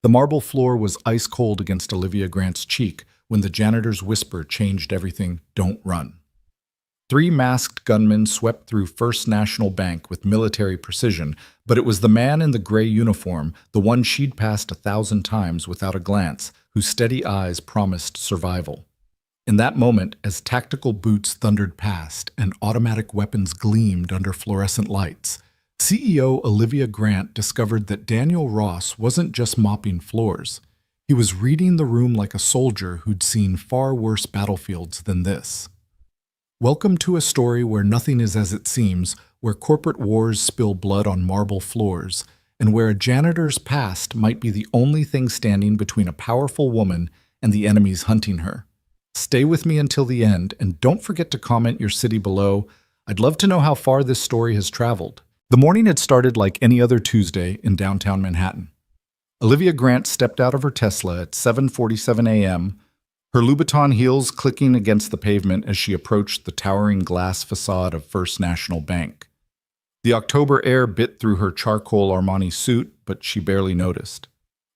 The marble floor was ice cold against Olivia Grant's cheek when the janitor's whisper changed everything. Don't run. Three masked gunmen swept through First National Bank with military precision, but it was the man in the gray uniform, the one she'd passed 1,000 times without a glance, whose steady eyes promised survival. In that moment, as tactical boots thundered past and automatic weapons gleamed under fluorescent lights, CEO Olivia Grant discovered that Daniel Ross wasn't just mopping floors. He was reading the room like a soldier who'd seen far worse battlefields than this. Welcome to a story where nothing is as it seems, where corporate wars spill blood on marble floors, and where a janitor's past might be the only thing standing between a powerful woman and the enemies hunting her. Stay with me until the end, and don't forget to comment your city below. I'd love to know how far this story has traveled. The morning had started like any other Tuesday in downtown Manhattan. Olivia Grant stepped out of her Tesla at 7:47 a.m., her Louboutin heels clicking against the pavement as she approached the towering glass facade of First National Bank. The October air bit through her charcoal Armani suit, but she barely noticed.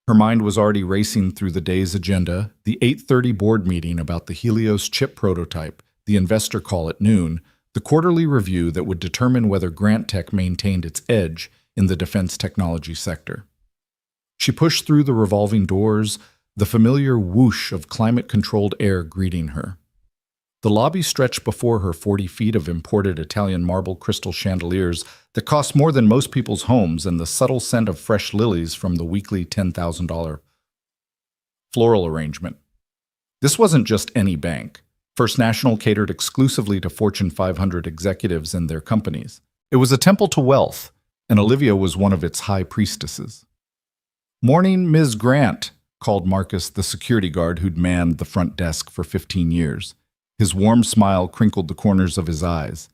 Her mind was already racing through the day's agenda, the 8:30 board meeting about the Helios chip prototype, the investor call at noon, the quarterly review that would determine whether Grant Tech maintained its edge in the defense technology sector. She pushed through the revolving doors, the familiar whoosh of climate-controlled air greeting her. The lobby stretched before her 40 feet of imported Italian marble crystal chandeliers that cost more than most people's homes, and the subtle scent of fresh lilies from the weekly $10,000 floral arrangement. This wasn't just any bank. First National catered exclusively to Fortune 500 executives and their companies. It was a temple to wealth, and Olivia was one of its high priestesses. "Morning, Ms. Grant," called Marcus, the security guard who'd manned the front desk for 15 years. His warm smile crinkled the corners of his eyes.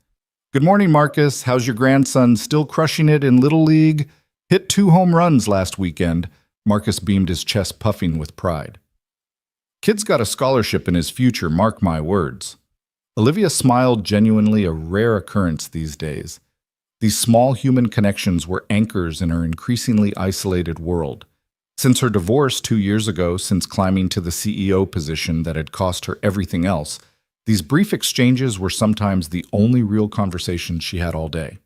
"Good morning, Marcus. How's your grandson? Still crushing it in Little League? Hit 2 home runs last weekend." Marcus beamed, his chest puffing with pride. "Kid's got a scholarship in his future, mark my words." Olivia smiled, genuinely a rare occurrence these days. These small human connections were anchors in her increasingly isolated world. Since her divorce 2 years ago, since climbing to the CEO position that had cost her everything else, these brief exchanges were sometimes the only real conversations she had all day.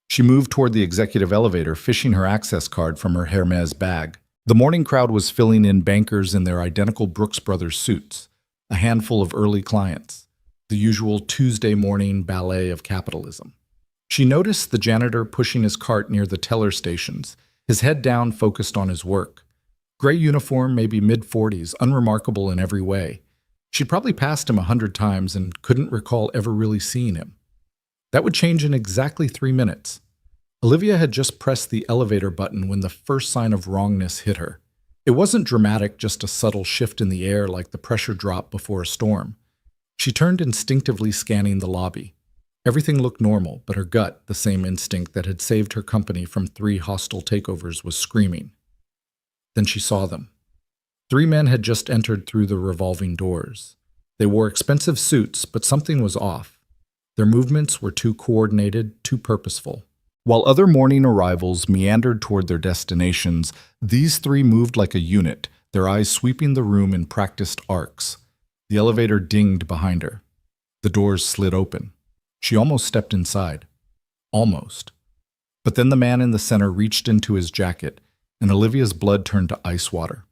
She moved toward the executive elevator, fishing her access card from her Hermes bag. The morning crowd was filling in, bankers in their identical Brooks Brothers suits, a handful of early clients, the usual Tuesday morning ballet of capitalism. She noticed the janitor pushing his cart near the teller stations, his head down, focused on his work. Gray uniform, maybe mid-40s, unremarkable in every way. She'd probably passed him 100 times and couldn't recall ever really seeing him. That would change in exactly 3 minutes. Olivia had just pressed the elevator button when the first sign of wrongness hit her. It wasn't dramatic, just a subtle shift in the air like the pressure drop before a storm. She turned, instinctively scanning the lobby. Everything looked normal, but her gut, the same instinct that had saved her company from 3 hostile takeovers, was screaming. Then she saw them. 3 men had just entered through the revolving doors. They wore expensive suits, but something was off. Their movements were too coordinated, too purposeful. While other morning arrivals meandered toward their destinations, these 3 moved like a unit, their eyes sweeping the room in practiced arcs. The elevator dinged behind her. The doors slid open. She almost stepped inside. Almost. But then the man in the center reached into his jacket, and Olivia's blood turned to ice water.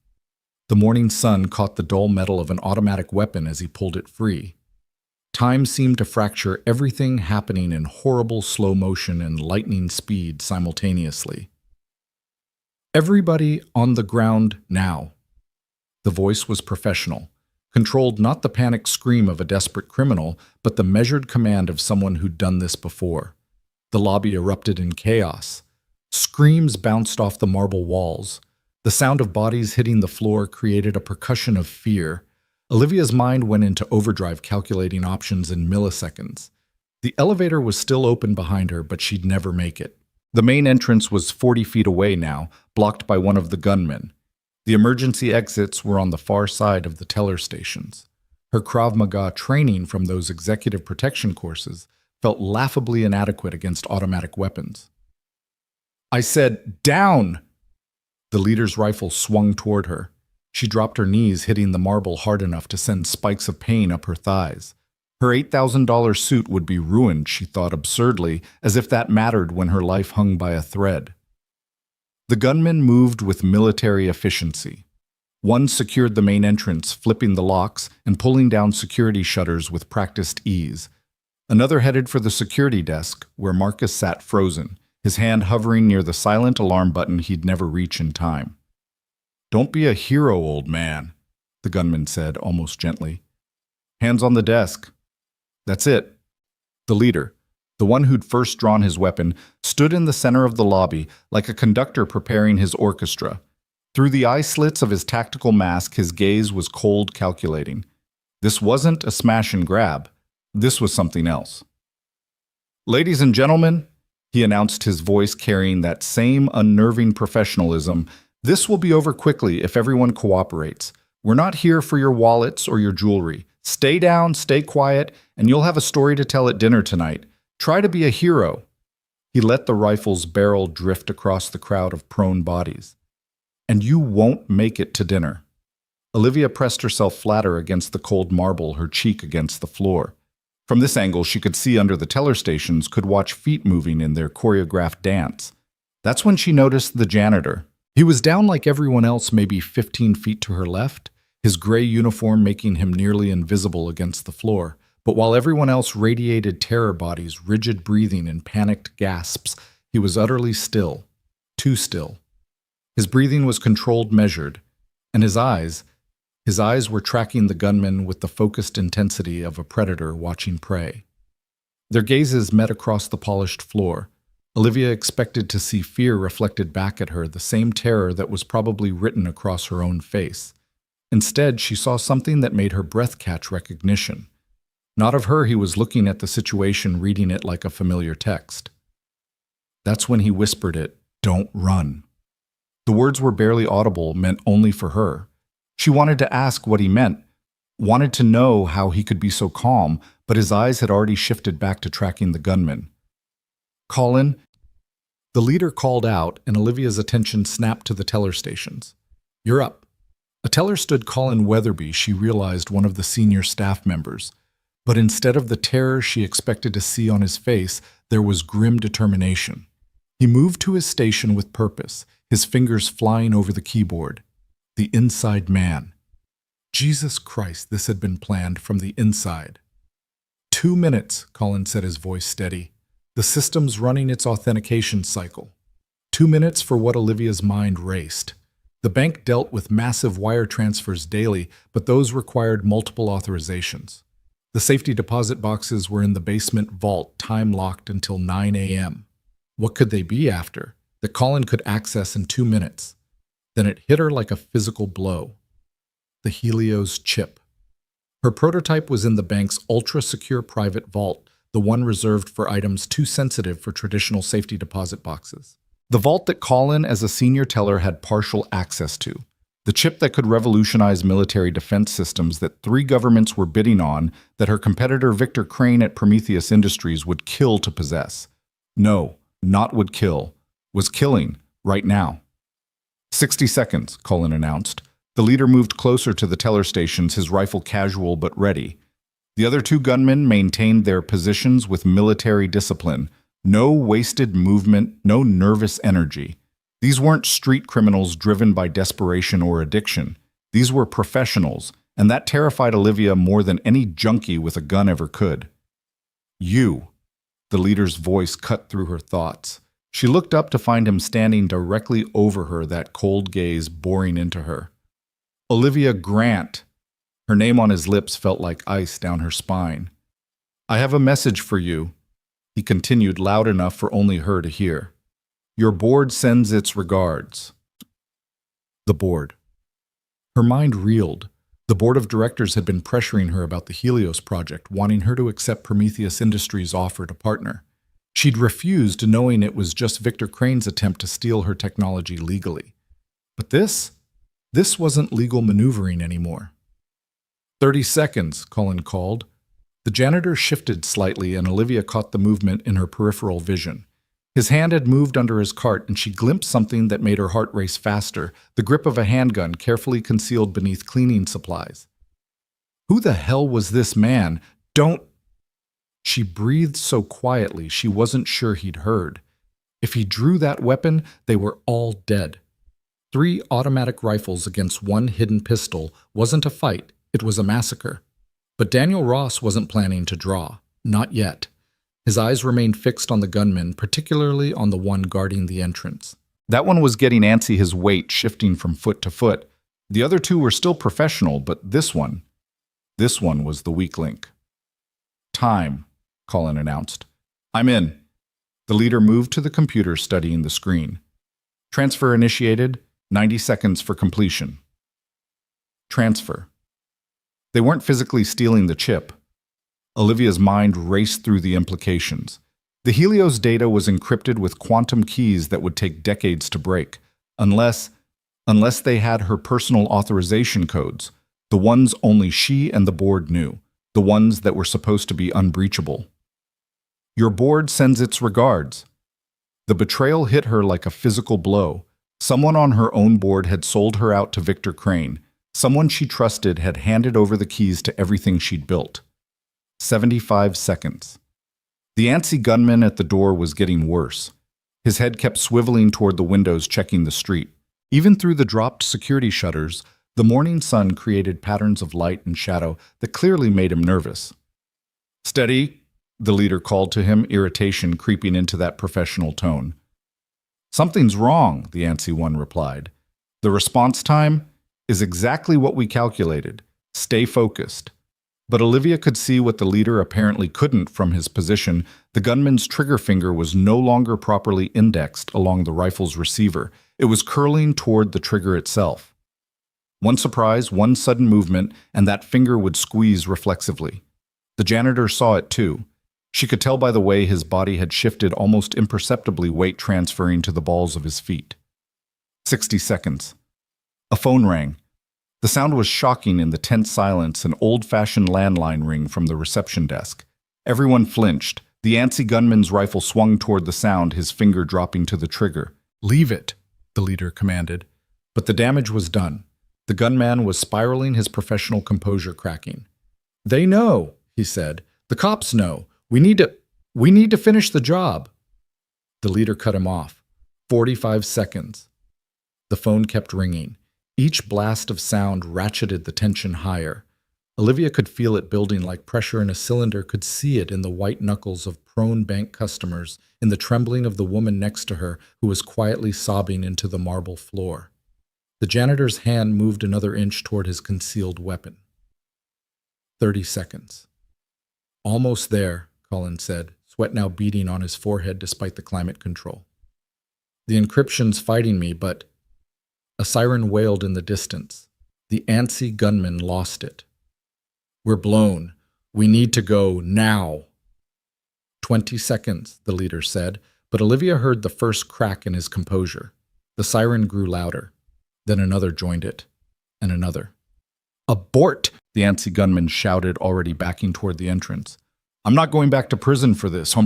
The morning sun caught the dull metal of an automatic weapon as he pulled it free. Time seemed to fracture, everything happening in horrible slow motion and lightning speed simultaneously. "Everybody on the ground now." The voice was professional, controlled not the panic scream of a desperate criminal, but the measured command of someone who'd done this before. The lobby erupted in chaos. Screams bounced off the marble walls. The sound of bodies hitting the floor created a percussion of fear. Olivia's mind went into overdrive, calculating options in milliseconds. The elevator was still open behind her, but she'd never make it. The main entrance was 40 feet away now, blocked by one of the gunmen. The emergency exits were on the far side of the teller stations. Her Krav Maga training from those executive protection courses felt laughably inadequate against automatic weapons. "I said, down!" The leader's rifle swung toward her. She dropped her knees, hitting the marble hard enough to send spikes of pain up her thighs. Her $8,000 suit would be ruined, she thought absurdly, as if that mattered when her life hung by a thread. The gunmen moved with military efficiency. One secured the main entrance, flipping the locks and pulling down security shutters with practiced ease. Another headed for the security desk, where Marcus sat frozen, his hand hovering near the silent alarm button he'd never reach in time. "Don't be a hero, old man," the gunman said, almost gently. "Hands on the desk." That's it. The leader, the one who'd first drawn his weapon, stood in the center of the lobby like a conductor preparing his orchestra. Through the eye slits of his tactical mask, his gaze was cold, calculating. This wasn't a smash and grab. This was something else. "Ladies and gentlemen," he announced, his voice carrying that same unnerving professionalism, "this will be over quickly if everyone cooperates. We're not here for your wallets or your jewelry. Stay down, stay quiet, and you'll have a story to tell at dinner tonight. Try to be a hero." He let the rifle's barrel drift across the crowd of prone bodies. "And you won't make it to dinner." Olivia pressed herself flatter against the cold marble, her cheek against the floor. From this angle, she could see under the teller stations, could watch feet moving in their choreographed dance. That's when she noticed the janitor. He was down like everyone else, maybe 15 feet to her left, his gray uniform making him nearly invisible against the floor. But while everyone else radiated terror bodies, rigid breathing, and panicked gasps, he was utterly still, too still. His breathing was controlled, measured, and his eyes were tracking the gunman with the focused intensity of a predator watching prey. Their gazes met across the polished floor. Olivia expected to see fear reflected back at her, the same terror that was probably written across her own face. Instead, she saw something that made her breath catch recognition. Not of her, he was looking at the situation, reading it like a familiar text. That's when he whispered it, "Don't run." The words were barely audible, meant only for her. She wanted to ask what he meant, wanted to know how he could be so calm, but his eyes had already shifted back to tracking the gunman. "Colin," the leader called out, and Olivia's attention snapped to the teller stations. "You're up." A teller stood Colin Weatherby, she realized, one of the senior staff members. But instead of the terror she expected to see on his face, there was grim determination. He moved to his station with purpose, his fingers flying over the keyboard. The inside man. Jesus Christ, this had been planned from the inside. 2 minutes, Colin said, his voice steady. The system's running its authentication cycle. 2 minutes for what Olivia's mind raced. The bank dealt with massive wire transfers daily, but those required multiple authorizations. The safety deposit boxes were in the basement vault, time-locked until 9 a.m. What could they be after? That Colin could access in 2 minutes. Then it hit her like a physical blow. The Helios chip. Her prototype was in the bank's ultra-secure private vault, the one reserved for items too sensitive for traditional safety deposit boxes. The vault that Colin, as a senior teller, had partial access to. The chip that could revolutionize military defense systems that 3 governments were bidding on, that her competitor Victor Crane at Prometheus Industries would kill to possess. No, not would kill. Was killing, right now. 60 seconds, Colin announced. The leader moved closer to the teller stations, his rifle casual but ready. The other 2 gunmen maintained their positions with military discipline. No wasted movement, no nervous energy. These weren't street criminals driven by desperation or addiction. These were professionals, and that terrified Olivia more than any junkie with a gun ever could. "You," the leader's voice cut through her thoughts. She looked up to find him standing directly over her, that cold gaze boring into her. "Olivia Grant." Her name on his lips felt like ice down her spine. "I have a message for you," he continued, loud enough for only her to hear. "Your board sends its regards." The board. Her mind reeled. The board of directors had been pressuring her about the Helios project, wanting her to accept Prometheus Industries' offer to partner. She'd refused, knowing it was just Victor Crane's attempt to steal her technology legally. But this wasn't legal maneuvering anymore. 30 seconds, Colin called. The janitor shifted slightly, and Olivia caught the movement in her peripheral vision. His hand had moved under his cart, and she glimpsed something that made her heart race faster, the grip of a handgun carefully concealed beneath cleaning supplies. Who the hell was this man? Don't... She breathed so quietly she wasn't sure he'd heard. If he drew that weapon, they were all dead. 3 automatic rifles against 1 hidden pistol wasn't a fight, it was a massacre. But Daniel Ross wasn't planning to draw. Not yet. His eyes remained fixed on the gunman, particularly on the one guarding the entrance. That one was getting antsy, his weight shifting from foot to foot. The other 2 were still professional, but this one was the weak link. Time, Colin announced. I'm in. The leader moved to the computer, studying the screen. Transfer initiated, 90 seconds for completion. Transfer. They weren't physically stealing the chip. Olivia's mind raced through the implications. The Helios data was encrypted with quantum keys that would take decades to break, unless they had her personal authorization codes, the ones only she and the board knew, the ones that were supposed to be unbreachable. Your board sends its regards. The betrayal hit her like a physical blow. Someone on her own board had sold her out to Victor Crane. Someone she trusted had handed over the keys to everything she'd built. 75 seconds. The antsy gunman at the door was getting worse. His head kept swiveling toward the windows, checking the street. Even through the dropped security shutters, the morning sun created patterns of light and shadow that clearly made him nervous. Steady, the leader called to him, irritation creeping into that professional tone. Something's wrong, the antsy one replied. The response time is exactly what we calculated. Stay focused. But Olivia could see what the leader apparently couldn't from his position. The gunman's trigger finger was no longer properly indexed along the rifle's receiver. It was curling toward the trigger itself. One surprise, one sudden movement, and that finger would squeeze reflexively. The janitor saw it too. She could tell by the way his body had shifted, almost imperceptibly, weight transferring to the balls of his feet. 60 seconds. A phone rang. The sound was shocking in the tense silence, an old-fashioned landline ring from the reception desk. Everyone flinched. The antsy gunman's rifle swung toward the sound, his finger dropping to the trigger. Leave it, the leader commanded. But the damage was done. The gunman was spiraling, his professional composure cracking. They know, he said. The cops know. We need to finish the job. The leader cut him off. 45 seconds. The phone kept ringing. Each blast of sound ratcheted the tension higher. Olivia could feel it building like pressure in a cylinder, could see it in the white knuckles of prone bank customers, in the trembling of the woman next to her who was quietly sobbing into the marble floor. The janitor's hand moved another inch toward his concealed weapon. 30 seconds. Almost there, Colin said, sweat now beading on his forehead despite the climate control. The encryption's fighting me, but... A siren wailed in the distance. The antsy gunman lost it. We're blown. We need to go now. 20 seconds, the leader said, but Olivia heard the first crack in his composure. The siren grew louder. Then another joined it, and another. Abort! The antsy gunman shouted, already backing toward the entrance. I'm not going back to prison for this.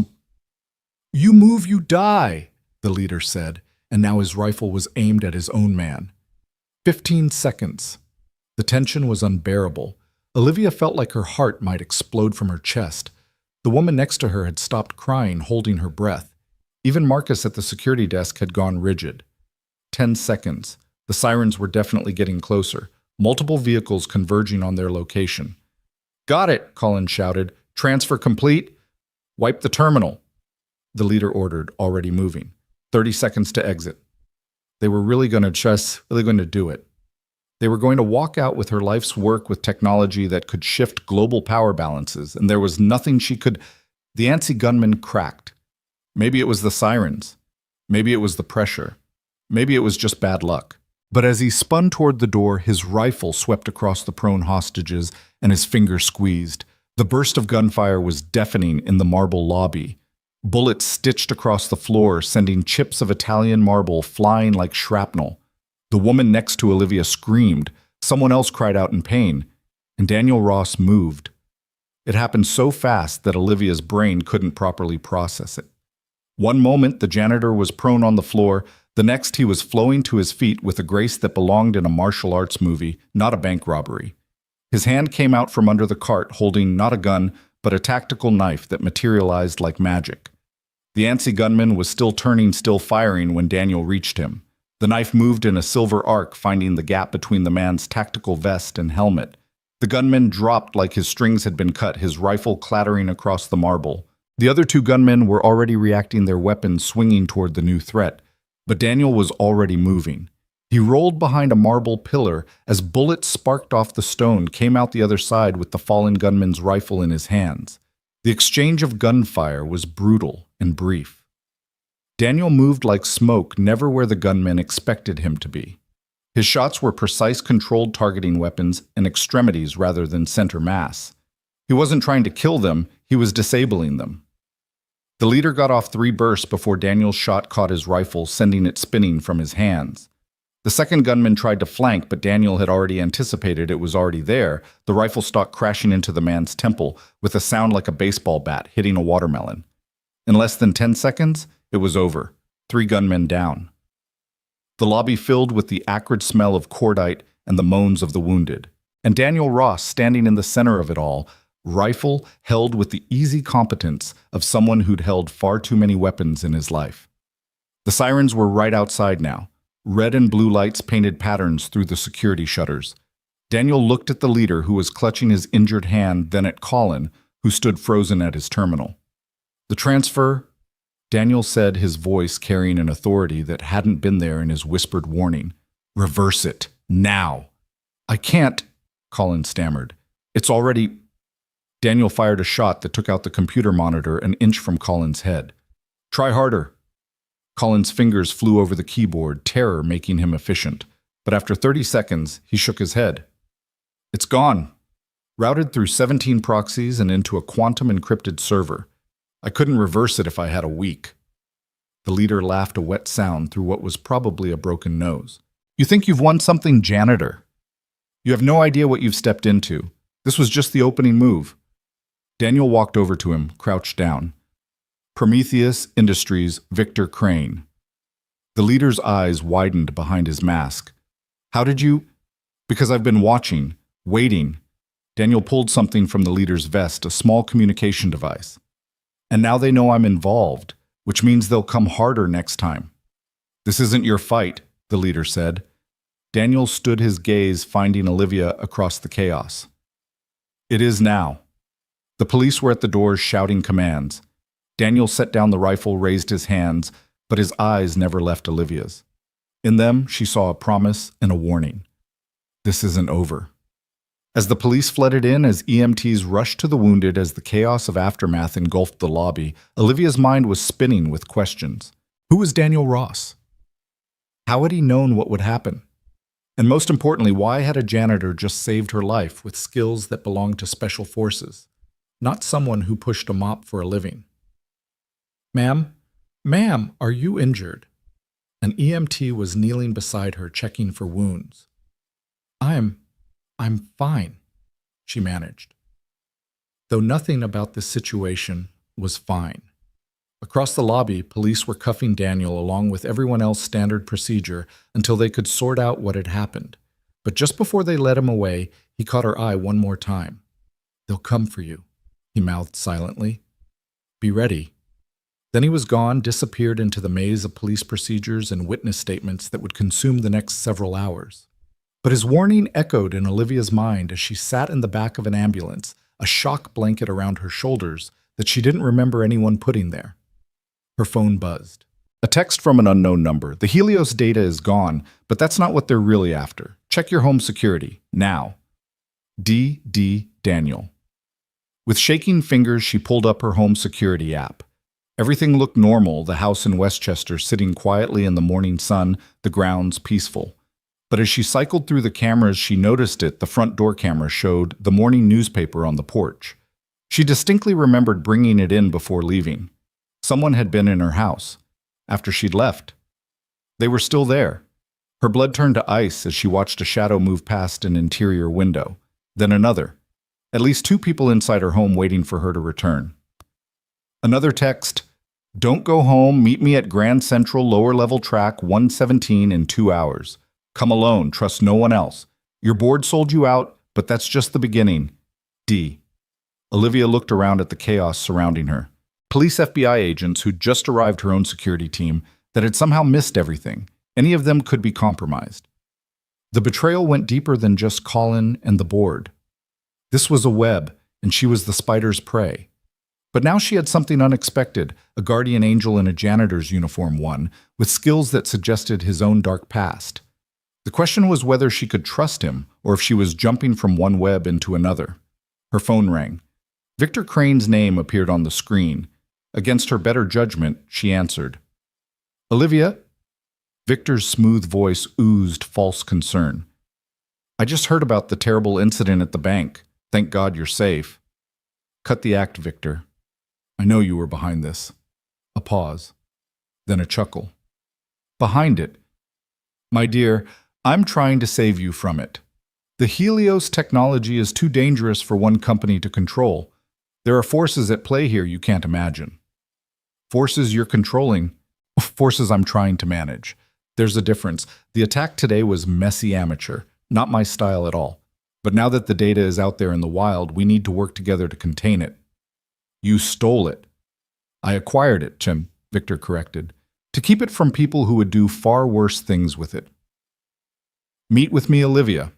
You move, you die, the leader said, and now his rifle was aimed at his own man. 15 seconds. The tension was unbearable. Olivia felt like her heart might explode from her chest. The woman next to her had stopped crying, holding her breath. Even Marcus at the security desk had gone rigid. 10 seconds. The sirens were definitely getting closer, multiple vehicles converging on their location. Got it, Colin shouted. Transfer complete. Wipe the terminal. The leader ordered, already moving. 30 seconds to exit. They were really going to do it. They were going to walk out with her life's work with technology that could shift global power balances, and there was nothing she could... The antsy gunman cracked. Maybe it was the sirens. Maybe it was the pressure. Maybe it was just bad luck. But as he spun toward the door, his rifle swept across the prone hostages, and his finger squeezed. The burst of gunfire was deafening in the marble lobby. Bullets stitched across the floor, sending chips of Italian marble flying like shrapnel. The woman next to Olivia screamed. Someone else cried out in pain. And Daniel Ross moved. It happened so fast that Olivia's brain couldn't properly process it. One moment, the janitor was prone on the floor. The next, he was flowing to his feet with a grace that belonged in a martial arts movie, not a bank robbery. His hand came out from under the cart, holding not a gun, but a tactical knife that materialized like magic. The antsy gunman was still turning, still firing when Daniel reached him. The knife moved in a silver arc, finding the gap between the man's tactical vest and helmet. The gunman dropped like his strings had been cut, his rifle clattering across the marble. The other two gunmen were already reacting, their weapons swinging toward the new threat. But Daniel was already moving. He rolled behind a marble pillar as bullets sparked off the stone, came out the other side with the fallen gunman's rifle in his hands. The exchange of gunfire was brutal and brief. Daniel moved like smoke, never where the gunman expected him to be. His shots were precise, controlled targeting weapons and extremities rather than center mass. He wasn't trying to kill them, he was disabling them. The leader got off 3 bursts before Daniel's shot caught his rifle, sending it spinning from his hands. The second gunman tried to flank, but Daniel had already anticipated it was already there, the rifle stock crashing into the man's temple with a sound like a baseball bat hitting a watermelon. In less than 10 seconds, it was over. 3 gunmen down. The lobby filled with the acrid smell of cordite and the moans of the wounded. And Daniel Ross, standing in the center of it all, rifle held with the easy competence of someone who'd held far too many weapons in his life. The sirens were right outside now. Red and blue lights painted patterns through the security shutters. Daniel looked at the leader, who was clutching his injured hand, then at Colin, who stood frozen at his terminal. "The transfer," Daniel said, his voice carrying an authority that hadn't been there in his whispered warning. "Reverse it. Now." "I can't," Colin stammered. "It's already—" Daniel fired a shot that took out the computer monitor an inch from Colin's head. "Try harder." Colin's fingers flew over the keyboard, terror making him efficient. But after 30 seconds, he shook his head. "It's gone. Routed through 17 proxies and into a quantum-encrypted server. I couldn't reverse it if I had a week." The leader laughed a wet sound through what was probably a broken nose. "You think you've won something, Janitor? You have no idea what you've stepped into. This was just the opening move." Daniel walked over to him, crouched down. "Prometheus Industries, Victor Crane." The leader's eyes widened behind his mask. "How did you—" "Because I've been watching, waiting." Daniel pulled something from the leader's vest, a small communication device. "And now they know I'm involved, which means they'll come harder next time." "This isn't your fight," the leader said. Daniel stood, his gaze finding Olivia across the chaos. "It is now." The police were at the doors shouting commands. Daniel set down the rifle, raised his hands, but his eyes never left Olivia's. In them, she saw a promise and a warning. This isn't over. As the police flooded in, as EMTs rushed to the wounded, as the chaos of aftermath engulfed the lobby, Olivia's mind was spinning with questions. Who was Daniel Ross? How had he known what would happen? And most importantly, why had a janitor just saved her life with skills that belonged to special forces, not someone who pushed a mop for a living? Ma'am, are you injured?" An EMT was kneeling beside her, checking for wounds. I'm fine," she managed. Though nothing about this situation was fine. Across the lobby, police were cuffing Daniel along with everyone else, standard procedure, until they could sort out what had happened. But just before they led him away, he caught her eye one more time. "They'll come for you," he mouthed silently. "Be ready." Then he was gone, disappeared into the maze of police procedures and witness statements that would consume the next several hours. But his warning echoed in Olivia's mind as she sat in the back of an ambulance, a shock blanket around her shoulders that she didn't remember anyone putting there. Her phone buzzed. A text from an unknown number. "The Helios data is gone, but that's not what they're really after. Check your home security, now. D. Daniel." With shaking fingers, she pulled up her home security app. Everything looked normal, the house in Westchester sitting quietly in the morning sun, the grounds peaceful. But as she cycled through the cameras, she noticed it. The front door camera showed the morning newspaper on the porch. She distinctly remembered bringing it in before leaving. Someone had been in her house. After she'd left, they were still there. Her blood turned to ice as she watched a shadow move past an interior window, then another. At least 2 people inside her home waiting for her to return. Another text, Don't go home. Meet me at Grand Central Lower Level Track 117 in 2 hours. Come alone. Trust no one else. Your board sold you out, but that's just the beginning. D. Olivia looked around at the chaos surrounding her. Police FBI agents who'd just arrived her own security team that had somehow missed everything. Any of them could be compromised. The betrayal went deeper than just Colin and the board. This was a web, and she was the spider's prey. But now she had something unexpected, a guardian angel in a janitor's uniform one, with skills that suggested his own dark past. The question was whether she could trust him, or if she was jumping from one web into another. Her phone rang. Victor Crane's name appeared on the screen. Against her better judgment, she answered. Olivia? Victor's smooth voice oozed false concern. I just heard about the terrible incident at the bank. Thank God you're safe. Cut the act, Victor. I know you were behind this. A pause. Then a chuckle. Behind it? My dear, I'm trying to save you from it. The Helios technology is too dangerous for one company to control. There are forces at play here you can't imagine. Forces you're controlling, forces I'm trying to manage. There's a difference. The attack today was messy amateur, not my style at all. But now that the data is out there in the wild, we need to work together to contain it. You stole it. I acquired it, Jim, Victor corrected, to keep it from people who would do far worse things with it. Meet with me, Olivia.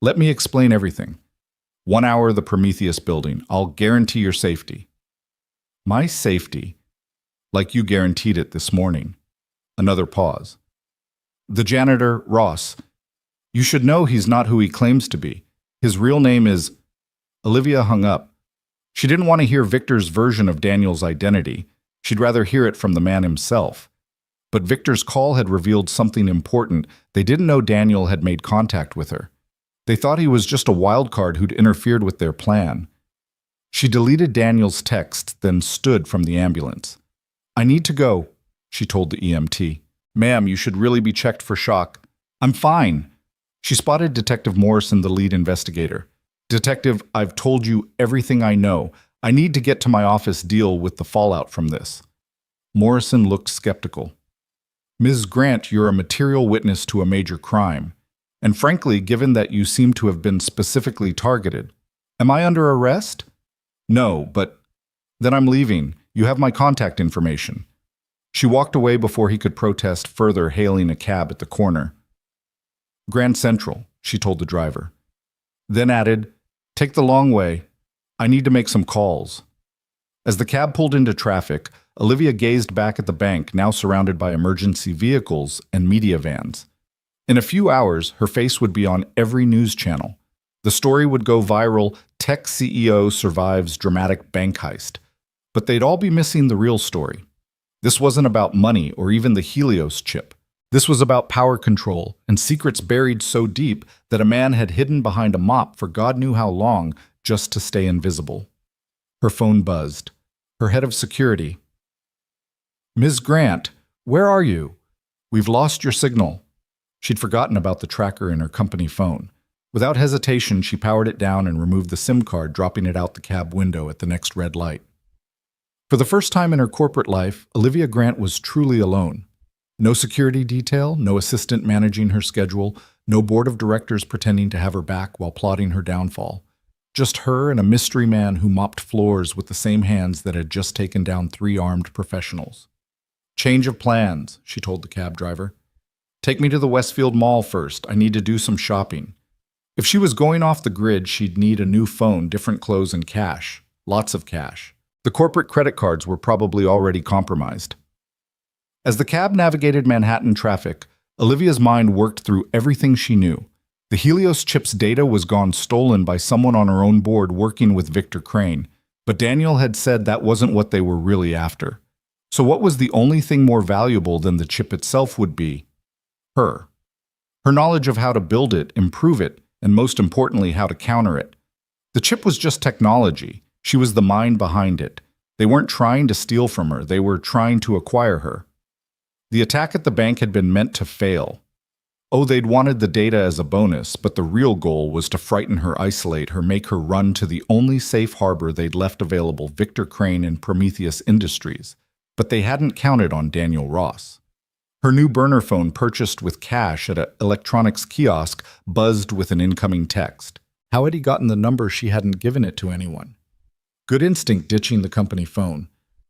Let me explain everything. 1 hour the Prometheus building. I'll guarantee your safety. My safety? Like you guaranteed it this morning. Another pause. The janitor, Ross. You should know he's not who he claims to be. His real name is... Olivia hung up. She didn't want to hear Victor's version of Daniel's identity. She'd rather hear it from the man himself. But Victor's call had revealed something important. They didn't know Daniel had made contact with her. They thought he was just a wild card who'd interfered with their plan. She deleted Daniel's text, then stood from the ambulance. I need to go, she told the EMT. Ma'am, you should really be checked for shock. I'm fine. She spotted Detective Morrison, the lead investigator. Detective, I've told you everything I know. I need to get to my office deal with the fallout from this. Morrison looked skeptical. Ms. Grant, you're a material witness to a major crime. And frankly, given that you seem to have been specifically targeted, am I under arrest? No, but then I'm leaving. You have my contact information. She walked away before he could protest further, hailing a cab at the corner. Grand Central, she told the driver. Then added, take the long way. I need to make some calls. As the cab pulled into traffic, Olivia gazed back at the bank, now surrounded by emergency vehicles and media vans. In a few hours, her face would be on every news channel. The story would go viral, tech CEO survives dramatic bank heist. But they'd all be missing the real story. This wasn't about money or even the Helios chip. This was about power control and secrets buried so deep that a man had hidden behind a mop for God knew how long just to stay invisible. Her phone buzzed. Her head of security. Ms. Grant, where are you? We've lost your signal. She'd forgotten about the tracker in her company phone. Without hesitation, she powered it down and removed the SIM card, dropping it out the cab window at the next red light. For the first time in her corporate life, Olivia Grant was truly alone. No security detail, no assistant managing her schedule, no board of directors pretending to have her back while plotting her downfall. Just her and a mystery man who mopped floors with the same hands that had just taken down 3 armed professionals. Change of plans, she told the cab driver. Take me to the Westfield Mall first. I need to do some shopping. If she was going off the grid, she'd need a new phone, different clothes, and cash. Lots of cash. The corporate credit cards were probably already compromised. As the cab navigated Manhattan traffic, Olivia's mind worked through everything she knew. The Helios chip's data was gone stolen by someone on her own board working with Victor Crane, but Daniel had said that wasn't what they were really after. So what was the only thing more valuable than the chip itself would be? Her. Her knowledge of how to build it, improve it, and most importantly, how to counter it. The chip was just technology. She was the mind behind it. They weren't trying to steal from her. They were trying to acquire her. The attack at the bank had been meant to fail. Oh, they'd wanted the data as a bonus, but the real goal was to frighten her, isolate her, make her run to the only safe harbor they'd left available, Victor Crane and Prometheus Industries. but they hadn't counted on Daniel Ross. Her new burner phone, purchased with cash at an electronics kiosk, buzzed with an incoming text. How had he gotten the number? She hadn't given it to anyone. Good instinct ditching the company phone.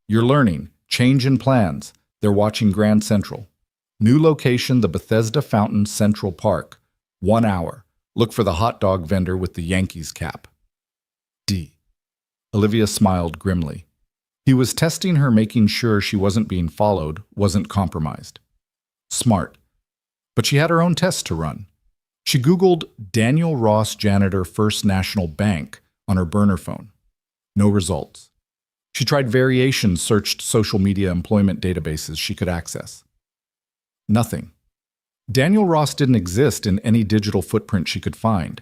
You're learning. Change in plans. They're watching Grand Central. New location, the Bethesda Fountain Central Park. 1 hour. Look for the hot dog vendor with the Yankees cap. D. Olivia smiled grimly. He was testing her, making sure she wasn't being followed, wasn't compromised. Smart. But she had her own test to run. She Googled Daniel Ross Janitor First National Bank on her burner phone. No results. She tried variations, searched social media employment databases she could access. Nothing. Daniel Ross didn't exist in any digital footprint she could find.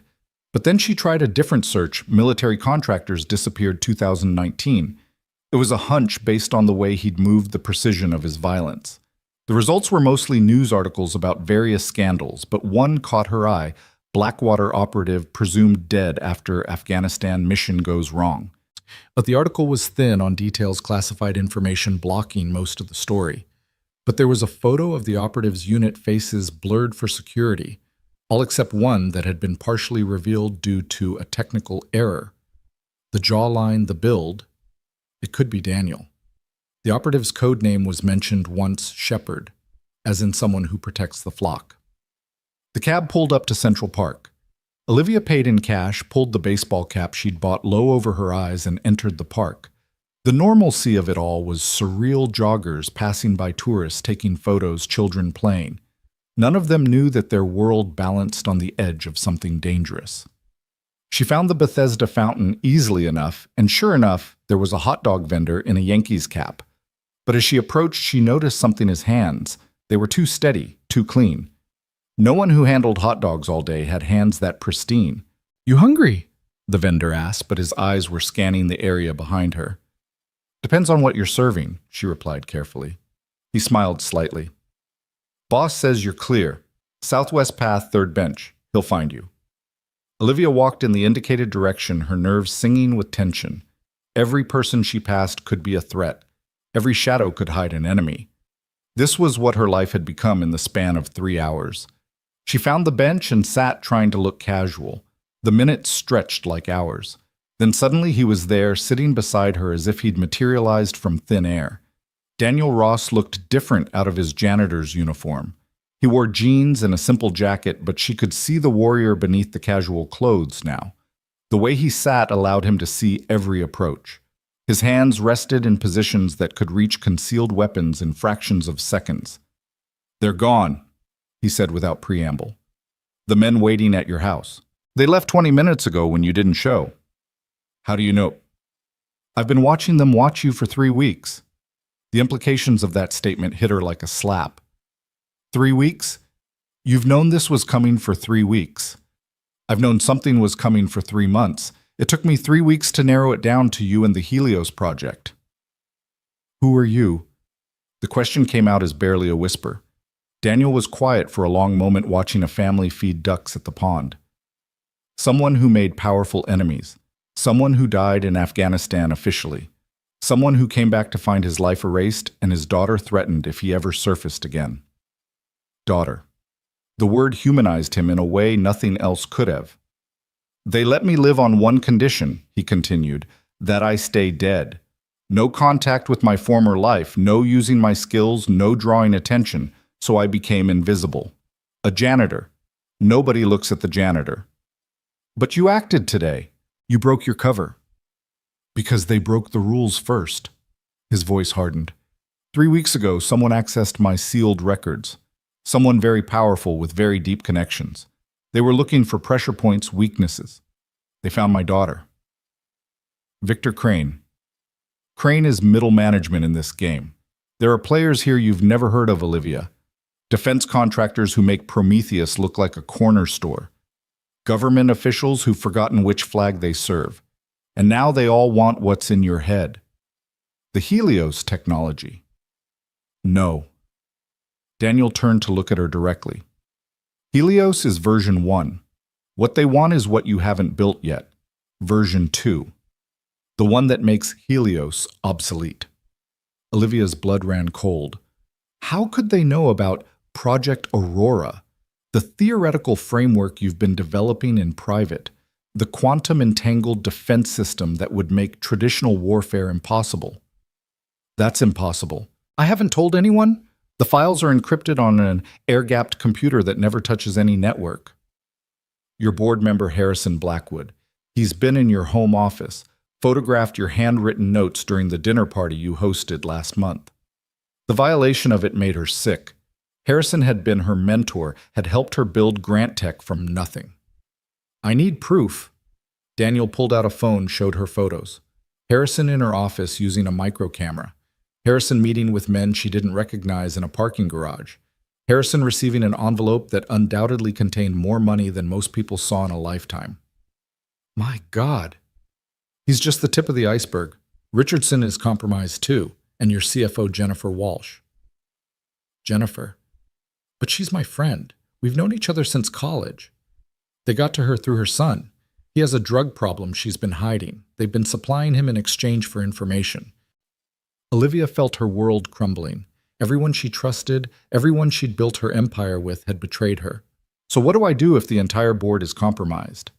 But then she tried a different search. Military contractors disappeared 2019. It was a hunch based on the way he'd moved, the precision of his violence. The results were mostly news articles about various scandals, but one caught her eye: Blackwater operative presumed dead after Afghanistan mission goes wrong. But the article was thin on details, classified information blocking most of the story. But there was a photo of the operative's unit, faces blurred for security, all except one that had been partially revealed due to a technical error. The jawline, the build, it could be Daniel. The operative's code name was mentioned once, Shepherd, as in someone who protects the flock. The cab pulled up to Central Park. Olivia paid in cash, pulled the baseball cap she'd bought low over her eyes, and entered the park. The normalcy of it all was surreal: joggers passing by, tourists taking photos, children playing. None of them knew that their world balanced on the edge of something dangerous. She found the Bethesda Fountain easily enough, and sure enough, there was a hot dog vendor in a Yankees cap. But as she approached, she noticed something: his hands. They were too steady, too clean. No one who handled hot dogs all day had hands that pristine. "You hungry?" the vendor asked, but his eyes were scanning the area behind her. "Depends on what you're serving," she replied carefully. He smiled slightly. "Boss says you're clear. Southwest Path, third bench. He'll find you." Olivia walked in the indicated direction, her nerves singing with tension. Every person she passed could be a threat. Every shadow could hide an enemy. This was what her life had become in the span of 3 hours. She found the bench and sat, trying to look casual. The minutes stretched like hours. Then suddenly he was there, sitting beside her as if he'd materialized from thin air. Daniel Ross looked different out of his janitor's uniform. He wore jeans and a simple jacket, but she could see the warrior beneath the casual clothes now. The way he sat allowed him to see every approach. His hands rested in positions that could reach concealed weapons in fractions of seconds. "They're gone," he said without preamble. "The men waiting at your house. They left 20 minutes ago when you didn't show." "How do you know?" "I've been watching them watch you for 3 weeks." The implications of that statement hit her like a slap. 3 weeks? You've known this was coming for 3 weeks. I've known something was coming for 3 months. It took me 3 weeks to narrow it down to you and the Helios project. "Who are you?" The question came out as barely a whisper. Daniel was quiet for a long moment, watching a family feed ducks at the pond. Someone who made powerful enemies. Someone who died in Afghanistan officially. Someone who came back to find his life erased and his daughter threatened if he ever surfaced again. Daughter. The word humanized him in a way nothing else could have. "They let me live on one condition," he continued, "that I stay dead. No contact with my former life, no using my skills, no drawing attention, so I became invisible. A janitor. Nobody looks at the janitor." "But you acted today. You broke your cover." "Because they broke the rules first." His voice hardened. 3 weeks ago, someone accessed my sealed records. Someone very powerful with very deep connections. They were looking for pressure points, weaknesses. They found my daughter. Victor Crane. Crane is middle management in this game. There are players here you've never heard of, Olivia. Defense contractors who make Prometheus look like a corner store. Government officials who've forgotten which flag they serve. And now they all want what's in your head. The Helios technology. No. Daniel turned to look at her directly. Helios is version 1. What they want is what you haven't built yet. Version 2. The one that makes Helios obsolete. Olivia's blood ran cold. How could they know about Project Aurora, the theoretical framework you've been developing in private, the quantum-entangled defense system that would make traditional warfare impossible? That's impossible. I haven't told anyone. The files are encrypted on an air-gapped computer that never touches any network. Your board member Harrison Blackwood. He's been in your home office, photographed your handwritten notes during the dinner party you hosted last month. The violation of it made her sick. Harrison had been her mentor, had helped her build Grant Tech from nothing. I need proof. Daniel pulled out a phone, showed her photos. Harrison in her office using a micro camera. Harrison meeting with men she didn't recognize in a parking garage. Harrison receiving an envelope that undoubtedly contained more money than most people saw in a lifetime. My God. He's just the tip of the iceberg. Richardson is compromised too, and your CFO Jennifer Walsh. Jennifer. But she's my friend. We've known each other since college. They got to her through her son. He has a drug problem she's been hiding. They've been supplying him in exchange for information. Olivia felt her world crumbling. Everyone she trusted, everyone she'd built her empire with had betrayed her. So what do I do if the entire board is compromised?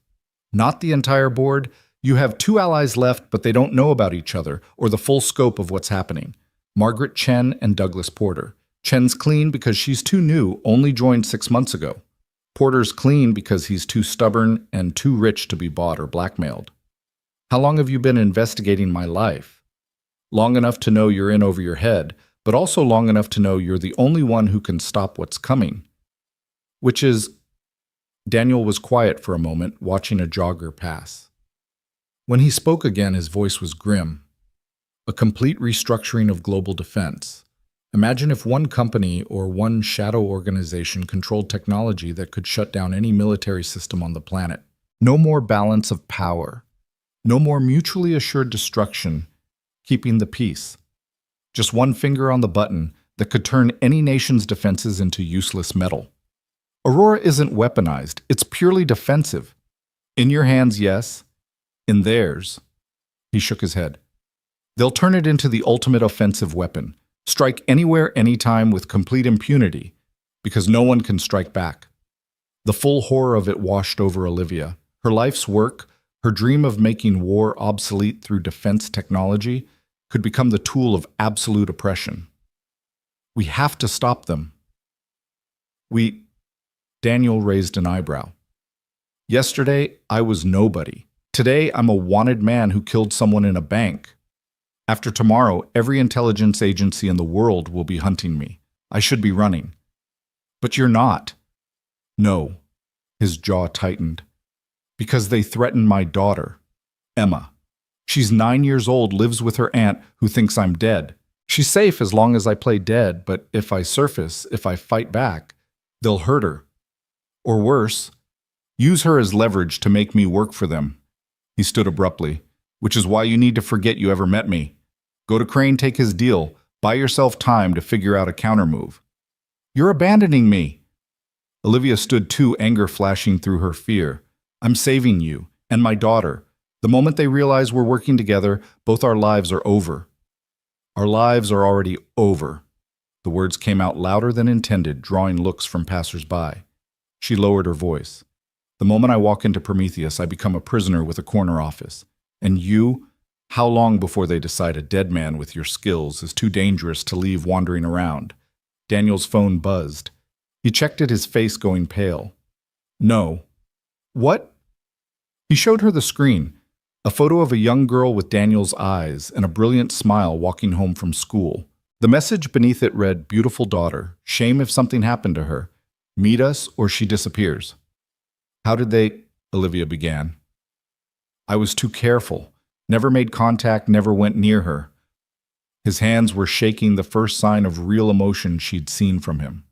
Not the entire board. You have 2 allies left, but they don't know about each other or the full scope of what's happening. Margaret Chen and Douglas Porter. Chen's clean because she's too new, only joined 6 months ago. Porter's clean because he's too stubborn and too rich to be bought or blackmailed. How long have you been investigating my life? Long enough to know you're in over your head, but also long enough to know you're the only one who can stop what's coming. Which is... Daniel was quiet for a moment, watching a jogger pass. When he spoke again, his voice was grim. A complete restructuring of global defense. Imagine if one company or one shadow organization controlled technology that could shut down any military system on the planet. No more balance of power. No more mutually assured destruction, keeping the peace. Just one finger on the button that could turn any nation's defenses into useless metal. Aurora isn't weaponized. It's purely defensive. In your hands, yes. In theirs. He shook his head. They'll turn it into the ultimate offensive weapon. Strike anywhere, anytime with complete impunity, because no one can strike back. The full horror of it washed over Olivia. Her life's work, her dream of making war obsolete through defense technology, could become the tool of absolute oppression. We have to stop them. Daniel raised an eyebrow. Yesterday, I was nobody. Today, I'm a wanted man who killed someone in a bank. After tomorrow, every intelligence agency in the world will be hunting me. I should be running. But you're not. No. His jaw tightened. Because they threatened my daughter, Emma. She's 9 years old, lives with her aunt, who thinks I'm dead. She's safe as long as I play dead, but if I surface, if I fight back, they'll hurt her. Or worse, use her as leverage to make me work for them. He stood abruptly. Which is why you need to forget you ever met me. Go to Crane, take his deal. Buy yourself time to figure out a countermove. You're abandoning me. Olivia stood too, anger flashing through her fear. I'm saving you, and my daughter. The moment they realize we're working together, both our lives are over. Our lives are already over. The words came out louder than intended, drawing looks from passers-by. She lowered her voice. The moment I walk into Prometheus, I become a prisoner with a corner office. And you? How long before they decide a dead man with your skills is too dangerous to leave wandering around? Daniel's phone buzzed. He checked it, his face going pale. No. What? He showed her the screen, a photo of a young girl with Daniel's eyes and a brilliant smile walking home from school. The message beneath it read, "Beautiful daughter, shame if something happened to her. Meet us or she disappears." How did they? Olivia began. I was too careful. Never made contact, never went near her. His hands were shaking, the first sign of real emotion she'd seen from him.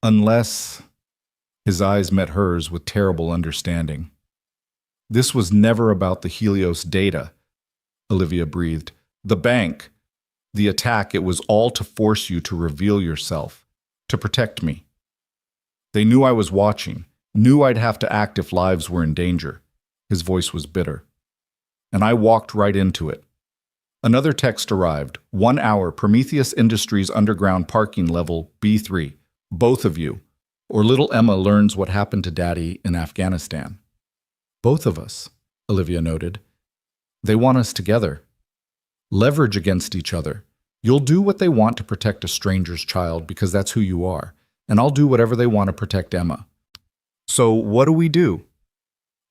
Unless... His eyes met hers with terrible understanding. This was never about the Helios data, Olivia breathed. The bank, the attack, it was all to force you to reveal yourself, to protect me. They knew I was watching, knew I'd have to act if lives were in danger. His voice was bitter. And I walked right into it. Another text arrived. 1 hour, Prometheus Industries underground parking level B3. Both of you. Or little Emma learns what happened to Daddy in Afghanistan. Both of us, Olivia noted. They want us together. Leverage against each other. You'll do what they want to protect a stranger's child because that's who you are, and I'll do whatever they want to protect Emma. So what do we do?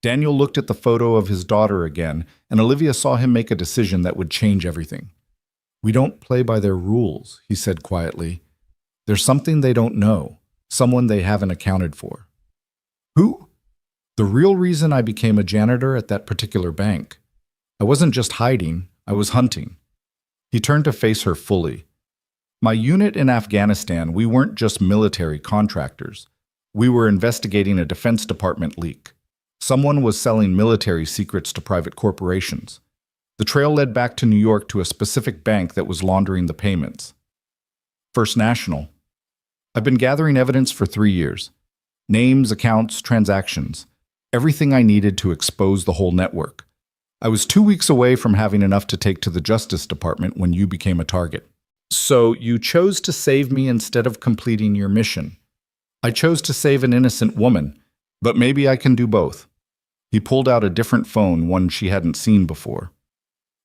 Daniel looked at the photo of his daughter again, and Olivia saw him make a decision that would change everything. We don't play by their rules, he said quietly. There's something they don't know, someone they haven't accounted for. Who? The real reason I became a janitor at that particular bank. I wasn't just hiding, I was hunting. He turned to face her fully. My unit in Afghanistan, we weren't just military contractors. We were investigating a Defense Department leak. Someone was selling military secrets to private corporations. The trail led back to New York to a specific bank that was laundering the payments. First National. I've been gathering evidence for 3 years. Names, accounts, transactions. Everything I needed to expose the whole network. I was 2 weeks away from having enough to take to the Justice Department when you became a target. So you chose to save me instead of completing your mission. I chose to save an innocent woman, but maybe I can do both. He pulled out a different phone, one she hadn't seen before.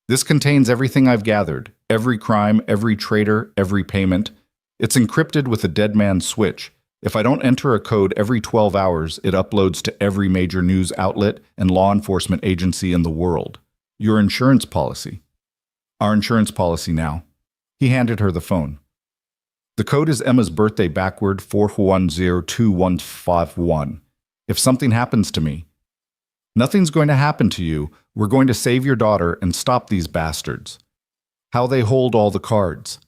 This contains everything I've gathered, every crime, every traitor, every payment. It's encrypted with a dead man's switch. If I don't enter a code every 12 hours, it uploads to every major news outlet and law enforcement agency in the world. Your insurance policy. Our insurance policy now. He handed her the phone. The code is Emma's birthday backward, 4102151. If something happens to me, nothing's going to happen to you. We're going to save your daughter and stop these bastards. How they hold all the cards.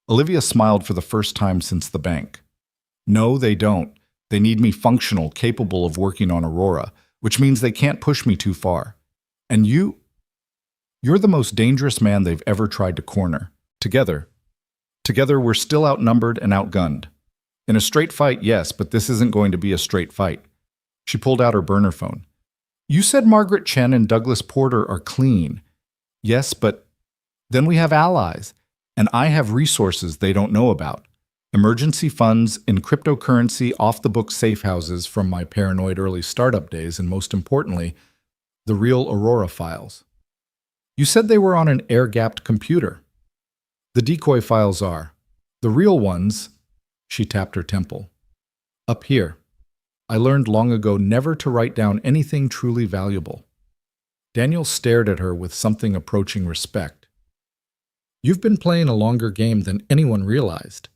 Olivia smiled for the first time since the bank. No, they don't. They need me functional, capable of working on Aurora, which means they can't push me too far. And you're the most dangerous man they've ever tried to corner. Together we're still outnumbered and outgunned. In a straight fight, yes, but this isn't going to be a straight fight. She pulled out her burner phone. You said Margaret Chen and Douglas Porter are clean. Yes, but then we have allies, and I have resources they don't know about. Emergency funds in cryptocurrency, off-the-book safe houses from my paranoid early startup days, and most importantly, the real Aurora files. You said they were on an air-gapped computer. The decoy files are. The real ones, she tapped her temple. Up here. I learned long ago never to write down anything truly valuable. Daniel stared at her with something approaching respect. You've been playing a longer game than anyone realized.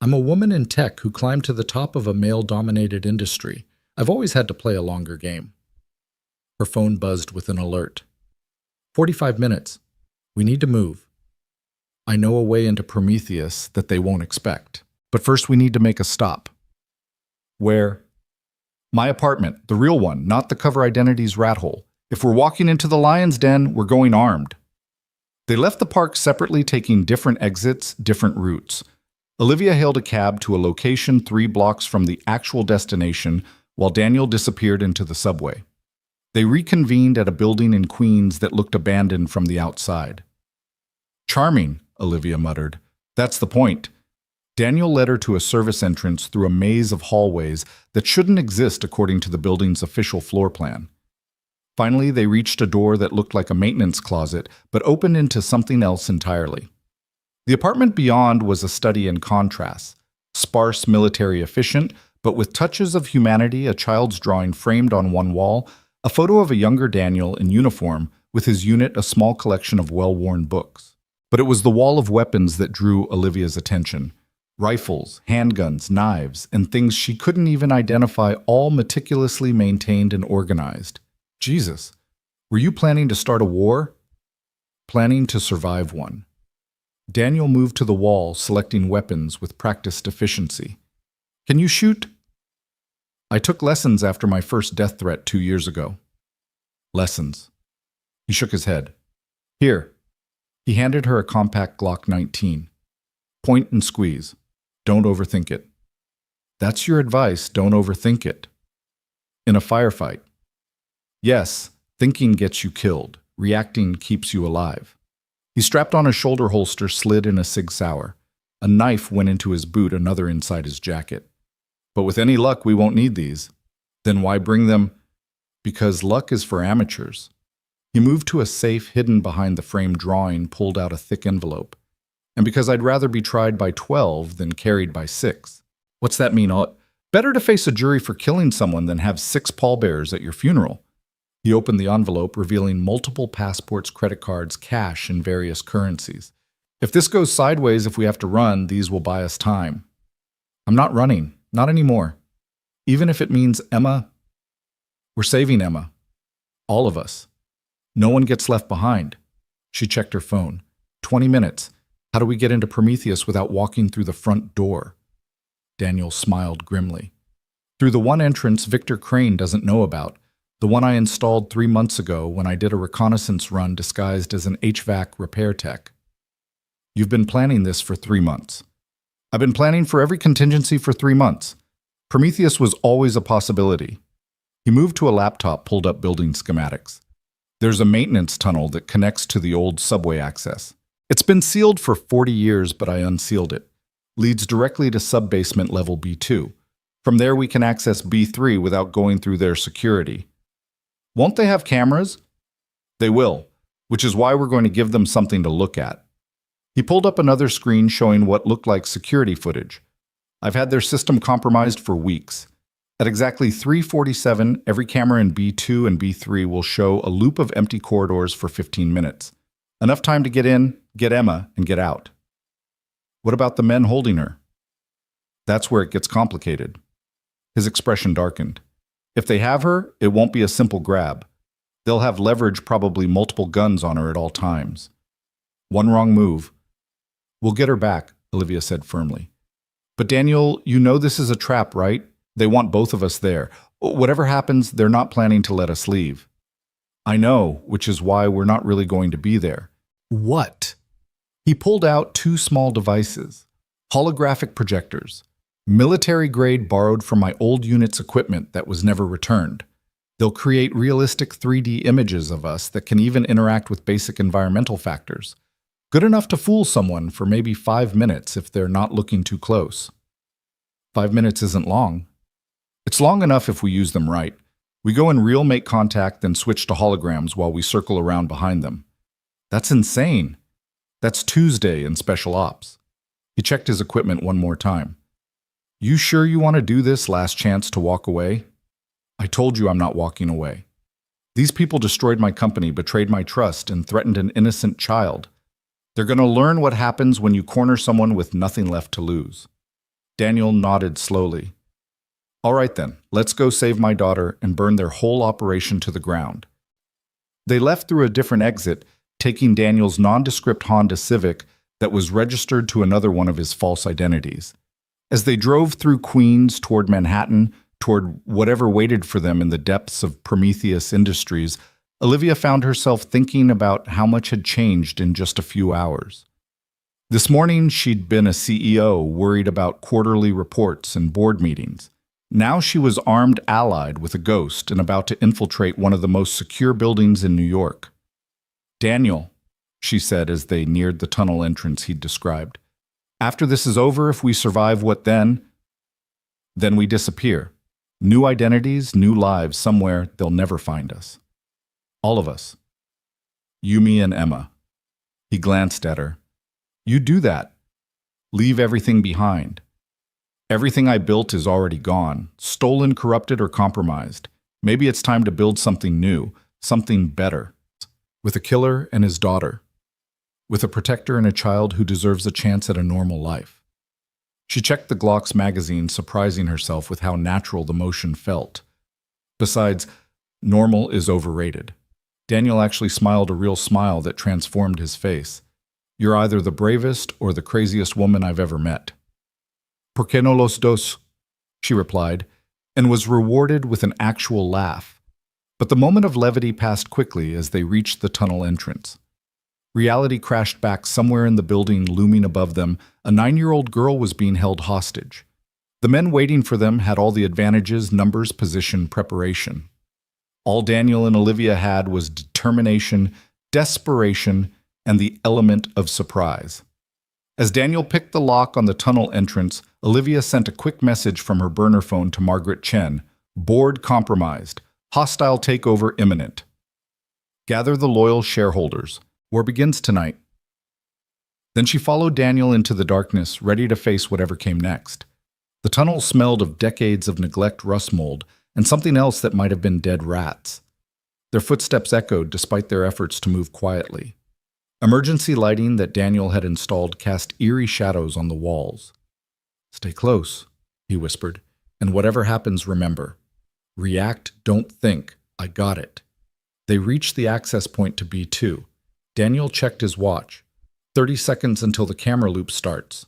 I'm a woman in tech who climbed to the top of a male-dominated industry. I've always had to play a longer game. Her phone buzzed with an alert. 45 minutes. We need to move. I know a way into Prometheus that they won't expect. But first we need to make a stop. Where? My apartment, the real one, not the cover identity's rat hole. If we're walking into the lion's den, we're going armed. They left the park separately, taking different exits, different routes. Olivia hailed a cab to a location 3 blocks from the actual destination, while Daniel disappeared into the subway. They reconvened at a building in Queens that looked abandoned from the outside. Charming, Olivia muttered. That's the point. Daniel led her to a service entrance through a maze of hallways that shouldn't exist according to the building's official floor plan. Finally, they reached a door that looked like a maintenance closet, but opened into something else entirely. The apartment beyond was a study in contrasts, sparse, military efficient, but with touches of humanity, a child's drawing framed on one wall, a photo of a younger Daniel in uniform, with his unit a small collection of well-worn books. But it was the wall of weapons that drew Olivia's attention. Rifles, handguns, knives, and things she couldn't even identify, all meticulously maintained and organized. Jesus, were you planning to start a war? Planning to survive one. Daniel moved to the wall, selecting weapons with practiced efficiency. Can you shoot? I took lessons after my first death threat 2 years ago. Lessons. He shook his head. Here. He handed her a compact Glock 19. Point and squeeze. Don't overthink it. That's your advice, don't overthink it. In a firefight. Yes, thinking gets you killed. Reacting keeps you alive. He strapped on a shoulder holster slid in a Sig Sauer. A knife went into his boot, another inside his jacket. But with any luck, we won't need these. Then why bring them? Because luck is for amateurs. He moved to a safe hidden behind the framed drawing, pulled out a thick envelope. And because I'd rather be tried by 12 than carried by 6. What's that mean? Better to face a jury for killing someone than have 6 pallbearers at your funeral. He opened the envelope, revealing multiple passports, credit cards, cash, and various currencies. If this goes sideways, if we have to run, these will buy us time. I'm not running. Not anymore. Even if it means Emma, we're saving Emma. All of us. No one gets left behind. She checked her phone. 20 minutes. How do we get into Prometheus without walking through the front door? Daniel smiled grimly. Through the one entrance Victor Crane doesn't know about, the one I installed 3 months ago when I did a reconnaissance run disguised as an HVAC repair tech. You've been planning this for 3 months. I've been planning for every contingency for 3 months. Prometheus was always a possibility. He moved to a laptop, pulled up building schematics. There's a maintenance tunnel that connects to the old subway access. It's been sealed for 40 years, but I unsealed it. Leads directly to sub-basement level B2. From there we can access B3 without going through their security. Won't they have cameras? They will, which is why we're going to give them something to look at. He pulled up another screen showing what looked like security footage. I've had their system compromised for weeks. At exactly 3:47, every camera in B2 and B3 will show a loop of empty corridors for 15 minutes. Enough time to get in, get Emma, and get out. What about the men holding her? That's where it gets complicated. His expression darkened. If they have her, it won't be a simple grab. They'll have leverage, probably multiple guns on her at all times. One wrong move. We'll get her back, Olivia said firmly. But Daniel, you know this is a trap, right? They want both of us there. Whatever happens, they're not planning to let us leave. I know, which is why we're not really going to be there. What? He pulled out 2 small devices, holographic projectors, military-grade borrowed from my old unit's equipment that was never returned. They'll create realistic 3D images of us that can even interact with basic environmental factors. Good enough to fool someone for maybe 5 minutes if they're not looking too close. 5 minutes isn't long. It's long enough if we use them right. We go in real make contact, then switch to holograms while we circle around behind them. That's insane. That's Tuesday in Special Ops. He checked his equipment one more time. You sure you want to do this last chance to walk away? I told you I'm not walking away. These people destroyed my company, betrayed my trust, and threatened an innocent child. They're going to learn what happens when you corner someone with nothing left to lose. Daniel nodded slowly. All right then, let's go save my daughter and burn their whole operation to the ground. They left through a different exit, taking Daniel's nondescript Honda Civic that was registered to another one of his false identities. As they drove through Queens toward Manhattan, toward whatever waited for them in the depths of Prometheus Industries, Olivia found herself thinking about how much had changed in just a few hours. This morning, she'd been a CEO worried about quarterly reports and board meetings. Now she was armed allied with a ghost and about to infiltrate one of the most secure buildings in New York. Daniel, she said as they neared the tunnel entrance he'd described. After this is over, if we survive, what then? Then we disappear. New identities, new lives, somewhere they'll never find us. All of us. Yumi and Emma. He glanced at her. You do that. Leave everything behind. Everything I built is already gone, stolen, corrupted, or compromised. Maybe it's time to build something new, something better. With a killer and his daughter. With a protector and a child who deserves a chance at a normal life. She checked the Glocks magazine, surprising herself with how natural the motion felt. Besides, normal is overrated. Daniel actually smiled a real smile that transformed his face. You're either the bravest or the craziest woman I've ever met. ¿Por qué no los dos? She replied, and was rewarded with an actual laugh. But the moment of levity passed quickly as they reached the tunnel entrance. Reality crashed back somewhere in the building. Looming above them, a 9-year-old girl was being held hostage. The men waiting for them had all the advantages, numbers, position, preparation. All Daniel and Olivia had was determination, desperation, and the element of surprise. As Daniel picked the lock on the tunnel entrance, Olivia sent a quick message from her burner phone to Margaret Chen. Board compromised. Hostile takeover imminent. Gather the loyal shareholders. War begins tonight. Then she followed Daniel into the darkness, ready to face whatever came next. The tunnel smelled of decades of neglect, rust mold, and something else that might have been dead rats. Their footsteps echoed despite their efforts to move quietly. Emergency lighting that Daniel had installed cast eerie shadows on the walls. "Stay close," he whispered, "and whatever happens, remember. React, don't think. I got it." They reached the access point to B2. Daniel checked his watch. 30 seconds until the camera loop starts.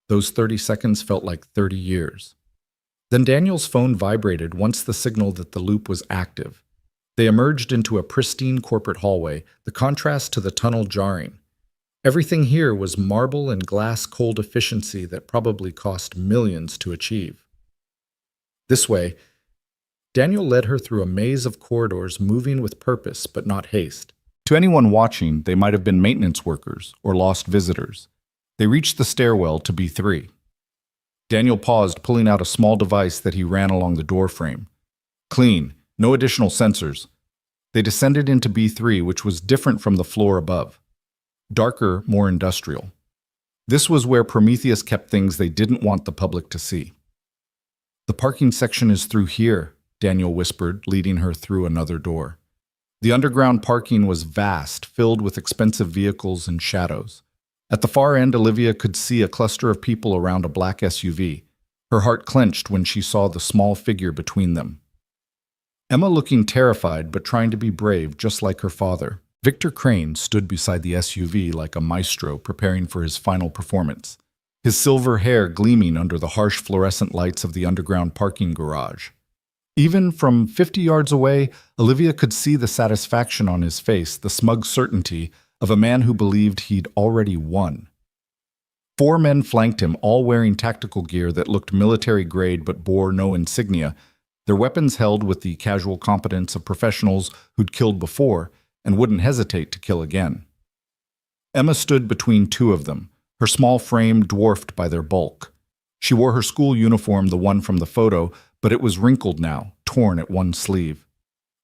Those 30 seconds felt like 30 years. Then Daniel's phone vibrated once the signal that the loop was active. They emerged into a pristine corporate hallway, the contrast to the tunnel jarring. Everything here was marble and glass cold efficiency that probably cost millions to achieve. This way, Daniel led her through a maze of corridors moving with purpose but not haste. To anyone watching, they might have been maintenance workers or lost visitors. They reached the stairwell to B3. Daniel paused, pulling out a small device that he ran along the door frame. Clean, no additional sensors. They descended into B3, which was different from the floor above. Darker, more industrial. This was where Prometheus kept things they didn't want the public to see. "The parking section is through here," Daniel whispered, leading her through another door. The underground parking was vast, filled with expensive vehicles and shadows. At the far end, Olivia could see a cluster of people around a black SUV. Her heart clenched when she saw the small figure between them. Emma, looking terrified but trying to be brave, just like her father. Victor Crane stood beside the SUV like a maestro preparing for his final performance, his silver hair gleaming under the harsh fluorescent lights of the underground parking garage. Even from 50 yards away, Olivia could see the satisfaction on his face, the smug certainty of a man who believed he'd already won. 4 men flanked him, all wearing tactical gear that looked military-grade but bore no insignia, their weapons held with the casual competence of professionals who'd killed before and wouldn't hesitate to kill again. Emma stood between 2 of them, her small frame dwarfed by their bulk. She wore her school uniform, the one from the photo, but it was wrinkled now, torn at one sleeve.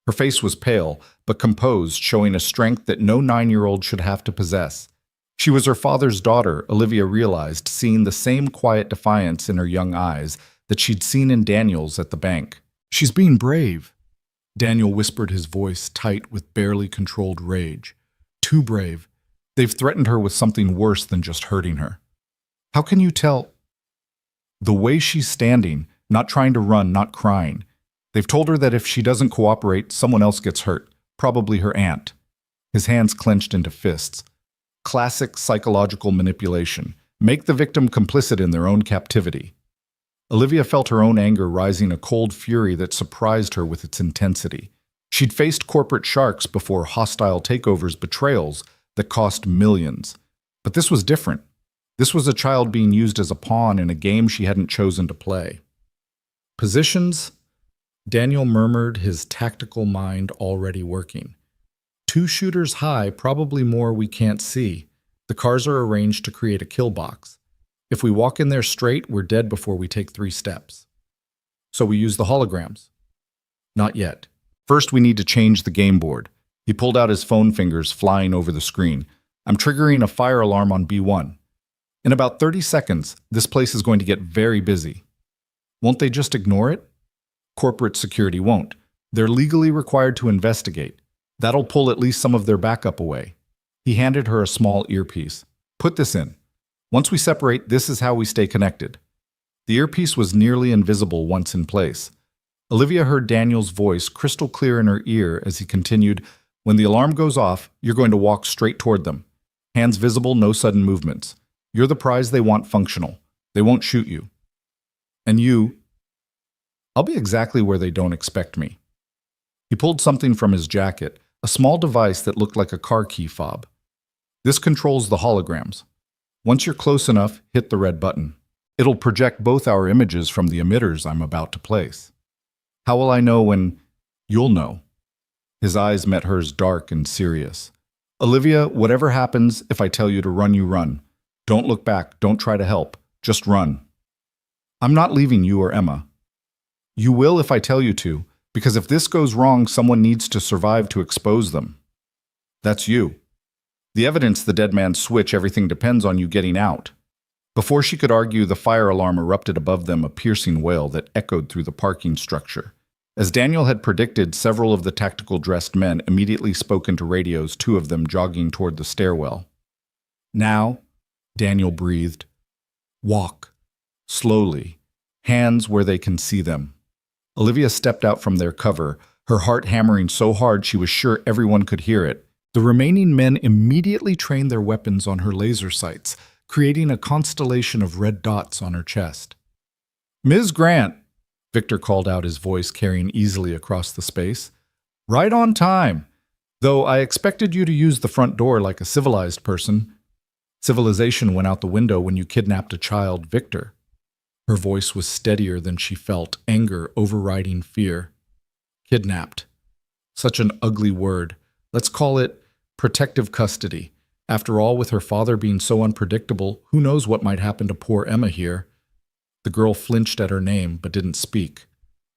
Her face was pale, but composed, showing a strength that no 9-year-old should have to possess. She was her father's daughter, Olivia realized, seeing the same quiet defiance in her young eyes that she'd seen in Daniel's at the bank. "She's being brave," Daniel whispered, his voice tight with barely controlled rage. "Too brave. They've threatened her with something worse than just hurting her." "How can you tell?" "The way she's standing, not trying to run, not crying. They've told her that if she doesn't cooperate, someone else gets hurt, probably her aunt." His hands clenched into fists. Classic psychological manipulation. Make the victim complicit in their own captivity. Olivia felt her own anger rising, a cold fury that surprised her with its intensity. She'd faced corporate sharks before, hostile takeovers, betrayals that cost millions. But this was different. This was a child being used as a pawn in a game she hadn't chosen to play. "Positions?" Daniel murmured, his tactical mind already working. 2 shooters high, probably more we can't see. The cars are arranged to create a kill box. If we walk in there straight, we're dead before we take 3 steps. So we use the holograms. Not yet. First, we need to change the game board. He pulled out his phone, fingers flying over the screen. "I'm triggering a fire alarm on B1. In about 30 seconds, this place is going to get very busy." "Won't they just ignore it?" "Corporate security won't. They're legally required to investigate. That'll pull at least some of their backup away." He handed her a small earpiece. "Put this in. Once we separate, this is how we stay connected." The earpiece was nearly invisible once in place. Olivia heard Daniel's voice crystal clear in her ear as he continued, "When the alarm goes off, you're going to walk straight toward them. Hands visible, no sudden movements. You're the prize they want functional. They won't shoot you. And you, I'll be exactly where they don't expect me." He pulled something from his jacket, a small device that looked like a car key fob. "This controls the holograms. Once you're close enough, hit the red button. It'll project both our images from the emitters I'm about to place." "How will I know when—" "You'll know." His eyes met hers, dark and serious. Olivia, whatever happens, if I tell you to run, you run. Don't look back. Don't try to help. Just run. I'm not leaving you or Emma. You will if I tell you to, because if this goes wrong, someone needs to survive to expose them. That's you. The evidence, the dead man's switch, everything depends on you getting out. Before she could argue, the fire alarm erupted above them, a piercing wail that echoed through the parking structure. As Daniel had predicted, several of the tactical dressed men immediately spoke into radios, two of them jogging toward the stairwell. Now, Daniel breathed. Walk. Slowly. Hands where they can see them. Olivia stepped out from their cover, her heart hammering so hard she was sure everyone could hear it. The remaining men immediately trained their weapons on her laser sights, creating a constellation of red dots on her chest. Ms. Grant, Victor called out, his voice carrying easily across the space. Right on time, though I expected you to use the front door like a civilized person. Civilization went out the window when you kidnapped a child, Victor. Her voice was steadier than she felt, anger overriding fear. Kidnapped. Such an ugly word. Let's call it protective custody. After all, with her father being so unpredictable, who knows what might happen to poor Emma here? The girl flinched at her name, but didn't speak.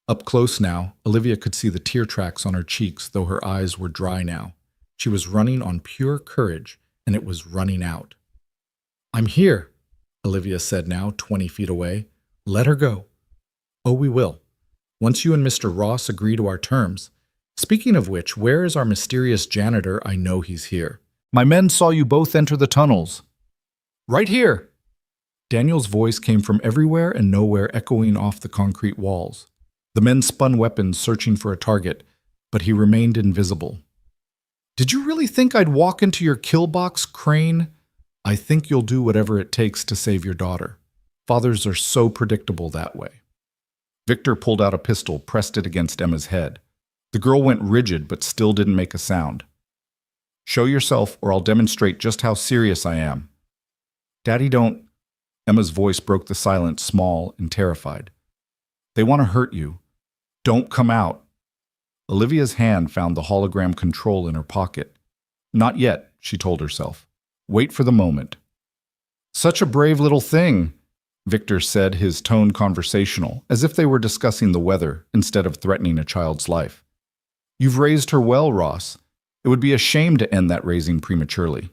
Up close now, Olivia could see the tear tracks on her cheeks, though her eyes were dry now. She was running on pure courage, and it was running out. I'm here, Olivia said now, 20 feet away. Let her go. Oh, we will. Once you and Mr. Ross agree to our terms. Speaking of which, where is our mysterious janitor? I know he's here. My men saw you both enter the tunnels. Right here. Daniel's voice came from everywhere and nowhere, echoing off the concrete walls. The men spun weapons, searching for a target, but he remained invisible. Did you really think I'd walk into your kill box, Crane? I think you'll do whatever it takes to save your daughter. Fathers are so predictable that way. Victor pulled out a pistol, pressed it against Emma's head. The girl went rigid, but still didn't make a sound. Show yourself, or I'll demonstrate just how serious I am. Daddy, don't... Emma's voice broke the silence, small and terrified. They want to hurt you. Don't come out. Olivia's hand found the hologram control in her pocket. Not yet, she told herself. Wait for the moment. Such a brave little thing, Victor said, his tone conversational, as if they were discussing the weather instead of threatening a child's life. You've raised her well, Ross. It would be a shame to end that raising prematurely.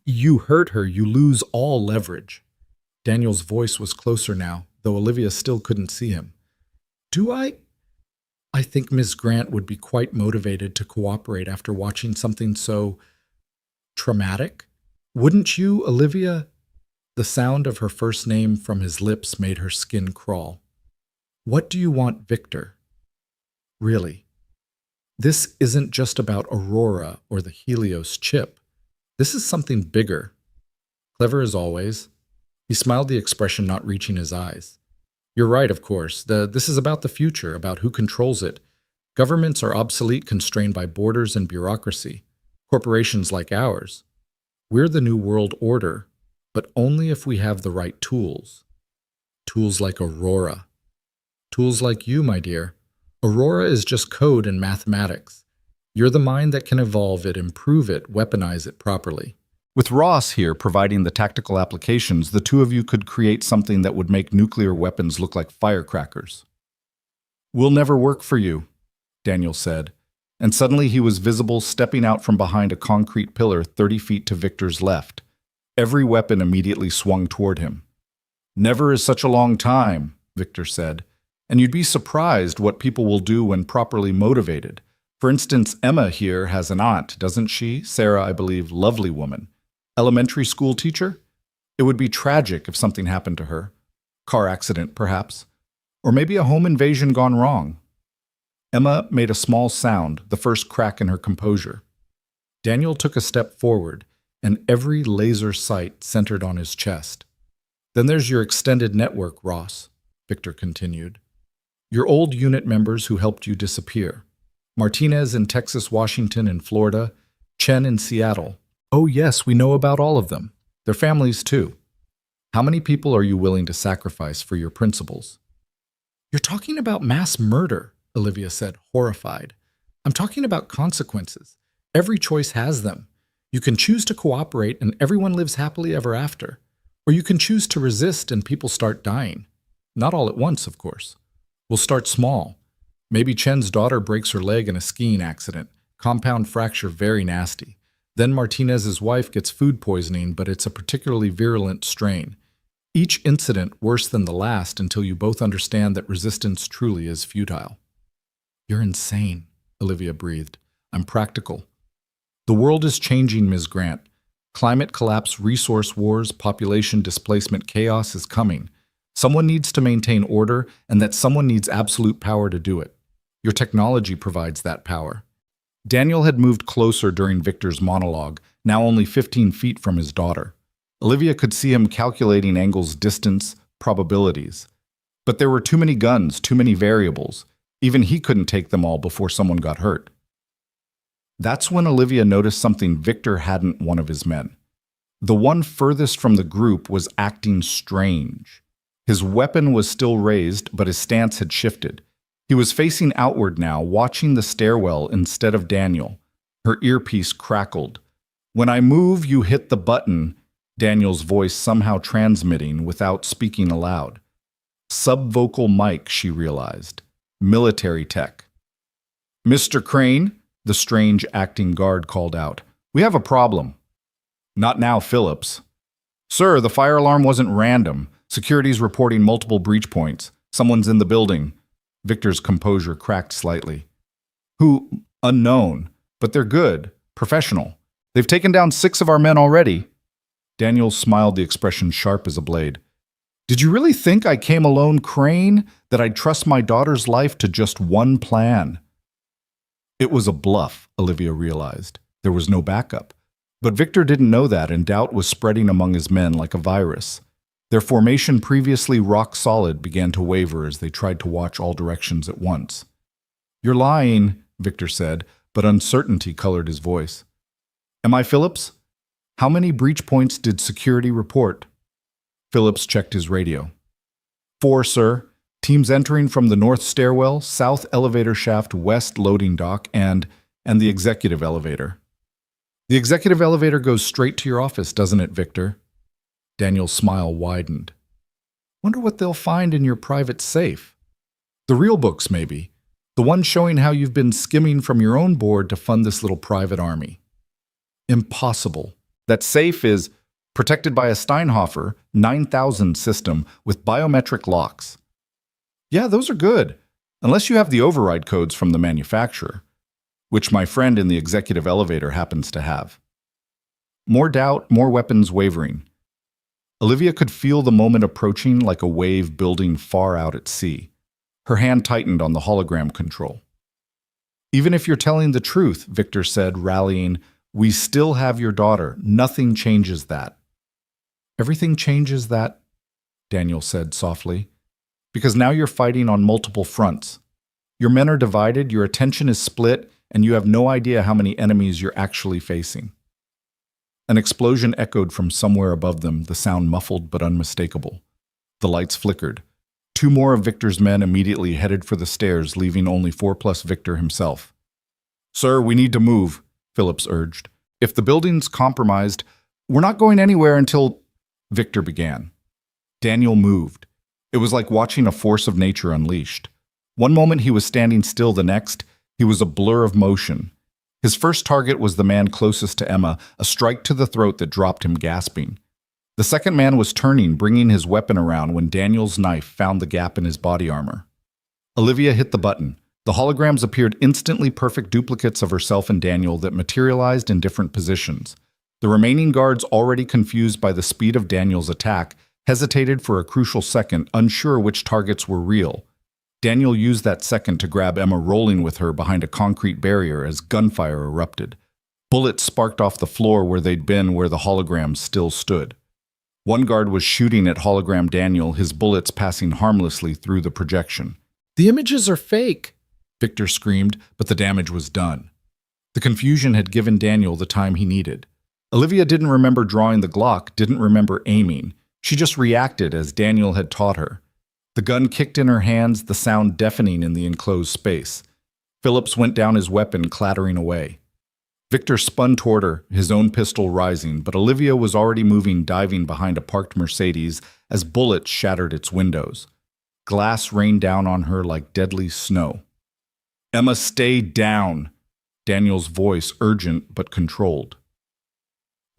You hurt her, you lose all leverage. Daniel's voice was closer now, though Olivia still couldn't see him. Do I? I think Miss Grant would be quite motivated to cooperate after watching something so traumatic. Wouldn't you, Olivia? The sound of her first name from his lips made her skin crawl. What do you want, Victor? Really? This isn't just about Aurora or the Helios chip. This is something bigger. Clever as always. He smiled, the expression not reaching his eyes. You're right, of course. This is about the future, about who controls it. Governments are obsolete, constrained by borders and bureaucracy. Corporations like ours. We're the new world order, but only if we have the right tools. Tools like Aurora. Tools like you, my dear. Aurora is just code and mathematics. You're the mind that can evolve it, improve it, weaponize it properly. With Ross here providing the tactical applications, the two of you could create something that would make nuclear weapons look like firecrackers. We'll never work for you, Daniel said, and suddenly he was visible stepping out from behind a concrete pillar 30 feet to Victor's left. Every weapon immediately swung toward him. Never is such a long time, Victor said, and you'd be surprised what people will do when properly motivated. For instance, Emma here has an aunt, doesn't she? Sarah, I believe, lovely woman. Elementary school teacher? It would be tragic if something happened to her. Car accident, perhaps. Or maybe a home invasion gone wrong. Emma made a small sound, the first crack in her composure. Daniel took a step forward, and every laser sight centered on his chest. Then there's your extended network, Ross, Victor continued. Your old unit members who helped you disappear. Martinez in Texas, Washington, and Florida. Chen in Seattle. Oh yes, we know about all of them. Their families too. How many people are you willing to sacrifice for your principles? You're talking about mass murder, Olivia said, horrified. I'm talking about consequences. Every choice has them. You can choose to cooperate and everyone lives happily ever after. Or you can choose to resist and people start dying. Not all at once, of course. We'll start small. Maybe Chen's daughter breaks her leg in a skiing accident. Compound fracture, very nasty. Then Martinez's wife gets food poisoning, but it's a particularly virulent strain. Each incident worse than the last until you both understand that resistance truly is futile. You're insane, Olivia breathed. I'm practical. The world is changing, Ms. Grant. Climate collapse, resource wars, population displacement, chaos is coming. Someone needs to maintain order, and that someone needs absolute power to do it. Your technology provides that power. Daniel had moved closer during Victor's monologue, now only 15 feet from his daughter. Olivia could see him calculating angles, distance, probabilities. But there were too many guns, too many variables. Even he couldn't take them all before someone got hurt. That's when Olivia noticed something Victor hadn't one of his men. The one furthest from the group was acting strange. His weapon was still raised, but his stance had shifted. He was facing outward now, watching the stairwell instead of Daniel. Her earpiece crackled. When I move, you hit the button, Daniel's voice somehow transmitting without speaking aloud. Subvocal mic, she realized. Military tech. Mr. Crane, the strange acting guard called out. We have a problem. Not now, Phillips. Sir, the fire alarm wasn't random. Security's reporting multiple breach points. Someone's in the building. Victor's composure cracked slightly. Who? Unknown. But they're good. Professional. They've taken down 6 of our men already. Daniel smiled, the expression sharp as a blade. Did you really think I came alone, Crane? That I'd trust my daughter's life to just one plan? It was a bluff, Olivia realized. There was no backup. But Victor didn't know that, and doubt was spreading among his men like a virus. Their formation, previously rock solid, began to waver as they tried to watch all directions at once. You're lying, Victor said, but uncertainty colored his voice. Am I Phillips? How many breach points did security report? Phillips checked his radio. 4, sir. Teams entering from the north stairwell, south elevator shaft, west loading dock, and the executive elevator. The executive elevator goes straight to your office, doesn't it, Victor? Daniel's smile widened. Wonder what they'll find in your private safe. The real books, maybe. The one showing how you've been skimming from your own board to fund this little private army. Impossible. That safe is protected by a Steinhofer 9000 system with biometric locks. Yeah, those are good, unless you have the override codes from the manufacturer, which my friend in the executive elevator happens to have. More doubt, more weapons wavering. Olivia could feel the moment approaching like a wave building far out at sea. Her hand tightened on the hologram control. Even if you're telling the truth, Victor said, rallying, we still have your daughter. Nothing changes that. Everything changes that, Daniel said softly, because now you're fighting on multiple fronts. Your men are divided, your attention is split, and you have no idea how many enemies you're actually facing. An explosion echoed from somewhere above them, the sound muffled but unmistakable. The lights flickered. 2 more of Victor's men immediately headed for the stairs, leaving only 4 plus Victor himself. Sir, we need to move, Phillips urged. If the building's compromised, we're not going anywhere until... Victor began. Daniel moved. It was like watching a force of nature unleashed. One moment he was standing still, the next, he was a blur of motion. His first target was the man closest to Emma, a strike to the throat that dropped him gasping. The second man was turning, bringing his weapon around when Daniel's knife found the gap in his body armor. Olivia hit the button. The holograms appeared instantly perfect duplicates of herself and Daniel that materialized in different positions. The remaining guards, already confused by the speed of Daniel's attack, hesitated for a crucial second, unsure which targets were real. Daniel used that second to grab Emma, rolling with her behind a concrete barrier as gunfire erupted. Bullets sparked off the floor where they'd been, where the holograms still stood. One guard was shooting at hologram Daniel, his bullets passing harmlessly through the projection. The images are fake, Victor screamed, but the damage was done. The confusion had given Daniel the time he needed. Olivia didn't remember drawing the Glock, didn't remember aiming. She just reacted as Daniel had taught her. The gun kicked in her hands, the sound deafening in the enclosed space. Phillips went down his weapon, clattering away. Victor spun toward her, his own pistol rising, but Olivia was already moving, diving behind a parked Mercedes as bullets shattered its windows. Glass rained down on her like deadly snow. "Emma, stay down!" Daniel's voice urgent but controlled.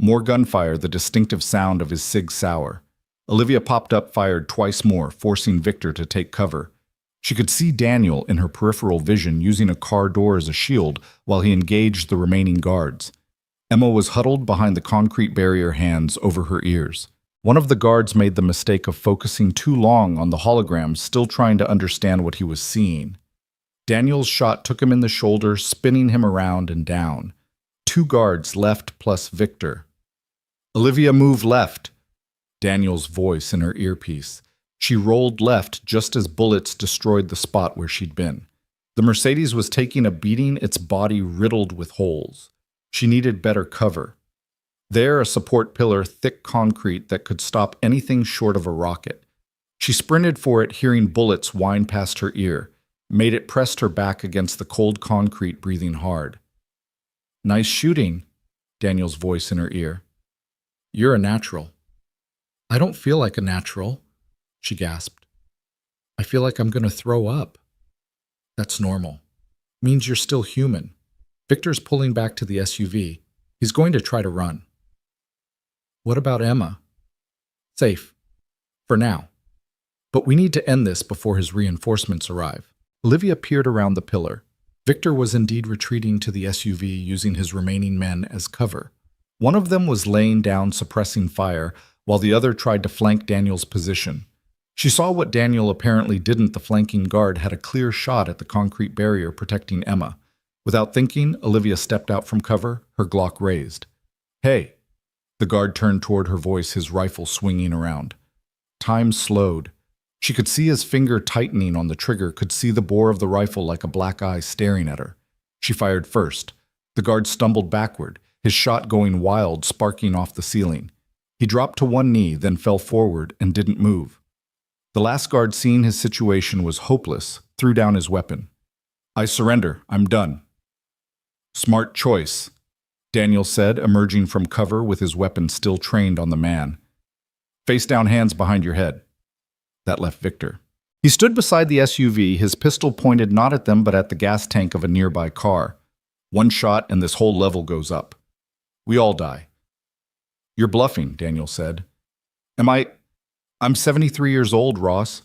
More gunfire, the distinctive sound of his Sig Sauer. Olivia popped up, fired twice more, forcing Victor to take cover. She could see Daniel in her peripheral vision using a car door as a shield while he engaged the remaining guards. Emma was huddled behind the concrete barrier, hands over her ears. One of the guards made the mistake of focusing too long on the hologram, still trying to understand what he was seeing. Daniel's shot took him in the shoulder, spinning him around and down. 2 guards left plus Victor. "Olivia, move left!" Daniel's voice in her earpiece. She rolled left just as bullets destroyed the spot where she'd been. The Mercedes was taking a beating, its body riddled with holes. She needed better cover. There, a support pillar, thick concrete that could stop anything short of a rocket. She sprinted for it, hearing bullets whine past her ear, made it pressed her back against the cold concrete, breathing hard. "Nice shooting," Daniel's voice in her ear. "You're a natural." "I don't feel like a natural," she gasped. "I feel like I'm going to throw up." "That's normal. Means you're still human." Victor's pulling back to the SUV. He's going to try to run. "What about Emma?" "Safe. For now. But we need to end this before his reinforcements arrive." Olivia peered around the pillar. Victor was indeed retreating to the SUV, using his remaining men as cover. One of them was laying down, suppressing fire, while the other tried to flank Daniel's position. She saw what Daniel apparently didn't. The flanking guard had a clear shot at the concrete barrier protecting Emma. Without thinking, Olivia stepped out from cover, her Glock raised. "Hey!" The guard turned toward her, voice, his rifle swinging around. Time slowed. She could see his finger tightening on the trigger, could see the bore of the rifle like a black eye staring at her. She fired first. The guard stumbled backward, his shot going wild, sparking off the ceiling. He dropped to one knee, then fell forward and didn't move. The last guard, seeing his situation was hopeless, threw down his weapon. "I surrender. I'm done." "Smart choice," Daniel said, emerging from cover with his weapon still trained on the man. "Face down, hands behind your head." That left Victor. He stood beside the SUV, his pistol pointed not at them but at the gas tank of a nearby car. One shot and this whole level goes up. We all die. "You're bluffing," Daniel said. I'm 73 years old, Ross.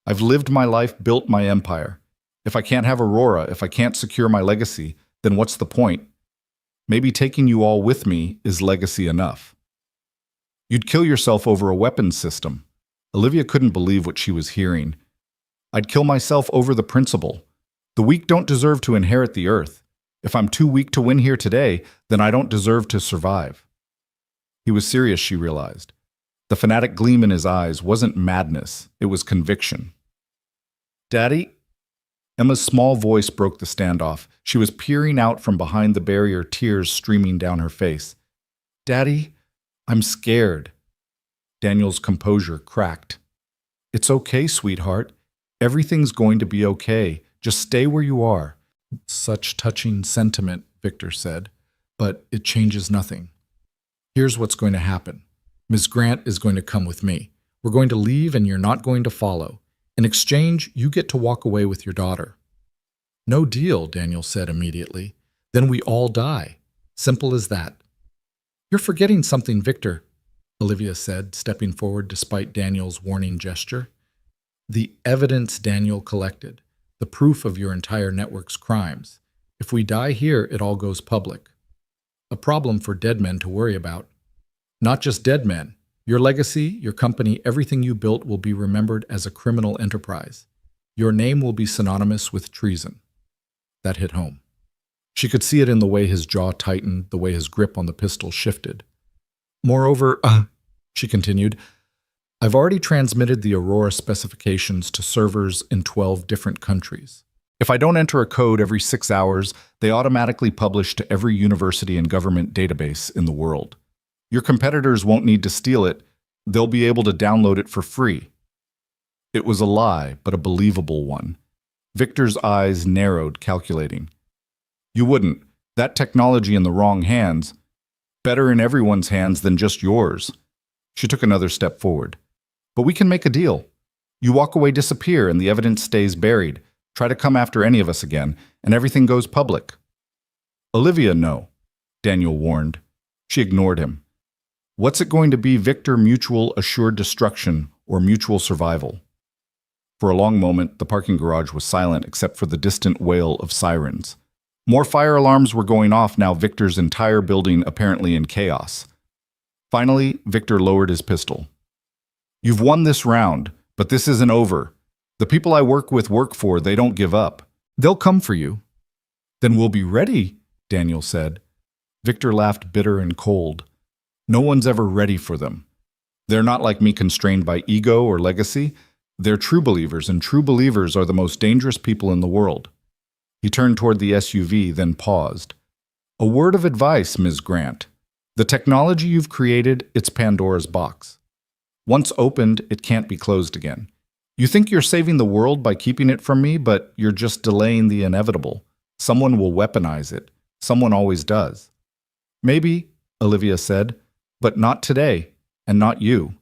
I've lived my life, built my empire. If I can't have Aurora, if I can't secure my legacy, then what's the point? Maybe taking you all with me is legacy enough. You'd kill yourself over a weapons system. Olivia couldn't believe what she was hearing. I'd kill myself over the principle. The weak don't deserve to inherit the earth. If I'm too weak to win here today, then I don't deserve to survive. He was serious, she realized. The fanatic gleam in his eyes wasn't madness, it was conviction. "Daddy?" Emma's small voice broke the standoff. She was peering out from behind the barrier, tears streaming down her face. "Daddy, I'm scared." Daniel's composure cracked. "It's okay, sweetheart. Everything's going to be okay. Just stay where you are." "Such touching sentiment," Victor said, "but it changes nothing. Here's what's going to happen. Ms. Grant is going to come with me. We're going to leave and you're not going to follow. In exchange, you get to walk away with your daughter." "No deal," Daniel said immediately. "Then we all die. Simple as that." "You're forgetting something, Victor," Olivia said, stepping forward despite Daniel's warning gesture. "The evidence Daniel collected, the proof of your entire network's crimes. If we die here, it all goes public. A problem for dead men to worry about. Not just dead men. Your legacy, your company, everything you built will be remembered as a criminal enterprise. Your name will be synonymous with treason." That hit home. She could see it in the way his jaw tightened, the way his grip on the pistol shifted. "Moreover," she continued, "I've already transmitted the Aurora specifications to servers in 12 different countries. If I don't enter a code every 6 hours, they automatically publish to every university and government database in the world. Your competitors won't need to steal it. They'll be able to download it for free." It was a lie, but a believable one. Victor's eyes narrowed, calculating. "You wouldn't. That technology in the wrong hands, better in everyone's hands than just yours. She took another step forward. But we can make a deal. You walk away, disappear, and the evidence stays buried. Try to come after any of us again, and everything goes public. Olivia, no, Daniel warned. She ignored him. What's it going to be, Victor? Mutual assured destruction or mutual survival? For a long moment, the parking garage was silent except for the distant wail of sirens. More fire alarms were going off now, Victor's entire building apparently in chaos. Finally, Victor lowered his pistol. You've won this round, but this isn't over. The people I work for, they don't give up. They'll come for you. Then we'll be ready, Daniel said. Victor laughed, bitter and cold. No one's ever ready for them. They're not like me, constrained by ego or legacy. They're true believers, and true believers are the most dangerous people in the world. He turned toward the SUV, then paused. A word of advice, Ms. Grant. The technology you've created, it's Pandora's box. Once opened, it can't be closed again. You think you're saving the world by keeping it from me, but you're just delaying the inevitable. Someone will weaponize it. Someone always does. Maybe, Olivia said, but not today, and not you.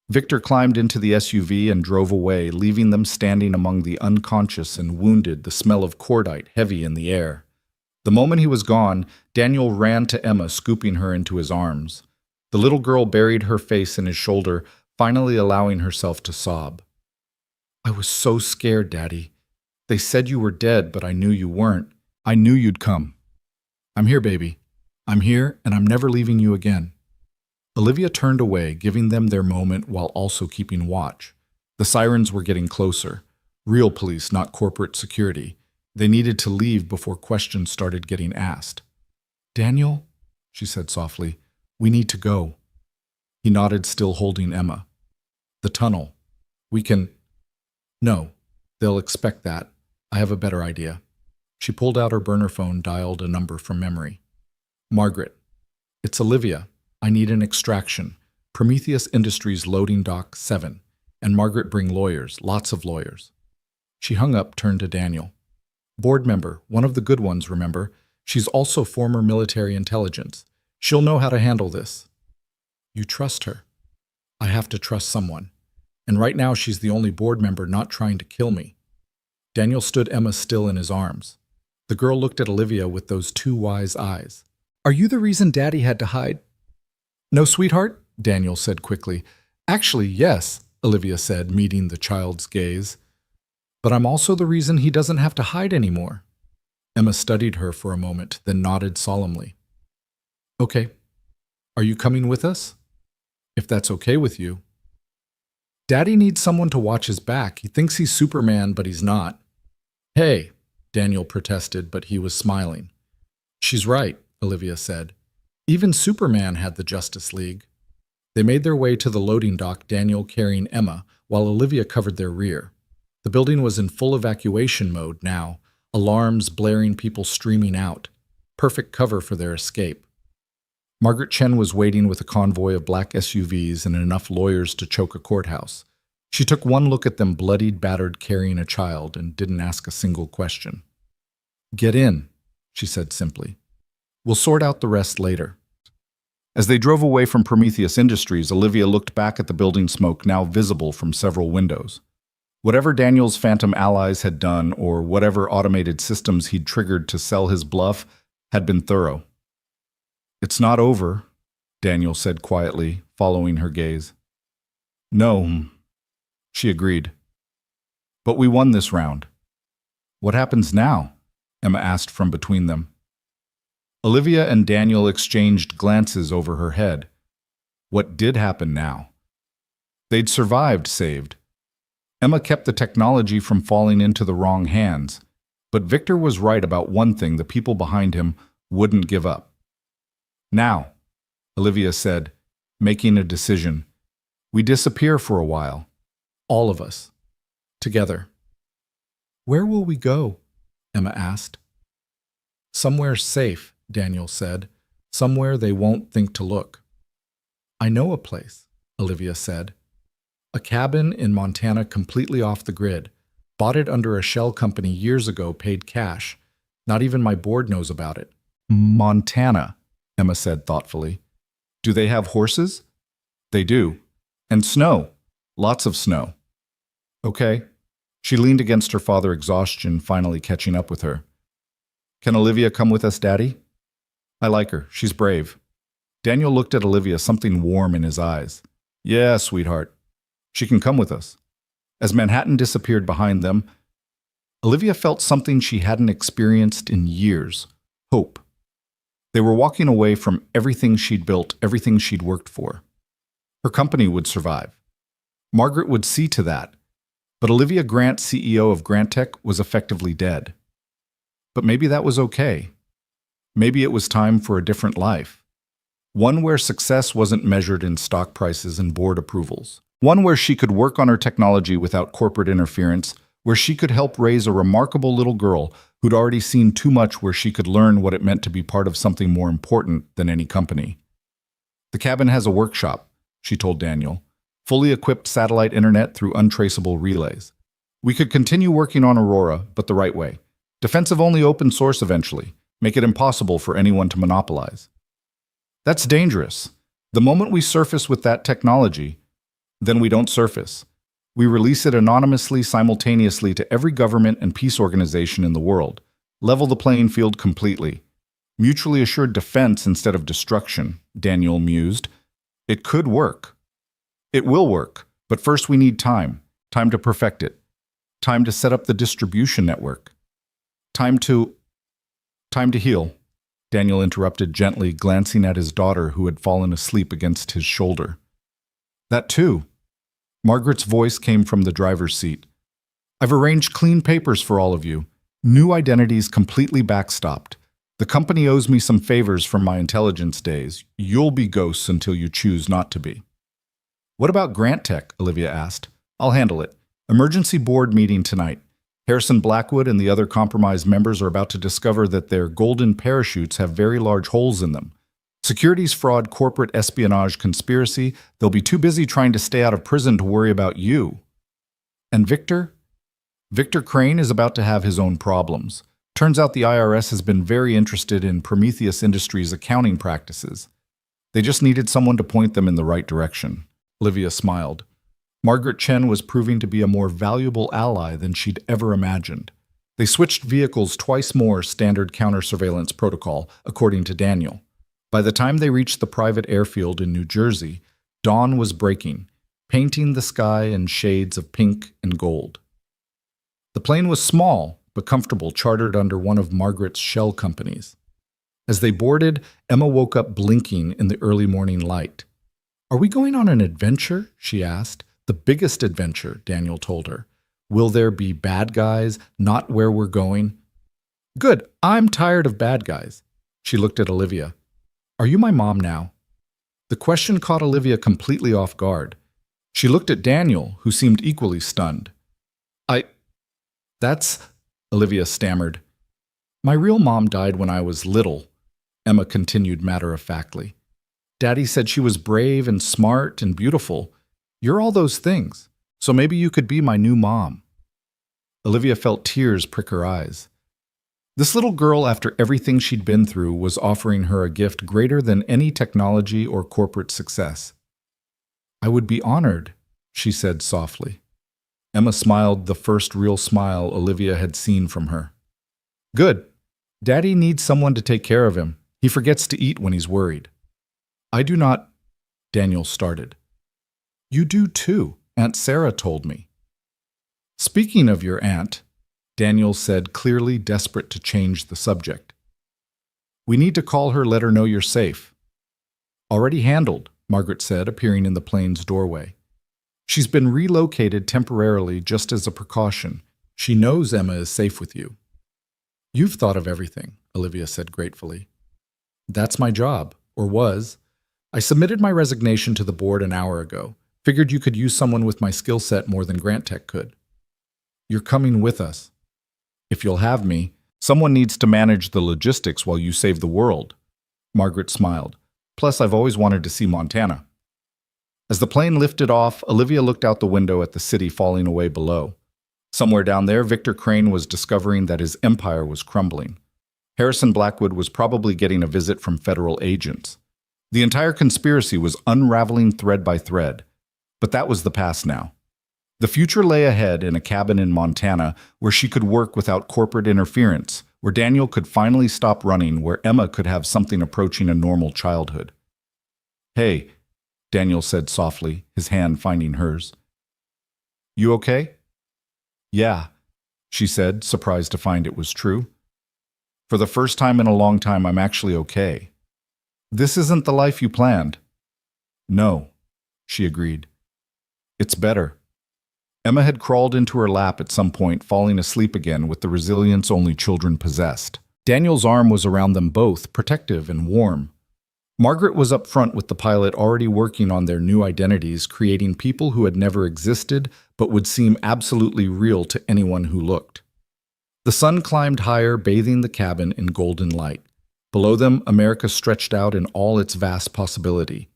Victor climbed into the SUV and drove away, leaving them standing among the unconscious and wounded, the smell of cordite heavy in the air. The moment he was gone, Daniel ran to Emma, scooping her into his arms. The little girl buried her face in his shoulder, finally allowing herself to sob. I was so scared, Daddy. They said you were dead, but I knew you weren't. I knew you'd come. I'm here, baby. I'm here, and I'm never leaving you again. Olivia turned away, giving them their moment while also keeping watch. The sirens were getting closer. Real police, not corporate security. They needed to leave before questions started getting asked. Daniel, she said softly, we need to go. He nodded, still holding Emma. The tunnel. We can... No, they'll expect that. I have a better idea. She pulled out her burner phone, dialed a number from memory. Margaret. It's Olivia. I need an extraction. Prometheus Industries loading dock 7. And Margaret, bring lawyers, lots of lawyers. She hung up, turned to Daniel. Board member, one of the good ones, remember? She's also former military intelligence. She'll know how to handle this. You trust her. I have to trust someone. And right now she's the only board member not trying to kill me. Daniel stood Emma still in his arms. The girl looked at Olivia with those two wise eyes. Are you the reason Daddy had to hide? No, sweetheart, Daniel said quickly. Actually, yes, Olivia said, meeting the child's gaze. But I'm also the reason he doesn't have to hide anymore. Emma studied her for a moment, then nodded solemnly. Okay. Are you coming with us? If that's okay with you. Daddy needs someone to watch his back. He thinks he's Superman, but he's not. Hey, Daniel protested, but he was smiling. She's right, Olivia said. Even Superman had the Justice League. They made their way to the loading dock, Daniel carrying Emma, while Olivia covered their rear. The building was in full evacuation mode now, alarms blaring, people streaming out. Perfect cover for their escape. Margaret Chen was waiting with a convoy of black SUVs and enough lawyers to choke a courthouse. She took one look at them, bloodied, battered, carrying a child, and didn't ask a single question. Get in, she said simply. We'll sort out the rest later. As they drove away from Prometheus Industries, Olivia looked back at the building smoke now visible from several windows. Whatever Daniel's phantom allies had done, or whatever automated systems he'd triggered to sell his bluff, had been thorough. It's not over, Daniel said quietly, following her gaze. No, she agreed. But we won this round. What happens now? Emma asked from between them. Olivia and Daniel exchanged glances over her head. What did happen now? They'd survived, saved. Emma kept the technology from falling into the wrong hands, but Victor was right about one thing: the people behind him wouldn't give up. Now, Olivia said, making a decision, we disappear for a while. All of us. Together. Where will we go? Emma asked. Somewhere safe, Daniel said. Somewhere they won't think to look. I know a place, Olivia said. A cabin in Montana, completely off the grid. Bought it under a shell company years ago, paid cash. Not even my board knows about it. Montana, Emma said thoughtfully. Do they have horses? They do. And snow. Lots of snow. Okay. She leaned against her father, exhaustion finally catching up with her. Can Olivia come with us, Daddy? I like her. She's brave. Daniel looked at Olivia, something warm in his eyes. Yeah, sweetheart. She can come with us. As Manhattan disappeared behind them, Olivia felt something she hadn't experienced in years. Hope. They were walking away from everything she'd built, everything she'd worked for. Her company would survive. Margaret would see to that. But Olivia Grant, CEO of Grant Tech, was effectively dead. But maybe that was okay. Maybe it was time for a different life. One where success wasn't measured in stock prices and board approvals. One where she could work on her technology without corporate interference, where she could help raise a remarkable little girl who'd already seen too much, where she could learn what it meant to be part of something more important than any company. The cabin has a workshop, she told Daniel. Fully equipped satellite internet through untraceable relays. We could continue working on Aurora, but the right way. Defensive-only open source eventually. Make it impossible for anyone to monopolize. That's dangerous. The moment we surface with that technology, then we don't surface. We release it anonymously, simultaneously to every government and peace organization in the world. Level the playing field completely. Mutually assured defense instead of destruction, Daniel mused. It could work. It will work, but first we need time. Time to perfect it. Time to set up the distribution network. Time to heal. Daniel interrupted gently, glancing at his daughter who had fallen asleep against his shoulder. That too. Margaret's voice came from the driver's seat. I've arranged clean papers for all of you. New identities completely backstopped. The company owes me some favors from my intelligence days. You'll be ghosts until you choose not to be. What about Grant Tech? Olivia asked. I'll handle it. Emergency board meeting tonight. Harrison Blackwood and the other compromised members are about to discover that their golden parachutes have very large holes in them. Securities fraud, corporate espionage, conspiracy. They'll be too busy trying to stay out of prison to worry about you. And Victor? Victor Crane is about to have his own problems. Turns out the IRS has been very interested in Prometheus Industries' accounting practices. They just needed someone to point them in the right direction. Olivia smiled. Margaret Chen was proving to be a more valuable ally than she'd ever imagined. They switched vehicles twice more standard counter-surveillance protocol, according to Daniel. By the time they reached the private airfield in New Jersey, dawn was breaking, painting the sky in shades of pink and gold. The plane was small but comfortable, chartered under one of Margaret's shell companies. As they boarded, Emma woke up blinking in the early morning light. Are we going on an adventure? She asked. The biggest adventure, Daniel told her. Will there be bad guys, not where we're going? Good, I'm tired of bad guys. She looked at Olivia. Are you my mom now? The question caught Olivia completely off guard. She looked at Daniel, who seemed equally stunned. That's, Olivia stammered. My real mom died when I was little, Emma continued matter-of-factly. Daddy said she was brave and smart and beautiful. You're all those things, so maybe you could be my new mom. Olivia felt tears prick her eyes. This little girl, after everything she'd been through, was offering her a gift greater than any technology or corporate success. I would be honored, she said softly. Emma smiled, the first real smile Olivia had seen from her. Good. Daddy needs someone to take care of him. He forgets to eat when he's worried. I do not, Daniel started. You do too, Aunt Sarah told me. Speaking of your aunt, Daniel said, clearly desperate to change the subject. We need to call her, let her know you're safe. Already handled, Margaret said, appearing in the plane's doorway. She's been relocated temporarily just as a precaution. She knows Emma is safe with you. You've thought of everything, Olivia said gratefully. That's my job, or was. I submitted my resignation to the board an hour ago. Figured you could use someone with my skill set more than Grant Tech could. You're coming with us. If you'll have me, someone needs to manage the logistics while you save the world. Margaret smiled. Plus, I've always wanted to see Montana. As the plane lifted off, Olivia looked out the window at the city falling away below. Somewhere down there, Victor Crane was discovering that his empire was crumbling. Harrison Blackwood was probably getting a visit from federal agents. The entire conspiracy was unraveling thread by thread. But that was the past now. The future lay ahead in a cabin in Montana where she could work without corporate interference, where Daniel could finally stop running, where Emma could have something approaching a normal childhood. "Hey," Daniel said softly, his hand finding hers. "You okay?" "Yeah," she said, surprised to find it was true. "For the first time in a long time, I'm actually okay." "This isn't the life you planned." "No," she agreed. "It's better." Emma had crawled into her lap at some point, falling asleep again with the resilience only children possessed. Daniel's arm was around them both, protective and warm. Margaret was up front with the pilot, already working on their new identities, creating people who had never existed but would seem absolutely real to anyone who looked. The sun climbed higher, bathing the cabin in golden light. Below them, America stretched out in all its vast possibility.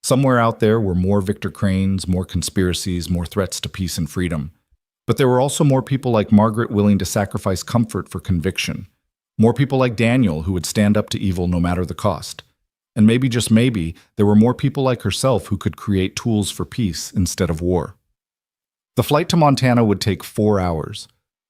Somewhere out there were more Victor Cranes, more conspiracies, more threats to peace and freedom. But there were also more people like Margaret willing to sacrifice comfort for conviction. More people like Daniel who would stand up to evil no matter the cost. And maybe, just maybe, there were more people like herself who could create tools for peace instead of war. The flight to Montana would take 4 hours.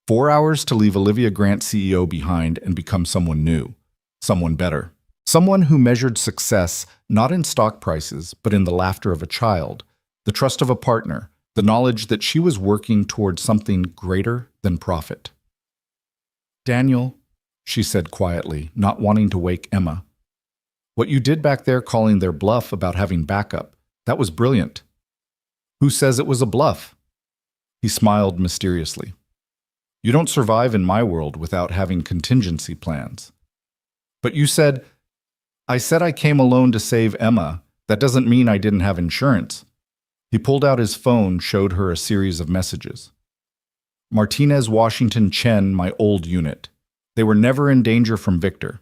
4 hours to leave Olivia Grant CEO behind and become someone new, someone better. Someone who measured success not in stock prices, but in the laughter of a child, the trust of a partner, the knowledge that she was working toward something greater than profit. "Daniel," she said quietly, not wanting to wake Emma. "What you did back there calling their bluff about having backup, that was brilliant." "Who says it was a bluff?" He smiled mysteriously. "You don't survive in my world without having contingency plans." "But you said..." "I said I came alone to save Emma. That doesn't mean I didn't have insurance." He pulled out his phone, showed her a series of messages. "Martinez, Washington, Chen, my old unit. They were never in danger from Victor.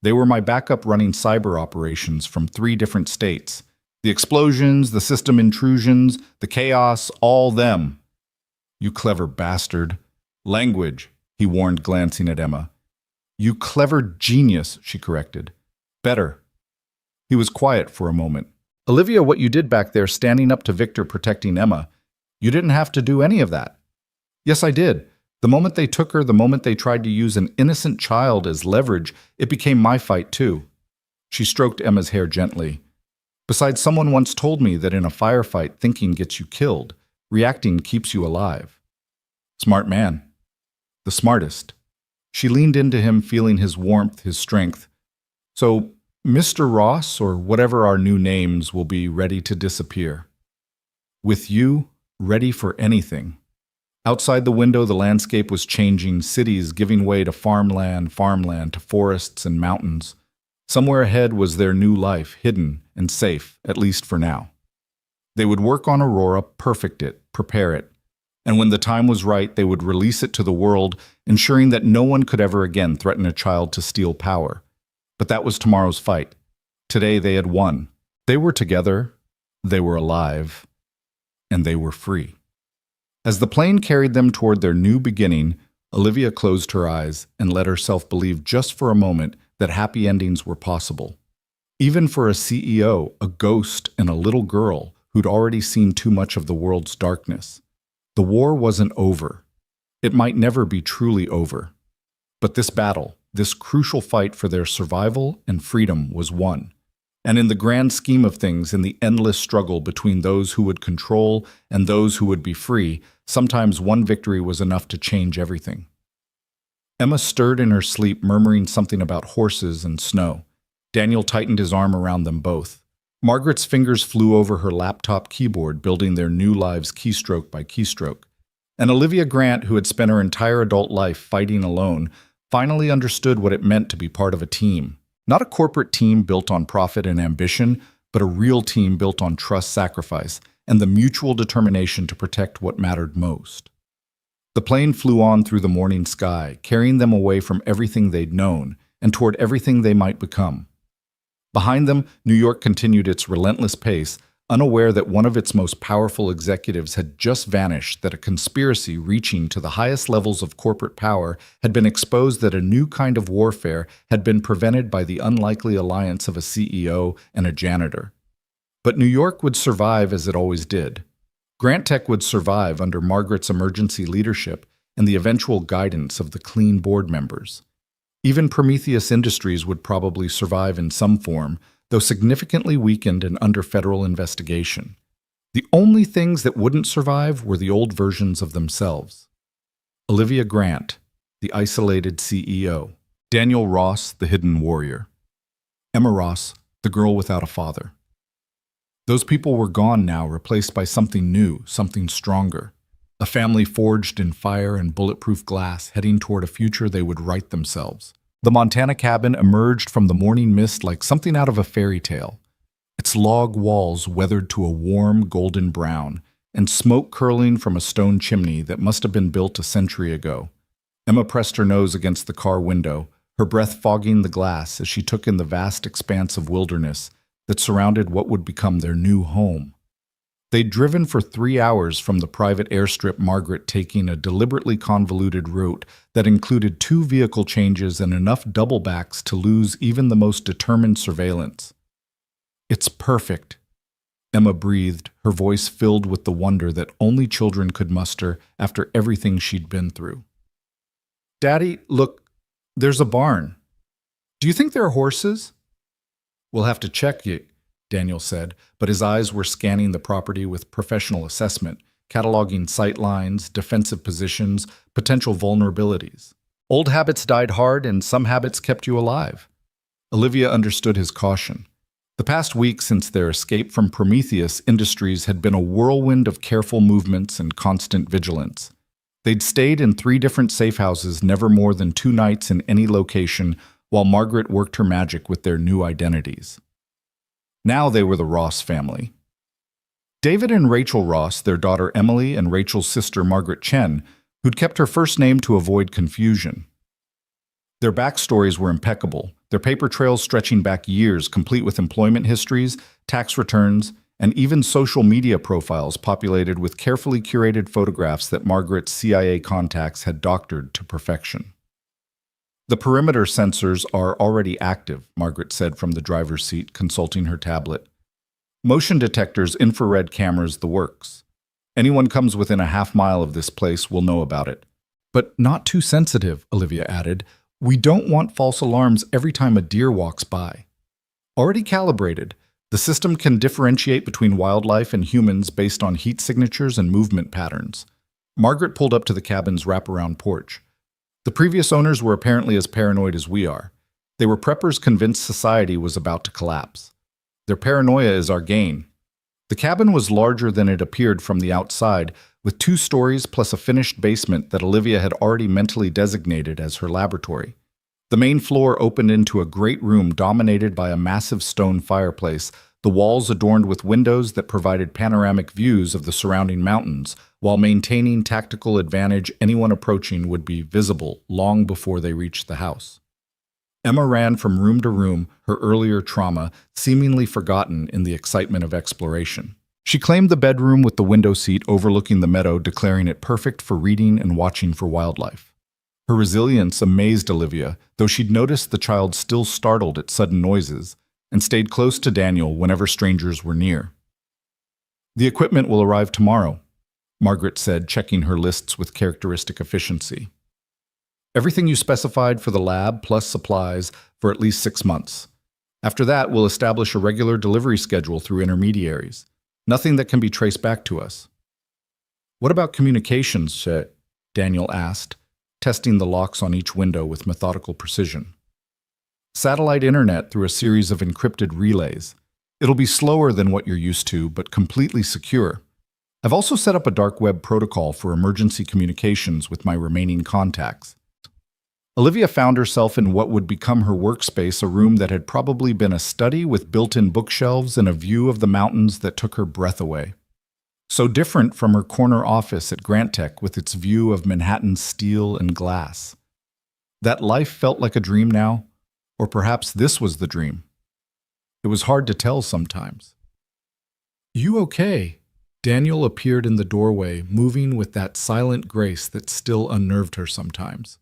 They were my backup running cyber operations from 3 different states. The explosions, the system intrusions, the chaos, all them." "You clever bastard." "Language," he warned, glancing at Emma. "You clever genius," she corrected. "Better." He was quiet for a moment. "Olivia, what you did back there standing up to Victor protecting Emma, you didn't have to do any of that." "Yes, I did. The moment they took her, the moment they tried to use an innocent child as leverage, it became my fight too." She stroked Emma's hair gently. "Besides, someone once told me that in a firefight, thinking gets you killed. Reacting keeps you alive." "Smart man." "The smartest." She leaned into him, feeling his warmth, his strength. "So, Mr. Ross, or whatever our new names, will be ready to disappear. With you, ready for anything." Outside the window, the landscape was changing, cities giving way to farmland to forests and mountains. Somewhere ahead was their new life, hidden and safe, at least for now. They would work on Aurora, perfect it, prepare it. And when the time was right, they would release it to the world, ensuring that no one could ever again threaten a child to steal power. But that was tomorrow's fight. Today they had won. They were together, they were alive, and they were free. As the plane carried them toward their new beginning, Olivia closed her eyes and let herself believe just for a moment that happy endings were possible. Even for a CEO, a ghost, and a little girl who'd already seen too much of the world's darkness. The war wasn't over. It might never be truly over. But this battle, this crucial fight for their survival and freedom, was won. And in the grand scheme of things, in the endless struggle between those who would control and those who would be free, sometimes one victory was enough to change everything. Emma stirred in her sleep, murmuring something about horses and snow. Daniel tightened his arm around them both. Margaret's fingers flew over her laptop keyboard, building their new lives keystroke by keystroke. And Olivia Grant, who had spent her entire adult life fighting alone, finally understood what it meant to be part of a team. Not a corporate team built on profit and ambition, but a real team built on trust, sacrifice, and the mutual determination to protect what mattered most. The plane flew on through the morning sky, carrying them away from everything they'd known and toward everything they might become. Behind them, New York continued its relentless pace, unaware that one of its most powerful executives had just vanished, that a conspiracy reaching to the highest levels of corporate power had been exposed, that a new kind of warfare had been prevented by the unlikely alliance of a CEO and a janitor. But New York would survive as it always did. Grant Tech would survive under Margaret's emergency leadership and the eventual guidance of the clean board members. Even Prometheus Industries would probably survive in some form, though significantly weakened and under federal investigation. The only things that wouldn't survive were the old versions of themselves. Olivia Grant, the isolated CEO. Daniel Ross, the hidden warrior. Emma Ross, the girl without a father. Those people were gone now, replaced by something new, something stronger. A family forged in fire and bulletproof glass, heading toward a future they would write themselves. The Montana cabin emerged from the morning mist like something out of a fairy tale. Its log walls weathered to a warm golden brown, and smoke curling from a stone chimney that must have been built a century ago. Emma pressed her nose against the car window, her breath fogging the glass as she took in the vast expanse of wilderness that surrounded what would become their new home. They'd driven for 3 hours from the private airstrip, Margaret taking a deliberately convoluted route that included 2 vehicle changes and enough doublebacks to lose even the most determined surveillance. "It's perfect," Emma breathed, her voice filled with the wonder that only children could muster after everything she'd been through. "Daddy, look, there's a barn. Do you think there are horses?" "We'll have to check it," Daniel said, but his eyes were scanning the property with professional assessment, cataloging sight lines, defensive positions, potential vulnerabilities. Old habits died hard, and some habits kept you alive. Olivia understood his caution. The past week since their escape from Prometheus Industries had been a whirlwind of careful movements and constant vigilance. They'd stayed in 3 different safe houses, never more than 2 nights in any location, while Margaret worked her magic with their new identities. Now they were the Ross family. David and Rachel Ross, their daughter Emily and Rachel's sister Margaret Chen, who'd kept her first name to avoid confusion. Their backstories were impeccable, their paper trails stretching back years, complete with employment histories, tax returns, and even social media profiles populated with carefully curated photographs that Margaret's CIA contacts had doctored to perfection. "The perimeter sensors are already active," Margaret said from the driver's seat, consulting her tablet. "Motion detectors, infrared cameras, the works. Anyone comes within a half-mile of this place will know about it." "But not too sensitive," Olivia added. "We don't want false alarms every time a deer walks by." "Already calibrated. The system can differentiate between wildlife and humans based on heat signatures and movement patterns." Margaret pulled up to the cabin's wraparound porch. "The previous owners were apparently as paranoid as we are. They were preppers convinced society was about to collapse. Their paranoia is our gain." The cabin was larger than it appeared from the outside, with 2 stories plus a finished basement that Olivia had already mentally designated as her laboratory. The main floor opened into a great room dominated by a massive stone fireplace, the walls adorned with windows that provided panoramic views of the surrounding mountains, while maintaining tactical advantage. Anyone approaching would be visible long before they reached the house. Emma ran from room to room, her earlier trauma seemingly forgotten in the excitement of exploration. She claimed the bedroom with the window seat overlooking the meadow, declaring it perfect for reading and watching for wildlife. Her resilience amazed Olivia, though she'd noticed the child still startled at sudden noises and stayed close to Daniel whenever strangers were near. "The equipment will arrive tomorrow," Margaret said, checking her lists with characteristic efficiency. "Everything you specified for the lab, plus supplies, for at least 6 months. After that, we'll establish a regular delivery schedule through intermediaries. Nothing that can be traced back to us." "What about communications?" Daniel asked, testing the locks on each window with methodical precision. "Satellite internet through a series of encrypted relays. It'll be slower than what you're used to, but completely secure. I've also set up a dark web protocol for emergency communications with my remaining contacts." Olivia found herself in what would become her workspace, a room that had probably been a study with built-in bookshelves and a view of the mountains that took her breath away. So different from her corner office at Grant Tech with its view of Manhattan's steel and glass. That life felt like a dream now, or perhaps this was the dream. It was hard to tell sometimes. You okay? Daniel appeared in the doorway, moving with that silent grace that still unnerved her sometimes.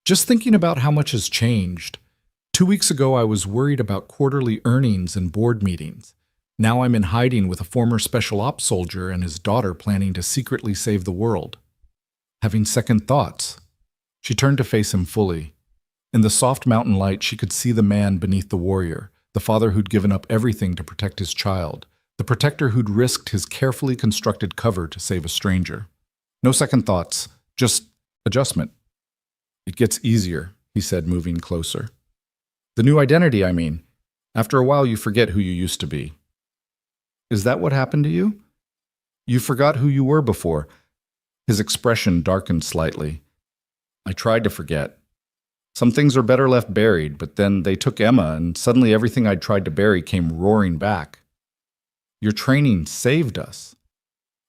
Just thinking about how much has changed. 2 weeks ago, I was worried about quarterly earnings and board meetings. Now I'm in hiding with a former special ops soldier and his daughter planning to secretly save the world. Having second thoughts. She turned to face him fully. In the soft mountain light, she could see the man beneath the warrior, the father who'd given up everything to protect his child, the protector who'd risked his carefully constructed cover to save a stranger. No second thoughts, just adjustment. It gets easier, he said, moving closer. The new identity, I mean. After a while, you forget who you used to be. Is that what happened to you? You forgot who you were before. His expression darkened slightly. I tried to forget. Some things are better left buried, but then they took Emma, and suddenly everything I'd tried to bury came roaring back. Your training saved us.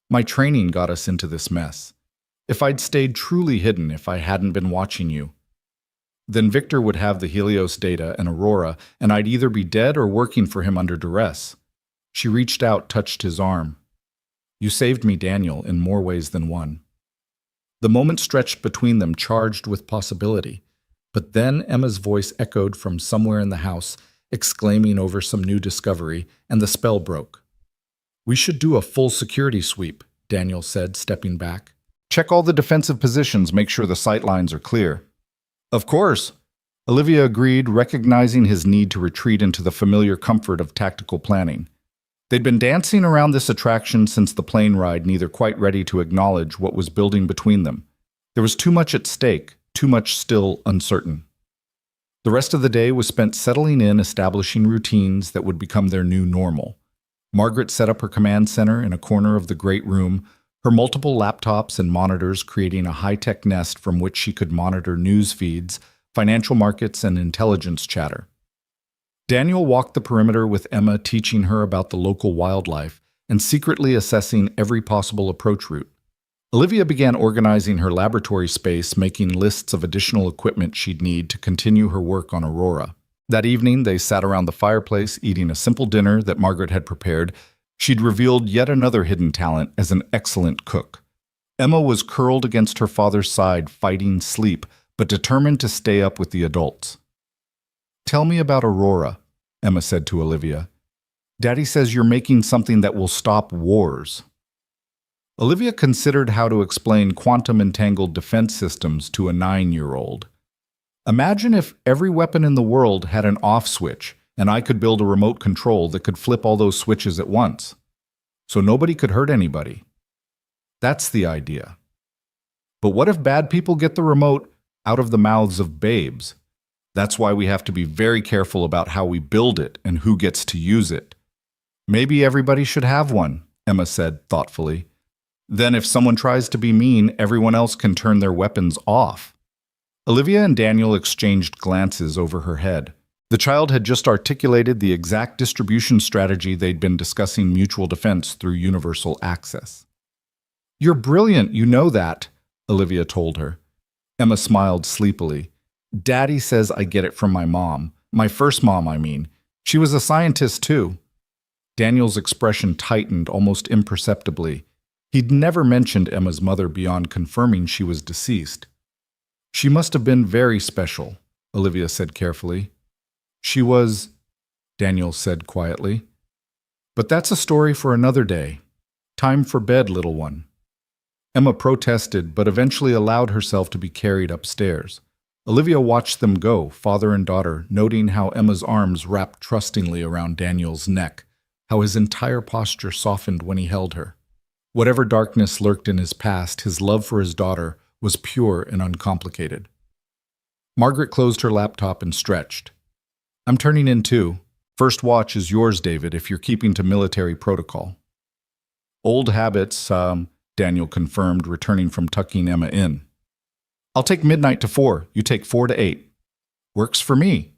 My training got us into this mess. If I'd stayed truly hidden, if I hadn't been watching you, then Victor would have the Helios data and Aurora, and I'd either be dead or working for him under duress. She reached out, touched his arm. You saved me, Daniel, in more ways than one. The moment stretched between them, charged with possibility. But then Emma's voice echoed from somewhere in the house, exclaiming over some new discovery, and the spell broke. We should do a full security sweep, Daniel said, stepping back. Check all the defensive positions, make sure the sight lines are clear. Of course, Olivia agreed, recognizing his need to retreat into the familiar comfort of tactical planning. They'd been dancing around this attraction since the plane ride, neither quite ready to acknowledge what was building between them. There was too much at stake, too much still uncertain. The rest of the day was spent settling in, establishing routines that would become their new normal. Margaret set up her command center in a corner of the great room, her multiple laptops and monitors creating a high-tech nest from which she could monitor news feeds, financial markets, and intelligence chatter. Daniel walked the perimeter with Emma, teaching her about the local wildlife and secretly assessing every possible approach route. Olivia began organizing her laboratory space, making lists of additional equipment she'd need to continue her work on Aurora. That evening, they sat around the fireplace, eating a simple dinner that Margaret had prepared. She'd revealed yet another hidden talent as an excellent cook. Emma was curled against her father's side, fighting sleep, but determined to stay up with the adults. Tell me about Aurora, Emma said to Olivia. Daddy says you're making something that will stop wars. Olivia considered how to explain quantum-entangled defense systems to a 9-year-old. Imagine if every weapon in the world had an off switch, and I could build a remote control that could flip all those switches at once. So nobody could hurt anybody. That's the idea. But what if bad people get the remote out of the mouths of babes? That's why we have to be very careful about how we build it and who gets to use it. Maybe everybody should have one, Emma said thoughtfully. Then if someone tries to be mean, everyone else can turn their weapons off. Olivia and Daniel exchanged glances over her head. The child had just articulated the exact distribution strategy they'd been discussing mutual defense through universal access. You're brilliant, you know that, Olivia told her. Emma smiled sleepily. Daddy says I get it from my mom. My first mom, I mean. She was a scientist, too. Daniel's expression tightened almost imperceptibly. He'd never mentioned Emma's mother beyond confirming she was deceased. She must have been very special, Olivia said carefully. She was, Daniel said quietly. But that's a story for another day. Time for bed, little one. Emma protested, but eventually allowed herself to be carried upstairs. Olivia watched them go, father and daughter, noting how Emma's arms wrapped trustingly around Daniel's neck, how his entire posture softened when he held her. Whatever darkness lurked in his past, his love for his daughter was pure and uncomplicated. Margaret closed her laptop and stretched. I'm turning in too. First watch is yours, David, if you're keeping to military protocol. Old habits, Daniel confirmed, returning from tucking Emma in. I'll take midnight to 4. You take 4 to 8. Works for me.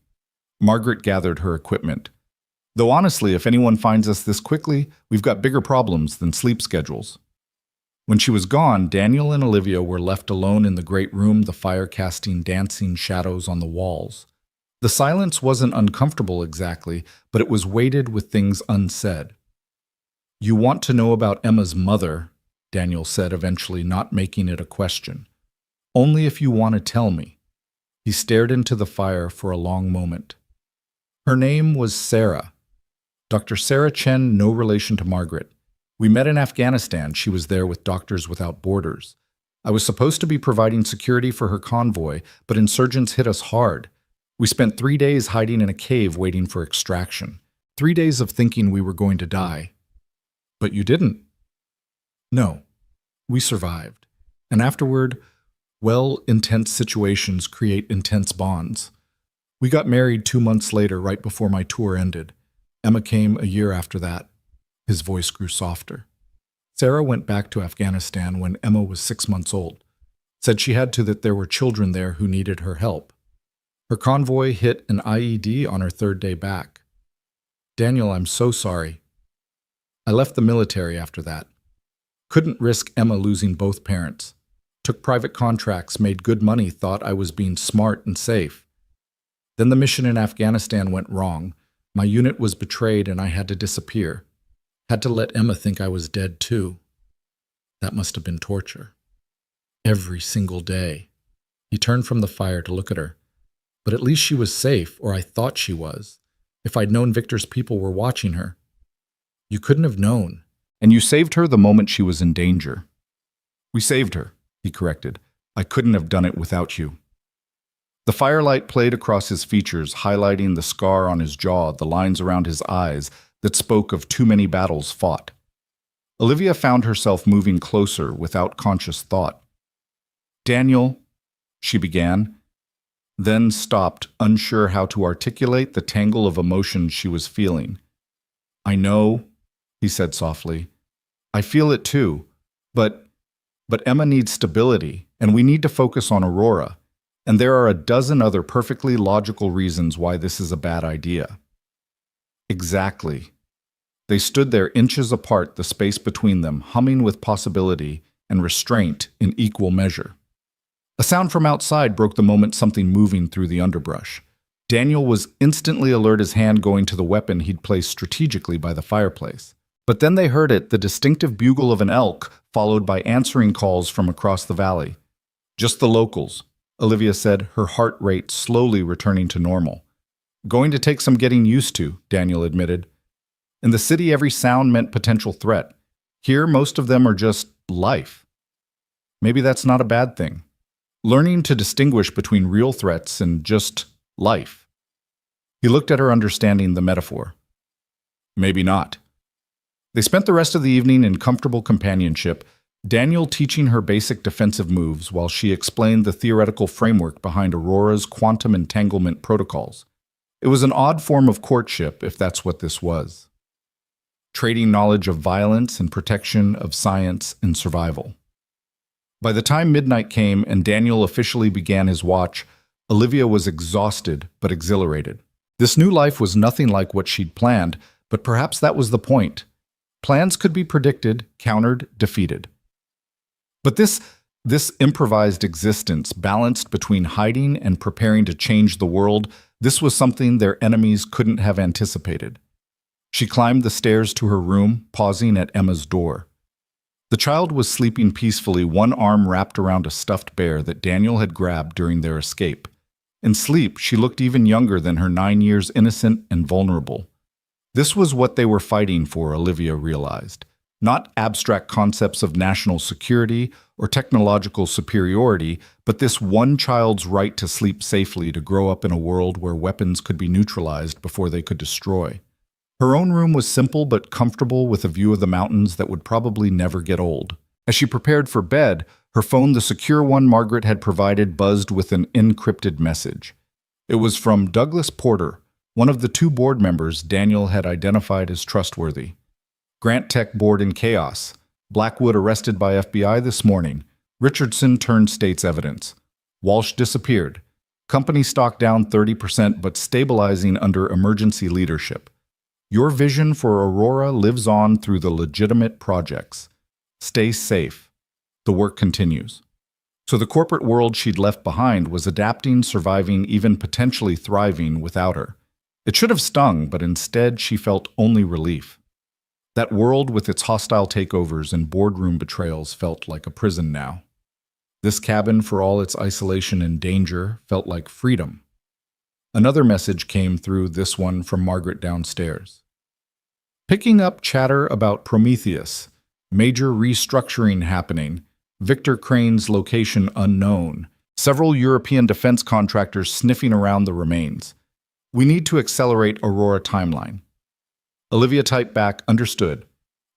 Margaret gathered her equipment. Though honestly, if anyone finds us this quickly, we've got bigger problems than sleep schedules. When she was gone, Daniel and Olivia were left alone in the great room, the fire casting dancing shadows on the walls. The silence wasn't uncomfortable exactly, but it was weighted with things unsaid. You want to know about Emma's mother, Daniel said, eventually not making it a question. Only if you want to tell me. He stared into the fire for a long moment. Her name was Sarah. Dr. Sarah Chen, no relation to Margaret. We met in Afghanistan. She was there with Doctors Without Borders. I was supposed to be providing security for her convoy, but insurgents hit us hard. We spent 3 days hiding in a cave waiting for extraction. 3 days of thinking we were going to die. But you didn't. No, we survived. And afterward, well, intense situations create intense bonds. We got married 2 months later, right before my tour ended. Emma came a year after that. His voice grew softer. Sarah went back to Afghanistan when Emma was 6 months old. Said she had to that there were children there who needed her help. Her convoy hit an IED on her 3rd day back. Daniel, I'm so sorry. I left the military after that. Couldn't risk Emma losing both parents. Took private contracts, made good money, thought I was being smart and safe. Then the mission in Afghanistan went wrong. My unit was betrayed and I had to disappear. Had to let Emma think I was dead too. That must have been torture. Every single day. He turned from the fire to look at her. But at least she was safe, or I thought she was. If I'd known Victor's people were watching her. You couldn't have known. And you saved her the moment she was in danger. We saved her, he corrected. I couldn't have done it without you. The firelight played across his features, highlighting the scar on his jaw, the lines around his eyes that spoke of too many battles fought. Olivia found herself moving closer without conscious thought. Daniel, she began, then stopped, unsure how to articulate the tangle of emotions she was feeling. I know, he said softly. I feel it too, but Emma needs stability, and we need to focus on Aurora. And there are a dozen other perfectly logical reasons why this is a bad idea. Exactly. They stood there inches apart, the space between them, humming with possibility and restraint in equal measure. A sound from outside broke the moment, something moving through the underbrush. Daniel was instantly alert, his hand going to the weapon he'd placed strategically by the fireplace. But then they heard it, the distinctive bugle of an elk, followed by answering calls from across the valley. Just the locals, Olivia said, her heart rate slowly returning to normal. Going to take some getting used to, Daniel admitted. In the city, every sound meant potential threat. Here, most of them are just life. Maybe that's not a bad thing. Learning to distinguish between real threats and just life. He looked at her, understanding the metaphor. Maybe not. They spent the rest of the evening in comfortable companionship, Daniel teaching her basic defensive moves while she explained the theoretical framework behind Aurora's quantum entanglement protocols. It was an odd form of courtship, if that's what this was. Trading knowledge of violence and protection of science and survival. By the time midnight came and Daniel officially began his watch, Olivia was exhausted but exhilarated. This new life was nothing like what she'd planned, but perhaps that was the point. Plans could be predicted, countered, defeated. But this improvised existence, balanced between hiding and preparing to change the world, this was something their enemies couldn't have anticipated. She climbed the stairs to her room, pausing at Emma's door. The child was sleeping peacefully, one arm wrapped around a stuffed bear that Daniel had grabbed during their escape. In sleep, she looked even younger than her 9 years, innocent and vulnerable. This was what they were fighting for, Olivia realized. Not abstract concepts of national security or technological superiority, but this one child's right to sleep safely, to grow up in a world where weapons could be neutralized before they could destroy. Her own room was simple but comfortable, with a view of the mountains that would probably never get old. As she prepared for bed, her phone, the secure one Margaret had provided, buzzed with an encrypted message. It was from Douglas Porter, one of the 2 board members Daniel had identified as trustworthy. Grant Tech board in chaos. Blackwood arrested by FBI this morning. Richardson turned state's evidence. Walsh disappeared. Company stock down 30% but stabilizing under emergency leadership. Your vision for Aurora lives on through the legitimate projects. Stay safe. The work continues. So the corporate world she'd left behind was adapting, surviving, even potentially thriving without her. It should have stung, but instead she felt only relief. That world with its hostile takeovers and boardroom betrayals felt like a prison now. This cabin, for all its isolation and danger, felt like freedom. Another message came through, this one from Margaret downstairs. Picking up chatter about Prometheus, major restructuring happening, Victor Crane's location unknown, several European defense contractors sniffing around the remains. We need to accelerate Aurora timeline. Olivia typed back, understood.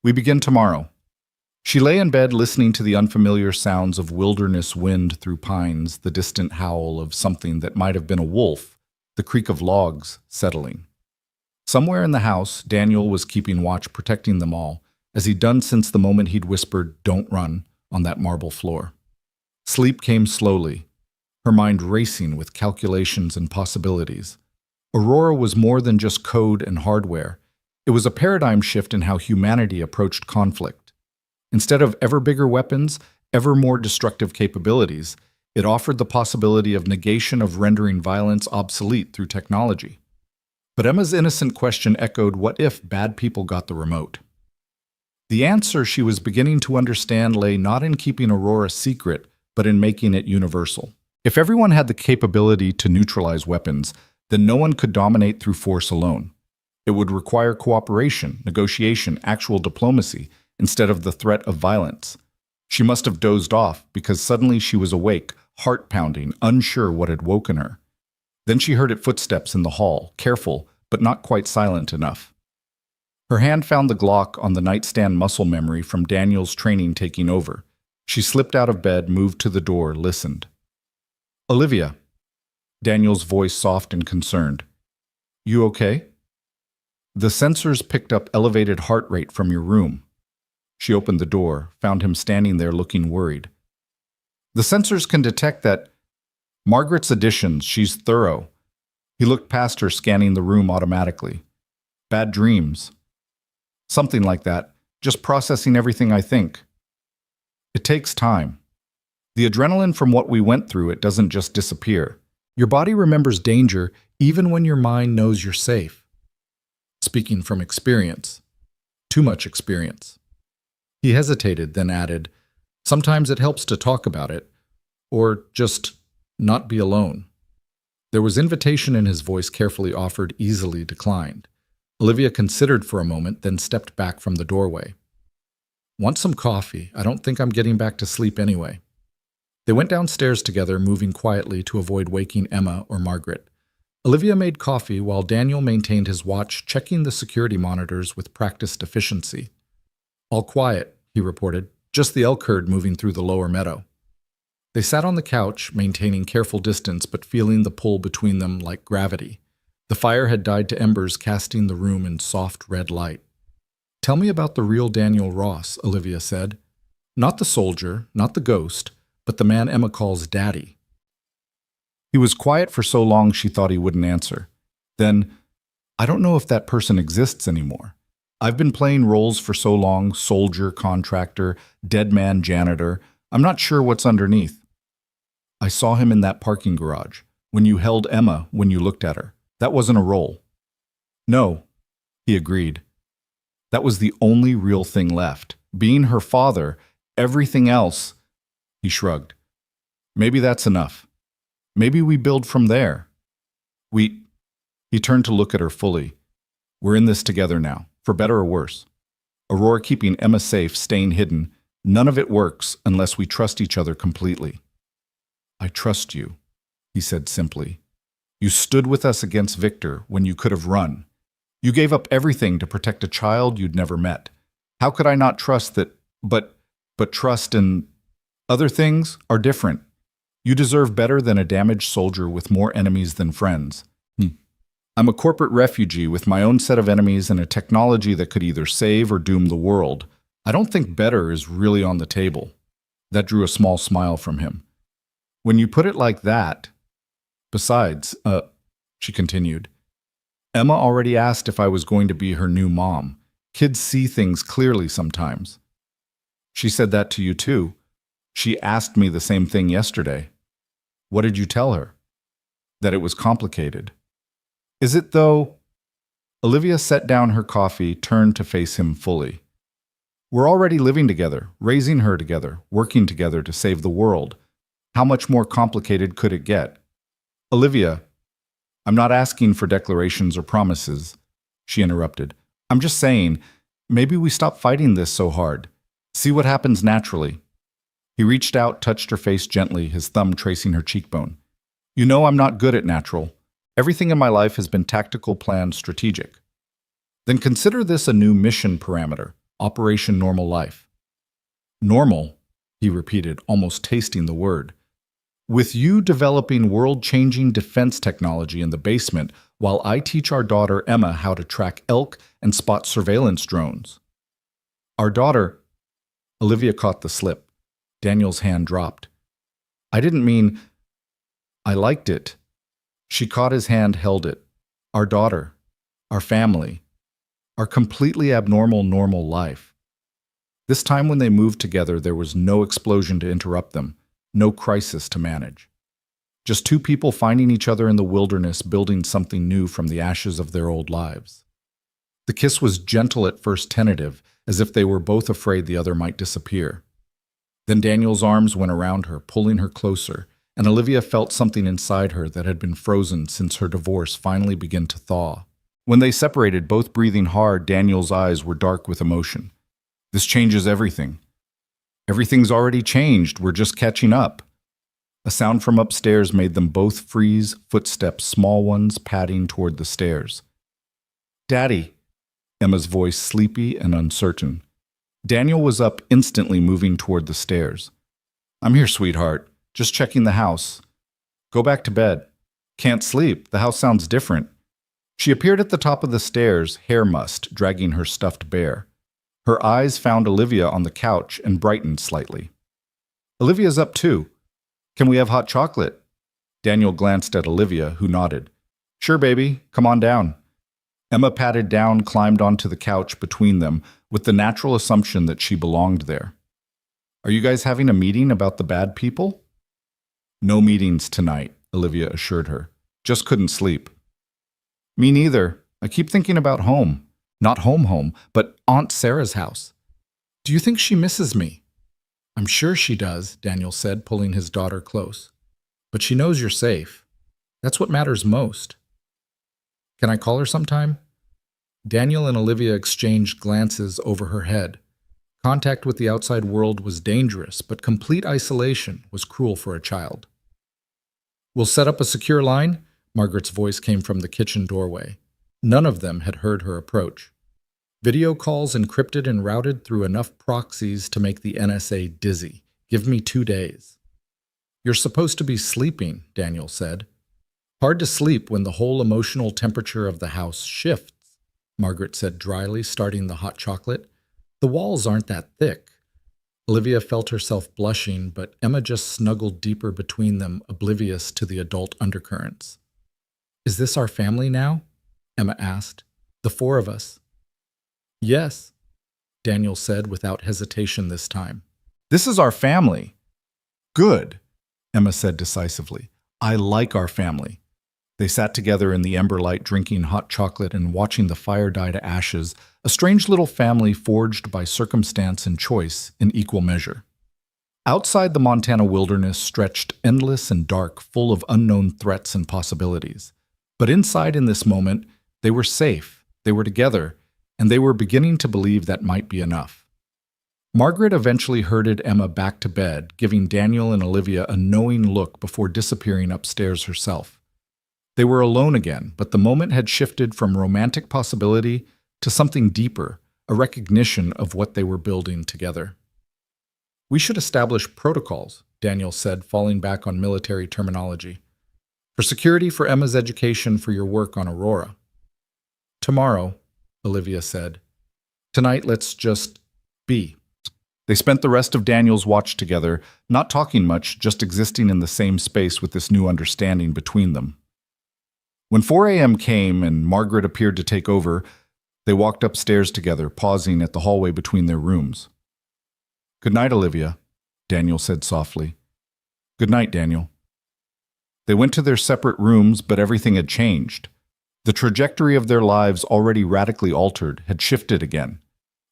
We begin tomorrow. She lay in bed listening to the unfamiliar sounds of wilderness wind through pines, the distant howl of something that might have been a wolf, the creak of logs settling. Somewhere in the house, Daniel was keeping watch, protecting them all, as he'd done since the moment he'd whispered, "Don't run," on that marble floor. Sleep came slowly, her mind racing with calculations and possibilities. Aurora was more than just code and hardware. It was a paradigm shift in how humanity approached conflict. Instead of ever bigger weapons, ever more destructive capabilities, it offered the possibility of negation, of rendering violence obsolete through technology. But Emma's innocent question echoed, what if bad people got the remote? The answer, she was beginning to understand, lay not in keeping Aurora secret, but in making it universal. If everyone had the capability to neutralize weapons, then no one could dominate through force alone. It would require cooperation, negotiation, actual diplomacy, instead of the threat of violence. She must have dozed off, because suddenly she was awake, heart pounding, unsure what had woken her. Then she heard footsteps in the hall, careful, but not quite silent enough. Her hand found the Glock on the nightstand, muscle memory from Daniel's training taking over. She slipped out of bed, moved to the door, listened. Olivia. Daniel's voice soft and concerned. You okay? The sensors picked up elevated heart rate from your room. She opened the door, found him standing there looking worried. The sensors can detect that. Margaret's additions, she's thorough. He looked past her, scanning the room automatically. Bad dreams. Something like that, just processing everything I think. It takes time. The adrenaline from what we went through, it doesn't just disappear. Your body remembers danger even when your mind knows you're safe. Speaking from experience. Too much experience. He hesitated, then added, sometimes it helps to talk about it, or just not be alone. There was invitation in his voice, carefully offered, easily declined. Olivia considered for a moment, then stepped back from the doorway. Want some coffee? I don't think I'm getting back to sleep anyway. They went downstairs together, moving quietly to avoid waking Emma or Margaret. Olivia made coffee while Daniel maintained his watch, checking the security monitors with practiced efficiency. All quiet, he reported, just the elk herd moving through the lower meadow. They sat on the couch, maintaining careful distance but feeling the pull between them like gravity. The fire had died to embers, casting the room in soft red light. Tell me about the real Daniel Ross, Olivia said. Not the soldier, not the ghost, but the man Emma calls Daddy. He was quiet for so long she thought he wouldn't answer. Then, I don't know if that person exists anymore. I've been playing roles for so long, soldier, contractor, dead man, janitor. I'm not sure what's underneath. I saw him in that parking garage, when you held Emma, when you looked at her. That wasn't a role. No, he agreed. That was the only real thing left. Being her father, everything else. He shrugged. Maybe that's enough. Maybe we build from there. He turned to look at her fully. We're in this together now, for better or worse. Aurora keeping Emma safe, staying hidden. None of it works unless we trust each other completely. I trust you, he said simply. You stood with us against Victor when you could have run. You gave up everything to protect a child you'd never met. How could I not trust that? But trust and other things are different. You deserve better than a damaged soldier with more enemies than friends. I'm a corporate refugee with my own set of enemies and a technology that could either save or doom the world. I don't think better is really on the table. That drew a small smile from him. When you put it like that, besides, she continued, Emma already asked if I was going to be her new mom. Kids see things clearly sometimes. She said that to you too. She asked me the same thing yesterday. What did you tell her? That it was complicated. Is it though? Olivia set down her coffee, turned to face him fully. We're already living together, raising her together, working together to save the world. How much more complicated could it get? Olivia, I'm not asking for declarations or promises, she interrupted. I'm just saying, maybe we stop fighting this so hard. See what happens naturally. He reached out, touched her face gently, his thumb tracing her cheekbone. You know I'm not good at natural. Everything in my life has been tactical, planned, strategic. Then consider this a new mission parameter, Operation Normal Life. Normal, he repeated, almost tasting the word. With you developing world-changing defense technology in the basement while I teach our daughter Emma how to track elk and spot surveillance drones. Our daughter... Olivia caught the slip. Daniel's hand dropped. I didn't mean... I liked it. She caught his hand, held it. Our daughter. Our family. Our completely abnormal, normal life. This time when they moved together, there was no explosion to interrupt them, no crisis to manage. Just two people finding each other in the wilderness, building something new from the ashes of their old lives. The kiss was gentle at first, tentative, as if they were both afraid the other might disappear. Then Daniel's arms went around her, pulling her closer, and Olivia felt something inside her that had been frozen since her divorce finally began to thaw. When they separated, both breathing hard, Daniel's eyes were dark with emotion. This changes everything. Everything's already changed, we're just catching up. A sound from upstairs made them both freeze, footsteps, small ones, padding toward the stairs. Daddy, Emma's voice sleepy and uncertain. Daniel was up instantly, moving toward the stairs. I'm here, sweetheart. Just checking the house. Go back to bed. Can't sleep. The house sounds different. She appeared at the top of the stairs, hair mussed, dragging her stuffed bear. Her eyes found Olivia on the couch and brightened slightly. Olivia's up too. Can we have hot chocolate? Daniel glanced at Olivia, who nodded. Sure, baby. Come on down. Emma patted down, climbed onto the couch between them, with the natural assumption that she belonged there. Are you guys having a meeting about the bad people? No meetings tonight, Olivia assured her. Just couldn't sleep. Me neither. I keep thinking about home. Not home, but Aunt Sarah's house. Do you think she misses me? I'm sure she does, Daniel said, pulling his daughter close. But she knows you're safe. That's what matters most. Can I call her sometime? Daniel and Olivia exchanged glances over her head. Contact with the outside world was dangerous, but complete isolation was cruel for a child. We'll set up a secure line, Margaret's voice came from the kitchen doorway. None of them had heard her approach. Video calls encrypted and routed through enough proxies to make the NSA dizzy. Give me 2 days. You're supposed to be sleeping, Daniel said. Hard to sleep when the whole emotional temperature of the house shifts, Margaret said dryly, starting the hot chocolate. The walls aren't that thick. Olivia felt herself blushing, but Emma just snuggled deeper between them, oblivious to the adult undercurrents. Is this our family now? Emma asked. The 4 of us. Yes, Daniel said without hesitation this time. This is our family. Good, Emma said decisively. I like our family. They sat together in the ember light, drinking hot chocolate and watching the fire die to ashes, a strange little family forged by circumstance and choice in equal measure. Outside the Montana wilderness stretched endless and dark, full of unknown threats and possibilities. But inside in this moment, they were safe, they were together, and they were beginning to believe that might be enough. Margaret eventually herded Emma back to bed, giving Daniel and Olivia a knowing look before disappearing upstairs herself. They were alone again, but the moment had shifted from romantic possibility to something deeper, a recognition of what they were building together. We should establish protocols, Daniel said, falling back on military terminology. For security, for Emma's education, for your work on Aurora. Tomorrow, Olivia said. Tonight, let's just be. They spent the rest of Daniel's watch together, not talking much, just existing in the same space with this new understanding between them. When 4 a.m. came and Margaret appeared to take over, they walked upstairs together, pausing at the hallway between their rooms. Good night, Olivia, Daniel said softly. Good night, Daniel. They went to their separate rooms, but everything had changed. The trajectory of their lives, already radically altered, had shifted again.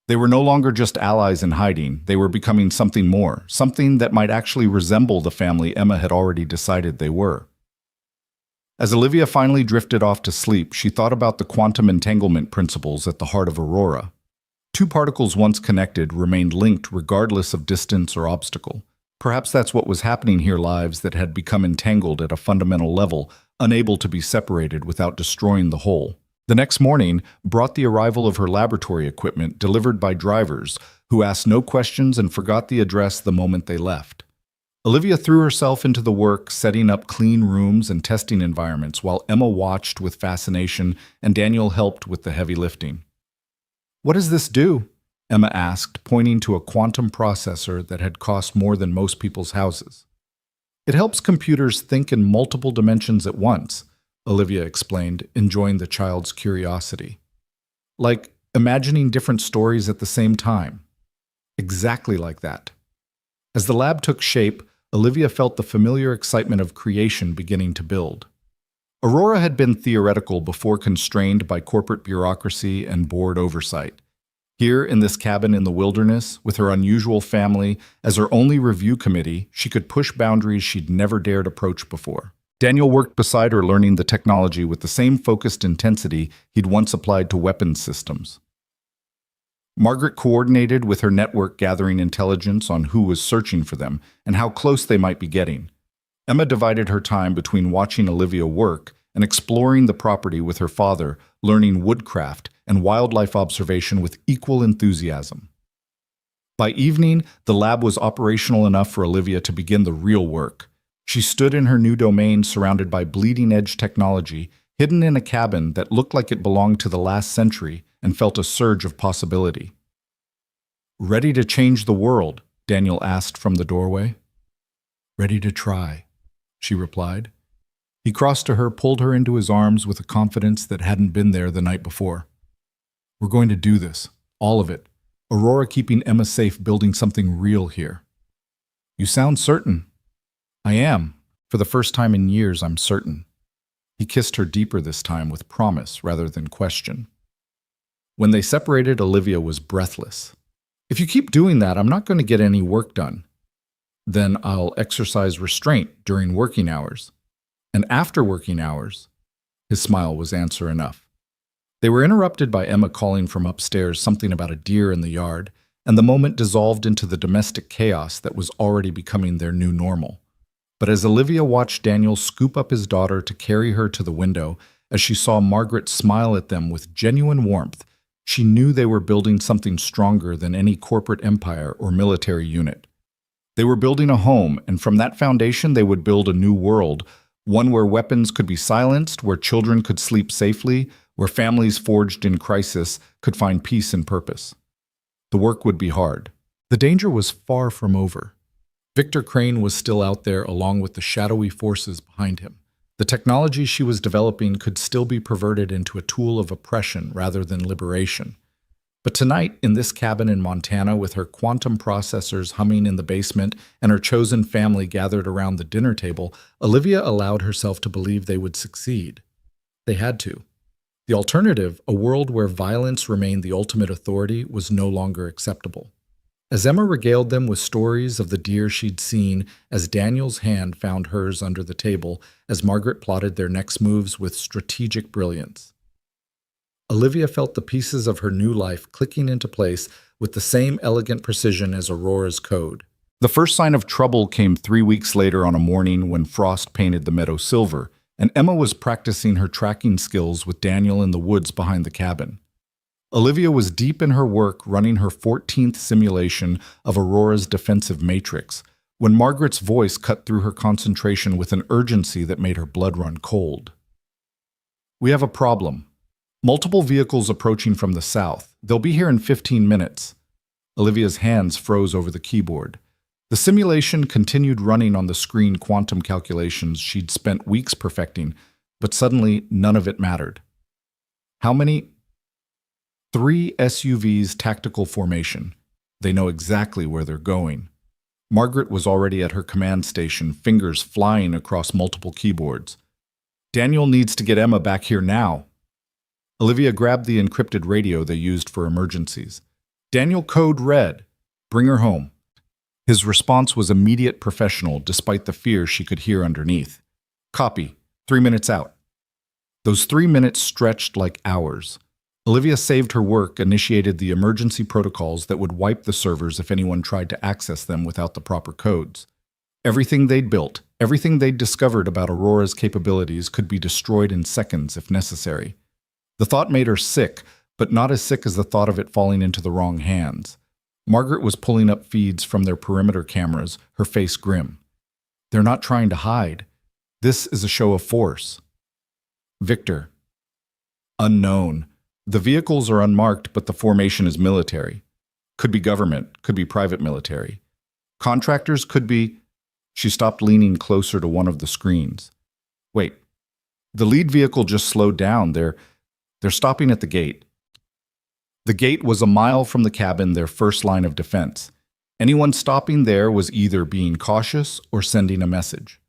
They were no longer just allies in hiding, they were becoming something more, something that might actually resemble the family Emma had already decided they were. As Olivia finally drifted off to sleep, she thought about the quantum entanglement principles at the heart of Aurora. Two particles once connected remained linked regardless of distance or obstacle. Perhaps that's what was happening here, lives that had become entangled at a fundamental level, unable to be separated without destroying the whole. The next morning brought the arrival of her laboratory equipment delivered by drivers who asked no questions and forgot the address the moment they left. Olivia threw herself into the work, setting up clean rooms and testing environments, while Emma watched with fascination and Daniel helped with the heavy lifting. "What does this do?" Emma asked, pointing to a quantum processor that had cost more than most people's houses. "It helps computers think in multiple dimensions at once," Olivia explained, enjoying the child's curiosity. "Like imagining different stories at the same time." Exactly like that. As the lab took shape, Olivia felt the familiar excitement of creation beginning to build. Aurora had been theoretical before constrained by corporate bureaucracy and board oversight. Here, in this cabin in the wilderness, with her unusual family as her only review committee, she could push boundaries she'd never dared approach before. Daniel worked beside her, learning the technology with the same focused intensity he'd once applied to weapons systems. Margaret coordinated with her network, gathering intelligence on who was searching for them and how close they might be getting. Emma divided her time between watching Olivia work and exploring the property with her father, learning woodcraft and wildlife observation with equal enthusiasm. By evening, the lab was operational enough for Olivia to begin the real work. She stood in her new domain, surrounded by bleeding-edge technology, hidden in a cabin that looked like it belonged to the last century, and felt a surge of possibility. "Ready to change the world?" Daniel asked from the doorway. "Ready to try," she replied. He crossed to her, pulled her into his arms with a confidence that hadn't been there the night before. "We're going to do this, all of it. Aurora keeping Emma safe, building something real here." "You sound certain." "I am. For the first time in years, I'm certain." He kissed her deeper this time, with promise rather than question. When they separated, Olivia was breathless. "If you keep doing that, I'm not going to get any work done. Then I'll exercise restraint during working hours. And after working hours." His smile was answer enough. They were interrupted by Emma calling from upstairs something about a deer in the yard, and the moment dissolved into the domestic chaos that was already becoming their new normal. But as Olivia watched Daniel scoop up his daughter to carry her to the window, as she saw Margaret smile at them with genuine warmth, she knew they were building something stronger than any corporate empire or military unit. They were building a home, and from that foundation they would build a new world, one where weapons could be silenced, where children could sleep safely, where families forged in crisis could find peace and purpose. The work would be hard. The danger was far from over. Victor Crane was still out there, along with the shadowy forces behind him. The technology she was developing could still be perverted into a tool of oppression rather than liberation. But tonight, in this cabin in Montana, with her quantum processors humming in the basement and her chosen family gathered around the dinner table, Olivia allowed herself to believe they would succeed. They had to. The alternative, a world where violence remained the ultimate authority, was no longer acceptable. As Emma regaled them with stories of the deer she'd seen, as Daniel's hand found hers under the table, as Margaret plotted their next moves with strategic brilliance, Olivia felt the pieces of her new life clicking into place with the same elegant precision as Aurora's code. The first sign of trouble came 3 weeks later, on a morning when frost painted the meadow silver, and Emma was practicing her tracking skills with Daniel in the woods behind the cabin. Olivia was deep in her work, running her 14th simulation of Aurora's defensive matrix, when Margaret's voice cut through her concentration with an urgency that made her blood run cold. "We have a problem. Multiple vehicles approaching from the south. They'll be here in 15 minutes. Olivia's hands froze over the keyboard. The simulation continued running on the screen, quantum calculations she'd spent weeks perfecting, but suddenly none of it mattered. How many? 3 SUVs, tactical formation. They know exactly where they're going. Margaret was already at her command station, fingers flying across multiple keyboards. "Daniel needs to get Emma back here now." Olivia grabbed the encrypted radio they used for emergencies. Daniel code red. Bring her home. His response was immediate professional despite the fear she could hear underneath. Copy. 3 minutes out. Those 3 minutes stretched like hours. Olivia saved her work, initiated the emergency protocols that would wipe the servers if anyone tried to access them without the proper codes. Everything they'd built, everything they'd discovered about Aurora's capabilities could be destroyed in seconds if necessary. The thought made her sick, but not as sick as the thought of it falling into the wrong hands. Margaret was pulling up feeds from their perimeter cameras, her face grim. They're not trying to hide. This is a show of force. Victor. Unknown. The vehicles are unmarked, but the formation is military. Could be government, could be private military. Contractors could be... She stopped, leaning closer to one of the screens. Wait. The lead vehicle just slowed down. They're stopping at the gate. The gate was a mile from the cabin, their first line of defense. Anyone stopping there was either being cautious or sending a message.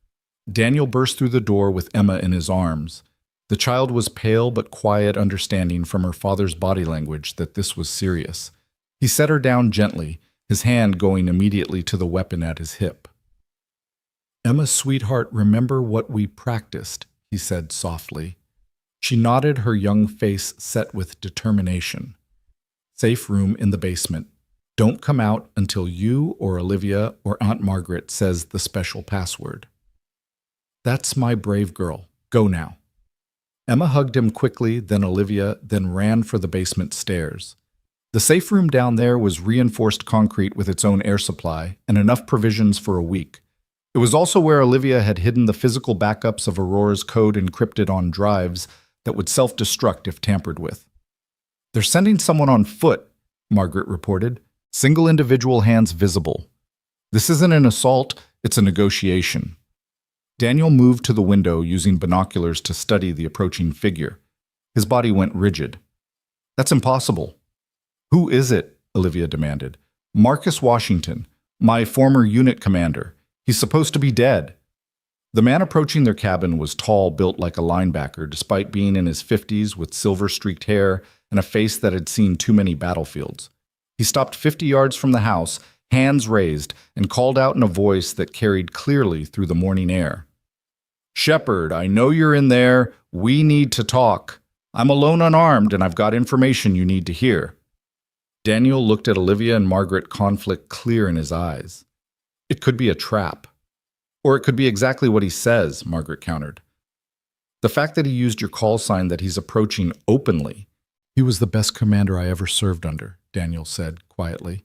Daniel burst through the door with Emma in his arms. The child was pale but quiet, understanding from her father's body language that this was serious. He set her down gently, his hand going immediately to the weapon at his hip. Emma, sweetheart, remember what we practiced, he said softly. She nodded, her young face set with determination. Safe room in the basement. Don't come out until you or Olivia or Aunt Margaret says the special password. That's my brave girl. Go now. Emma hugged him quickly, then Olivia, then ran for the basement stairs. The safe room down there was reinforced concrete with its own air supply and enough provisions for a week. It was also where Olivia had hidden the physical backups of Aurora's code encrypted on drives that would self-destruct if tampered with. They're sending someone on foot, Margaret reported. Single individual hands visible. This isn't an assault, it's a negotiation. Daniel moved to the window using binoculars to study the approaching figure. His body went rigid. That's impossible. Who is it? Olivia demanded. Marcus Washington, my former unit commander. He's supposed to be dead. The man approaching their cabin was tall, built like a linebacker, despite being in his 50s with silver-streaked hair and a face that had seen too many battlefields. He stopped 50 yards from the house, hands raised, and called out in a voice that carried clearly through the morning air. Shepard, I know you're in there. We need to talk. I'm alone unarmed, and I've got information you need to hear. Daniel looked at Olivia and Margaret, conflict clear in his eyes. It could be a trap. Or it could be exactly what he says, Margaret countered. The fact that he used your call sign that he's approaching openly. He was the best commander I ever served under, Daniel said quietly.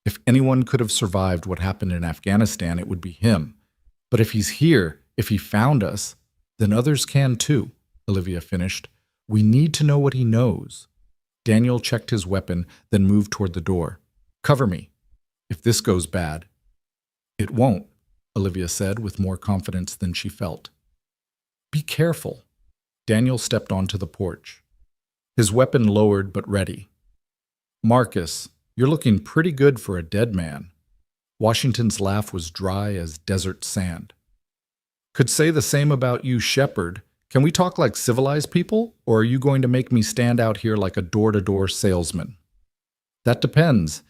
If anyone could have survived what happened in Afghanistan, it would be him. But if he's here, if he found us, then others can too, Olivia finished. We need to know what he knows. Daniel checked his weapon, then moved toward the door. Cover me, if this goes bad. It won't, Olivia said with more confidence than she felt. Be careful. Daniel stepped onto the porch. His weapon lowered but ready. Marcus, you're looking pretty good for a dead man. Washington's laugh was dry as desert sand. Could say the same about you, Shepard. Can we talk like civilized people, or are you going to make me stand out here like a door-to-door salesman? That depends.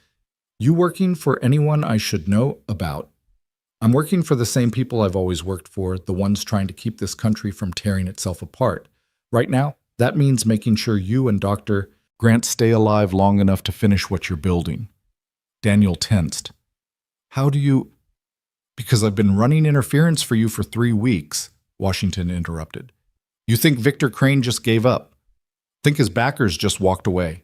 You working for anyone I should know about? I'm working for the same people I've always worked for, the ones trying to keep this country from tearing itself apart. Right now, that means making sure you and Dr. Grant stay alive long enough to finish what you're building. Daniel tensed. How do you... Because I've been running interference for you for 3 weeks, Washington interrupted. You think Victor Crane just gave up? Think his backers just walked away.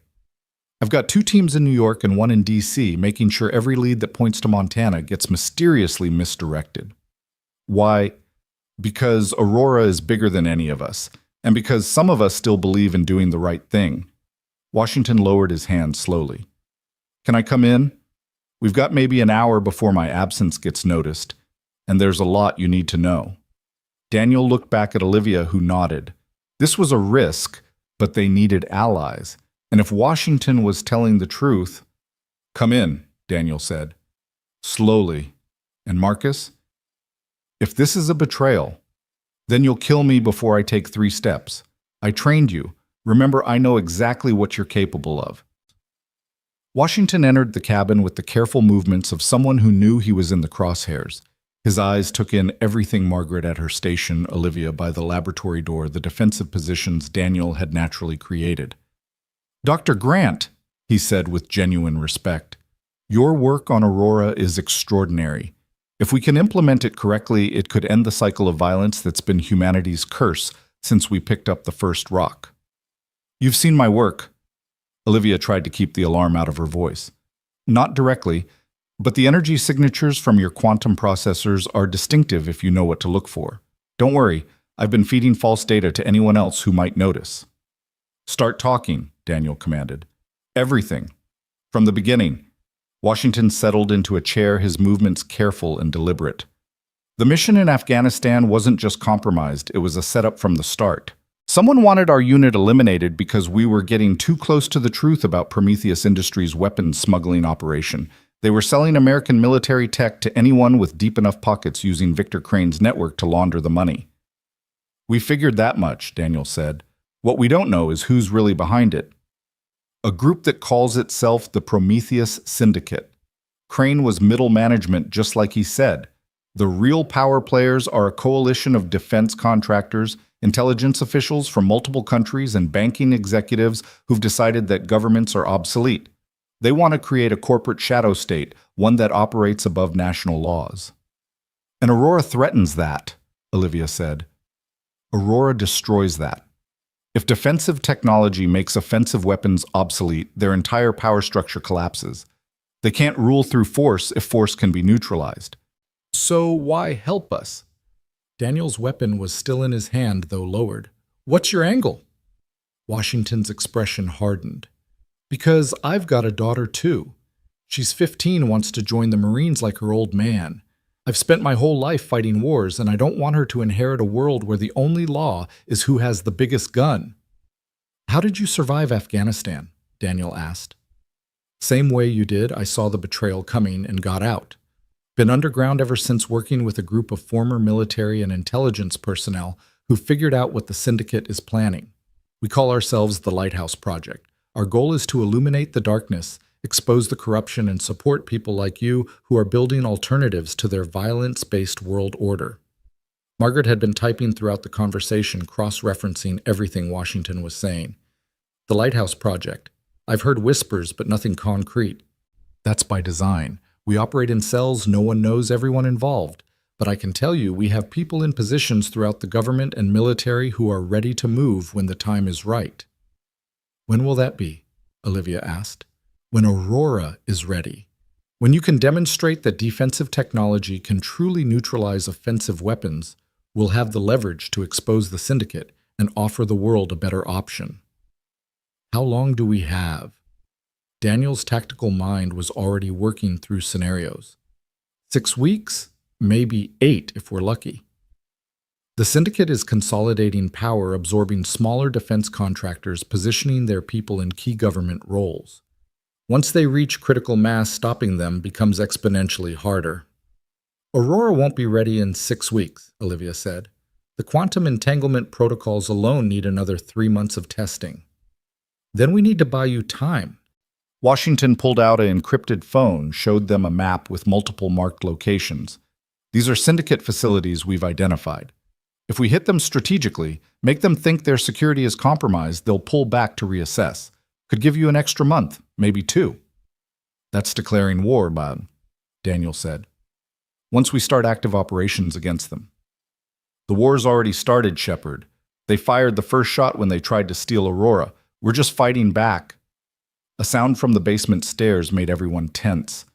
I've got 2 teams in New York and 1 in D.C., making sure every lead that points to Montana gets mysteriously misdirected. Why? Because Aurora is bigger than any of us, and because some of us still believe in doing the right thing. Washington lowered his hand slowly. Can I come in? We've got maybe an hour before my absence gets noticed, and there's a lot you need to know. Daniel looked back at Olivia, who nodded. This was a risk, but they needed allies, and if Washington was telling the truth... Come in, Daniel said. Slowly. And Marcus? If this is a betrayal, then you'll kill me before I take 3 steps. I trained you. Remember, I know exactly what you're capable of. Washington entered the cabin with the careful movements of someone who knew he was in the crosshairs. His eyes took in everything Margaret at her station, Olivia by the laboratory door, the defensive positions Daniel had naturally created. "Dr. Grant," he said with genuine respect, "your work on Aurora is extraordinary. If we can implement it correctly, it could end the cycle of violence that's been humanity's curse since we picked up the first rock." "You've seen my work." Olivia tried to keep the alarm out of her voice. "Not directly, but the energy signatures from your quantum processors are distinctive if you know what to look for. Don't worry, I've been feeding false data to anyone else who might notice." "Start talking," Daniel commanded. "Everything. From the beginning." Washington settled into a chair, his movements careful and deliberate. "The mission in Afghanistan wasn't just compromised, it was a setup from the start. Someone wanted our unit eliminated because we were getting too close to the truth about Prometheus Industries' weapons smuggling operation. They were selling American military tech to anyone with deep enough pockets using Victor Crane's network to launder the money." "We figured that much," Daniel said. "What we don't know is who's really behind it." "A group that calls itself the Prometheus Syndicate. Crane was middle management, just like he said. The real power players are a coalition of defense contractors, intelligence officials from multiple countries, and banking executives who've decided that governments are obsolete. They want to create a corporate shadow state, one that operates above national laws." "And Aurora threatens that," Olivia said. "Aurora destroys that. If defensive technology makes offensive weapons obsolete, their entire power structure collapses. They can't rule through force if force can be neutralized." "So why help us?" Daniel's weapon was still in his hand, though lowered. "What's your angle?" Washington's expression hardened. "Because I've got a daughter too. She's 15, wants to join the Marines like her old man. I've spent my whole life fighting wars, and I don't want her to inherit a world where the only law is who has the biggest gun." "How did you survive Afghanistan?" Daniel asked. "Same way you did. I saw the betrayal coming and got out. Been underground ever since, working with a group of former military and intelligence personnel who figured out what the syndicate is planning. We call ourselves the Lighthouse Project. Our goal is to illuminate the darkness, expose the corruption, and support people like you who are building alternatives to their violence-based world order." Margaret had been typing throughout the conversation, cross-referencing everything Washington was saying. "The Lighthouse Project. I've heard whispers, but nothing concrete." "That's by design. We operate in cells, no one knows everyone involved. But I can tell you we have people in positions throughout the government and military who are ready to move when the time is right." "When will that be?" Olivia asked. "When Aurora is ready. When you can demonstrate that defensive technology can truly neutralize offensive weapons, we'll have the leverage to expose the syndicate and offer the world a better option." "How long do we have?" Daniel's tactical mind was already working through scenarios. 6 weeks? Maybe 8 if we're lucky. The syndicate is consolidating power, absorbing smaller defense contractors, positioning their people in key government roles. Once they reach critical mass, stopping them becomes exponentially harder. "Aurora won't be ready in 6 weeks, Olivia said. "The quantum entanglement protocols alone need another 3 months of testing. Then we need to buy you time." Washington pulled out an encrypted phone, showed them a map with multiple marked locations. "These are syndicate facilities we've identified. If we hit them strategically, make them think their security is compromised, they'll pull back to reassess. Could give you an extra month, maybe 2. "That's declaring war, Bob," Daniel said. "Once we start active operations against them." "The war's already started, Shepard. They fired the first shot when they tried to steal Aurora. We're just fighting back." A sound from the basement stairs made everyone tense.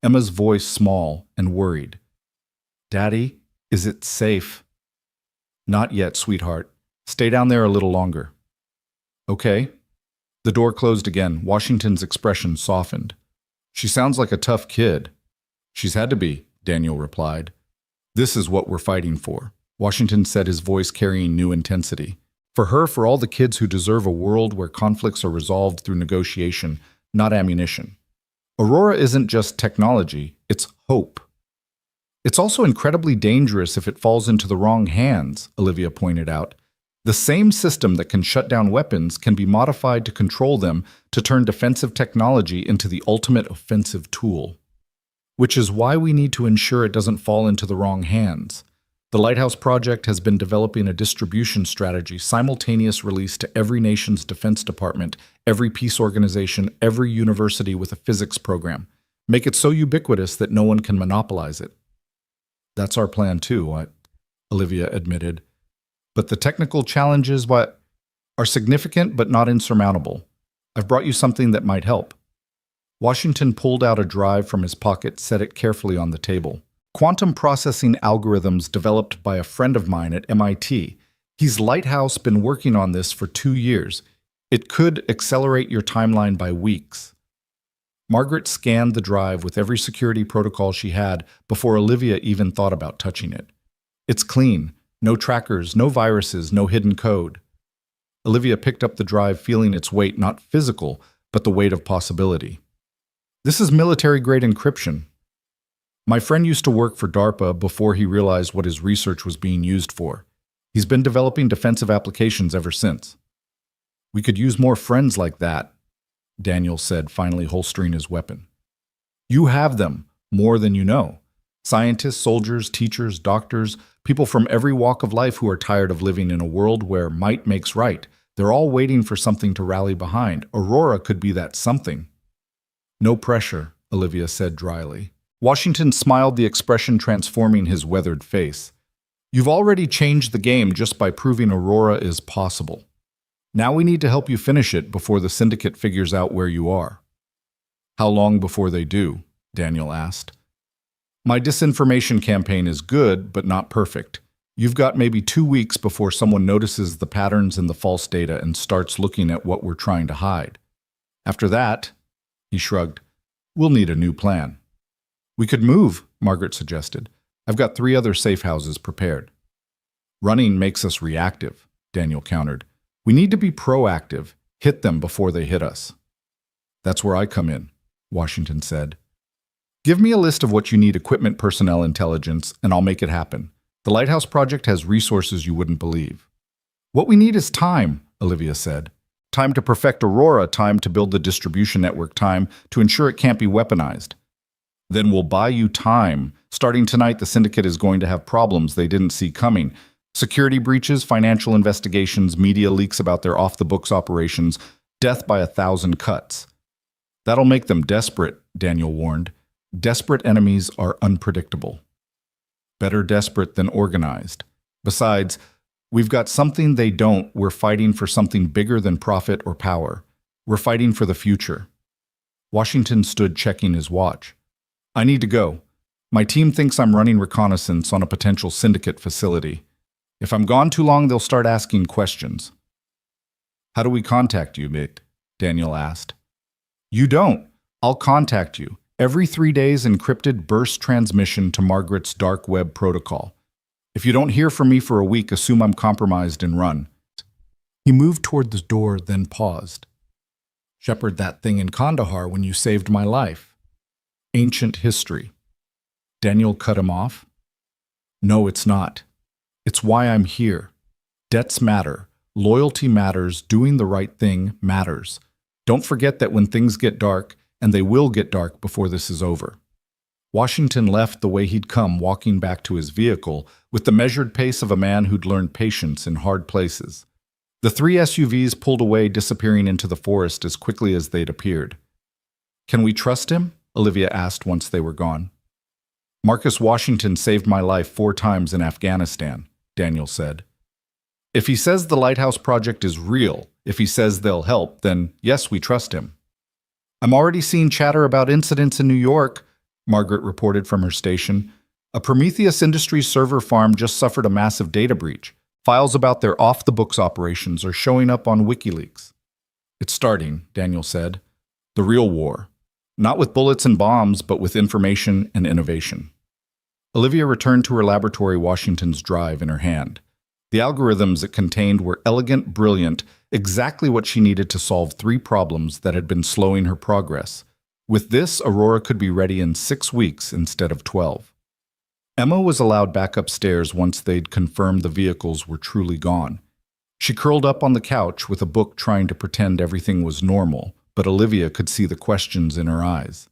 Emma's voice small and worried. "Daddy, is it safe?" "Not yet, sweetheart. Stay down there a little longer." "Okay." The door closed again. Washington's expression softened. "She sounds like a tough kid." "She's had to be," Daniel replied. "This is what we're fighting for," Washington said, his voice carrying new intensity. "For her, for all the kids who deserve a world where conflicts are resolved through negotiation, not ammunition. Aurora isn't just technology, it's hope." "It's also incredibly dangerous if it falls into the wrong hands," Olivia pointed out. The same system that can shut down weapons can be modified to control them to turn defensive technology into the ultimate offensive tool. Which is why we need to ensure it doesn't fall into the wrong hands. The Lighthouse Project has been developing a distribution strategy, simultaneous release to every nation's defense department, every peace organization, every university with a physics program. Make it so ubiquitous that no one can monopolize it. That's our plan too, Olivia admitted. But the technical challenges are significant but not insurmountable. I've brought you something that might help. Washington pulled out a drive from his pocket, set it carefully on the table. Quantum processing algorithms developed by a friend of mine at MIT. He's Lighthouse been working on this for 2 years. It could accelerate your timeline by weeks. Margaret scanned the drive with every security protocol she had before Olivia even thought about touching it. It's clean. No trackers, no viruses, no hidden code. Olivia picked up the drive, feeling its weight, not physical, but the weight of possibility. This is military-grade encryption. My friend used to work for DARPA before he realized what his research was being used for. He's been developing defensive applications ever since. We could use more friends like that, Daniel said, finally holstering his weapon. You have them, more than you know. Scientists, soldiers, teachers, doctors, people from every walk of life who are tired of living in a world where might makes right. They're all waiting for something to rally behind. Aurora could be that something. No pressure, Olivia said dryly. Washington smiled, the expression transforming his weathered face. You've already changed the game just by proving Aurora is possible. Now we need to help you finish it before the syndicate figures out where you are. How long before they do? Daniel asked. My disinformation campaign is good, but not perfect. You've got maybe 2 weeks before someone notices the patterns in the false data and starts looking at what we're trying to hide. After that, he shrugged, we'll need a new plan. We could move, Margaret suggested. I've got 3 other safe houses prepared. Running makes us reactive, Daniel countered. We need to be proactive, hit them before they hit us. That's where I come in, Washington said. Give me a list of what you need: equipment, personnel, intelligence, and I'll make it happen. The Lighthouse Project has resources you wouldn't believe. What we need is time, Olivia said. Time to perfect Aurora, time to build the distribution network, time to ensure it can't be weaponized. Then we'll buy you time. Starting tonight, the syndicate is going to have problems they didn't see coming. Security breaches, financial investigations, media leaks about their off-the-books operations, death by 1,000 cuts. That'll make them desperate, Daniel warned. Desperate enemies are unpredictable. Better desperate than organized. Besides, we've got something they don't. We're fighting for something bigger than profit or power. We're fighting for the future. Washington stood checking his watch. I need to go. My team thinks I'm running reconnaissance on a potential syndicate facility. If I'm gone too long, they'll start asking questions. How do we contact you, Mick? Daniel asked. You don't. I'll contact you. Every 3 days, encrypted burst transmission to Margaret's dark web protocol. If you don't hear from me for a week, assume I'm compromised and run. He moved toward the door, then paused. Shepherd that thing in Kandahar when you saved my life. Ancient history. Daniel cut him off. No, it's not. It's why I'm here. Debts matter. Loyalty matters. Doing the right thing matters. Don't forget that when things get dark, and they will get dark before this is over. Washington left the way he'd come, walking back to his vehicle with the measured pace of a man who'd learned patience in hard places. The 3 SUVs pulled away, disappearing into the forest as quickly as they'd appeared. Can we trust him? Olivia asked once they were gone. Marcus Washington saved my life 4 times in Afghanistan, Daniel said. If he says the Lighthouse Project is real, if he says they'll help, then yes, we trust him. I'm already seeing chatter about incidents in New York, Margaret reported from her station. A Prometheus Industries server farm just suffered a massive data breach. Files about their off-the-books operations are showing up on WikiLeaks. It's starting, Daniel said. The real war. Not with bullets and bombs, but with information and innovation. Olivia returned to her laboratory, Washington's drive in her hand. The algorithms it contained were elegant, brilliant, exactly what she needed to solve 3 problems that had been slowing her progress. With this, Aurora could be ready in 6 weeks instead of 12. Emma was allowed back upstairs once they'd confirmed the vehicles were truly gone. She curled up on the couch with a book trying to pretend everything was normal, but Olivia could see the questions in her eyes.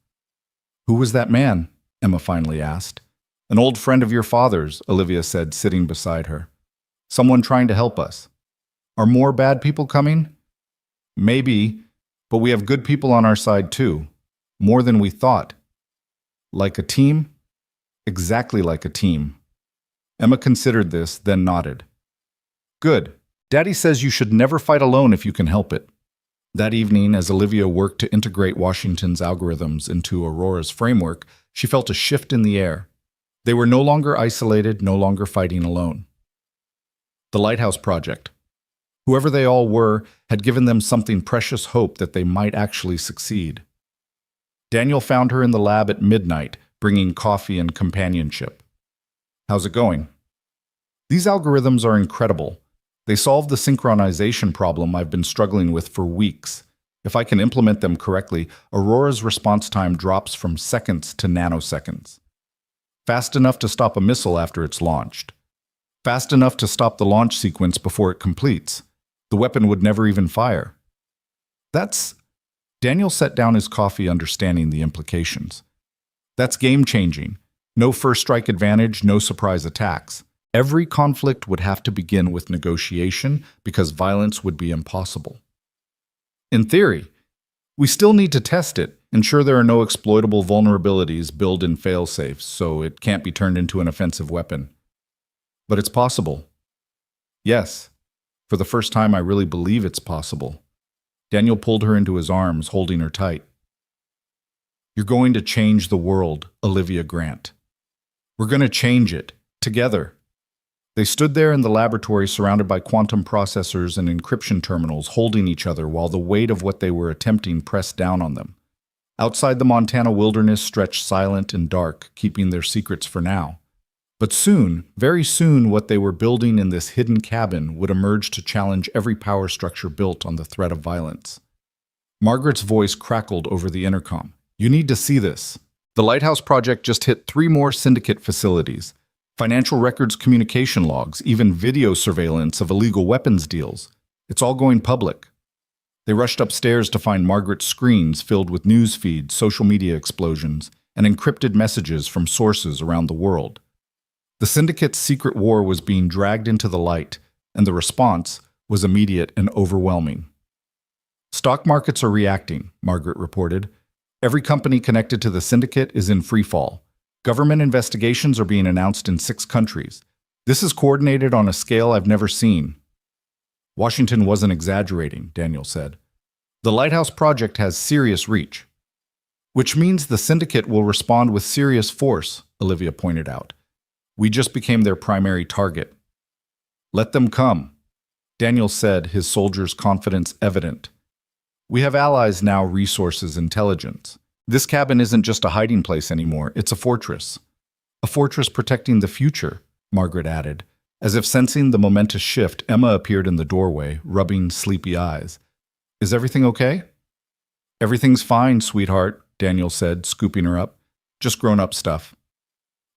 "Who was that man?" Emma finally asked. "An old friend of your father's," Olivia said, sitting beside her. "Someone trying to help us." "Are more bad people coming?" "Maybe, but we have good people on our side too. More than we thought." "Like a team?" "Exactly like a team." Emma considered this, then nodded. "Good. Daddy says you should never fight alone if you can help it." That evening, as Olivia worked to integrate Washington's algorithms into Aurora's framework, she felt a shift in the air. They were no longer isolated, no longer fighting alone. The Lighthouse Project. Whoever they all were had given them something precious hope that they might actually succeed. Daniel found her in the lab at midnight, bringing coffee and companionship. "How's it going?" "These algorithms are incredible. They solve the synchronization problem I've been struggling with for weeks. If I can implement them correctly, Aurora's response time drops from seconds to nanoseconds. Fast enough to stop a missile after it's launched. Fast enough to stop the launch sequence before it completes. The weapon would never even fire." That's... Daniel set down his coffee, understanding the implications. "That's game-changing. No first strike advantage, no surprise attacks. Every conflict would have to begin with negotiation because violence would be impossible." "In theory. We still need to test it, ensure there are no exploitable vulnerabilities, build in fail-safes so it can't be turned into an offensive weapon. But it's possible." "Yes. For the first time, I really believe it's possible." Daniel pulled her into his arms, holding her tight. "You're going to change the world, Olivia Grant. We're going to change it, together." They stood there in the laboratory surrounded by quantum processors and encryption terminals, holding each other while the weight of what they were attempting pressed down on them. Outside, the Montana wilderness stretched silent and dark, keeping their secrets for now. But soon, very soon, what they were building in this hidden cabin would emerge to challenge every power structure built on the threat of violence. Margaret's voice crackled over the intercom. "You need to see this. The Lighthouse Project just hit 3 more syndicate facilities. Financial records, communication logs, even video surveillance of illegal weapons deals. It's all going public." They rushed upstairs to find Margaret's screens filled with news feeds, social media explosions, and encrypted messages from sources around the world. The syndicate's secret war was being dragged into the light, and the response was immediate and overwhelming. "Stock markets are reacting," Margaret reported. "Every company connected to the syndicate is in freefall. Government investigations are being announced in 6 countries. This is coordinated on a scale I've never seen." "Washington wasn't exaggerating," Daniel said. "The Lighthouse Project has serious reach." "Which means the syndicate will respond with serious force," Olivia pointed out. "We just became their primary target." "Let them come," Daniel said, his soldiers' confidence evident. "We have allies now, resources, intelligence. This cabin isn't just a hiding place anymore, it's a fortress." "A fortress protecting the future," Margaret added. As if sensing the momentous shift, Emma appeared in the doorway, rubbing sleepy eyes. "Is everything okay?" "Everything's fine, sweetheart," Daniel said, scooping her up. "Just grown-up stuff."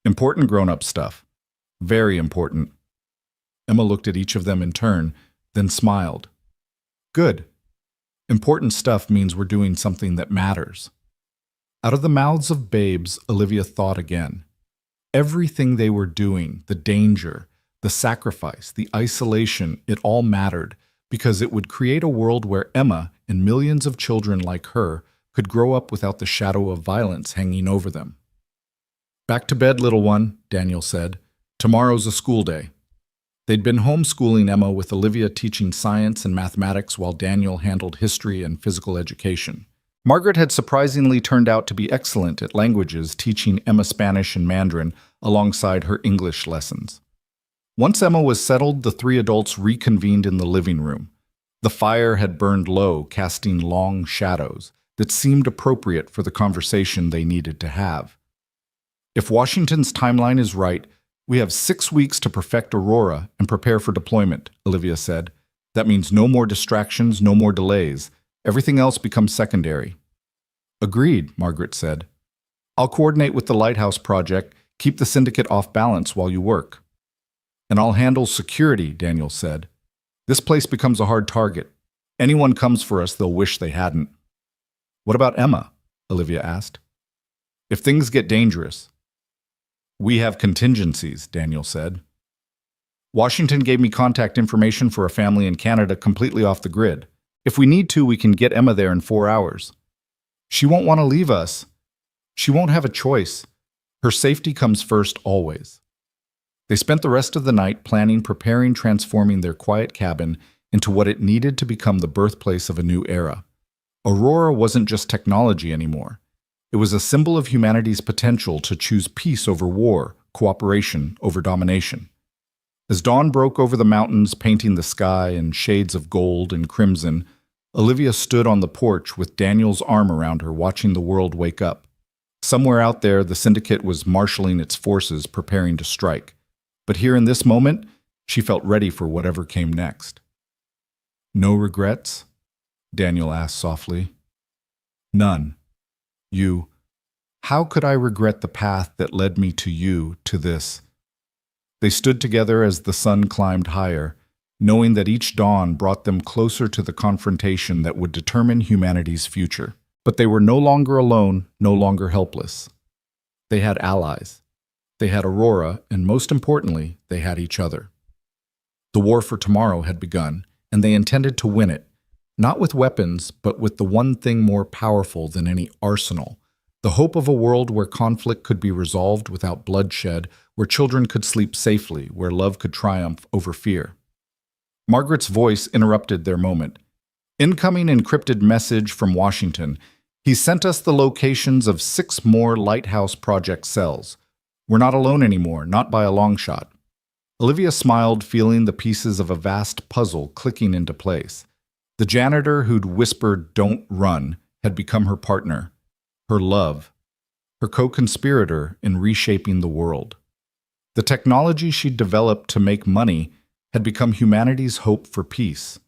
"Important grown-up stuff. Very important." Emma looked at each of them in turn, then smiled. "Good. Important stuff means we're doing something that matters." Out of the mouths of babes, Olivia thought again. Everything they were doing, the danger, the sacrifice, the isolation, it all mattered, because it would create a world where Emma and millions of children like her could grow up without the shadow of violence hanging over them. "Back to bed, little one," Daniel said. "Tomorrow's a school day." They'd been homeschooling Emma, with Olivia teaching science and mathematics while Daniel handled history and physical education. Margaret had surprisingly turned out to be excellent at languages, teaching Emma Spanish and Mandarin alongside her English lessons. Once Emma was settled, the 3 adults reconvened in the living room. The fire had burned low, casting long shadows that seemed appropriate for the conversation they needed to have. "If Washington's timeline is right, we have 6 weeks to perfect Aurora and prepare for deployment," Olivia said. "That means no more distractions, no more delays. Everything else becomes secondary." "Agreed," Margaret said. "I'll coordinate with the Lighthouse Project, keep the syndicate off balance while you work." "And I'll handle security," Daniel said. This place becomes a hard target. Anyone comes for us, they'll wish they hadn't. What about Emma? Olivia asked. If things get dangerous. We have contingencies, Daniel said. Washington gave me contact information for a family in Canada completely off the grid. If we need to, we can get Emma there in 4 hours. She won't want to leave us. She won't have a choice. Her safety comes first always. They spent the rest of the night planning, preparing, transforming their quiet cabin into what it needed to become the birthplace of a new era. Aurora wasn't just technology anymore. It was a symbol of humanity's potential to choose peace over war, cooperation over domination. As dawn broke over the mountains, painting the sky in shades of gold and crimson, Olivia stood on the porch with Daniel's arm around her, watching the world wake up. Somewhere out there, the syndicate was marshaling its forces, preparing to strike. But here in this moment, she felt ready for whatever came next. No regrets? Daniel asked softly. None. How could I regret the path that led me to you, to this? They stood together as the sun climbed higher, knowing that each dawn brought them closer to the confrontation that would determine humanity's future. But they were no longer alone, no longer helpless. They had allies. They had Aurora, and most importantly, they had each other. The war for tomorrow had begun, and they intended to win it, not with weapons, but with the one thing more powerful than any arsenal, the hope of a world where conflict could be resolved without bloodshed, where children could sleep safely, where love could triumph over fear. Margaret's voice interrupted their moment. Incoming encrypted message from Washington. He sent us the locations of 6 more Lighthouse Project cells. We're not alone anymore, not by a long shot. Olivia smiled, feeling the pieces of a vast puzzle clicking into place. The janitor who'd whispered, "Don't run," had become her partner, her love, her co-conspirator in reshaping the world. The technology she'd developed to make money had become humanity's hope for peace.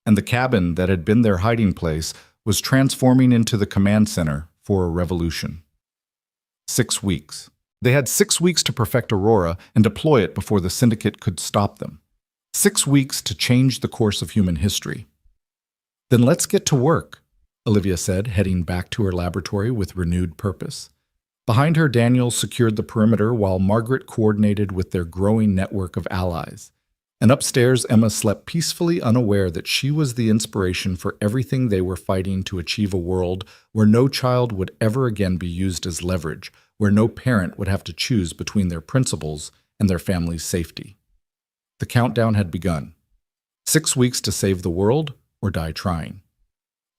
And the cabin that had been their hiding place was transforming into the command center for a revolution. 6 weeks. They had 6 weeks to perfect Aurora and deploy it before the syndicate could stop them. 6 weeks to change the course of human history. Then let's get to work, Olivia said, heading back to her laboratory with renewed purpose. Behind her, Daniel secured the perimeter while Margaret coordinated with their growing network of allies. And upstairs, Emma slept peacefully, unaware that she was the inspiration for everything they were fighting to achieve, a world where no child would ever again be used as leverage, where no parent would have to choose between their principles and their family's safety. The countdown had begun. 6 weeks to save the world or die trying.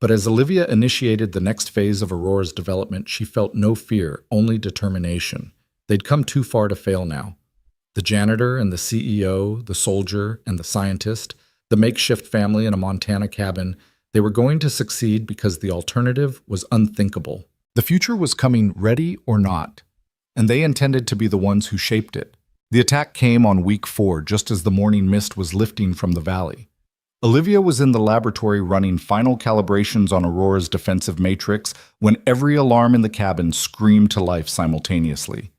But as Olivia initiated the next phase of Aurora's development, she felt no fear, only determination. They'd come too far to fail now. The janitor and the CEO, the soldier and the scientist, the makeshift family in a Montana cabin, they were going to succeed because the alternative was unthinkable. The future was coming, ready or not, and they intended to be the ones who shaped it. The attack came on week 4, just as the morning mist was lifting from the valley. Olivia was in the laboratory running final calibrations on Aurora's defensive matrix when every alarm in the cabin screamed to life simultaneously.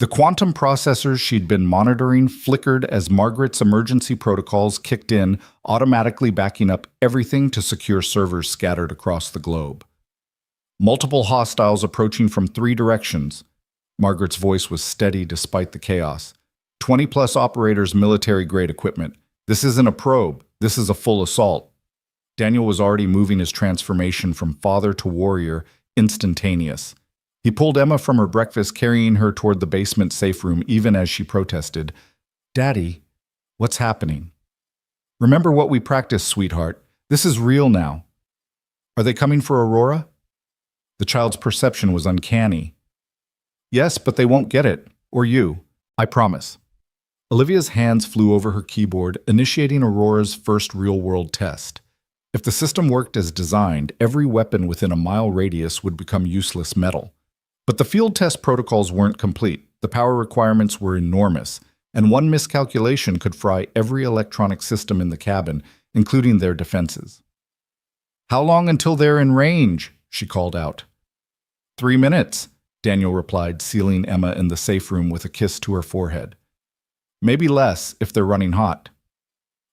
The quantum processors she'd been monitoring flickered as Margaret's emergency protocols kicked in, automatically backing up everything to secure servers scattered across the globe. Multiple hostiles approaching from 3 directions. Margaret's voice was steady despite the chaos. 20-plus operators, military-grade equipment. This isn't a probe. This is a full assault. Daniel was already moving his transformation from father to warrior, instantaneous. He pulled Emma from her breakfast, carrying her toward the basement safe room even as she protested. "Daddy, what's happening?" "Remember what we practiced, sweetheart. This is real now." "Are they coming for Aurora?" The child's perception was uncanny. "Yes, but they won't get it. Or you. I promise." Olivia's hands flew over her keyboard, initiating Aurora's first real-world test. If the system worked as designed, every weapon within a mile radius would become useless metal. But the field test protocols weren't complete. The power requirements were enormous, and one miscalculation could fry every electronic system in the cabin, including their defenses. "How long until they're in range?" she called out. 3 minutes, Daniel replied, sealing Emma in the safe room with a kiss to her forehead. "Maybe less if they're running hot."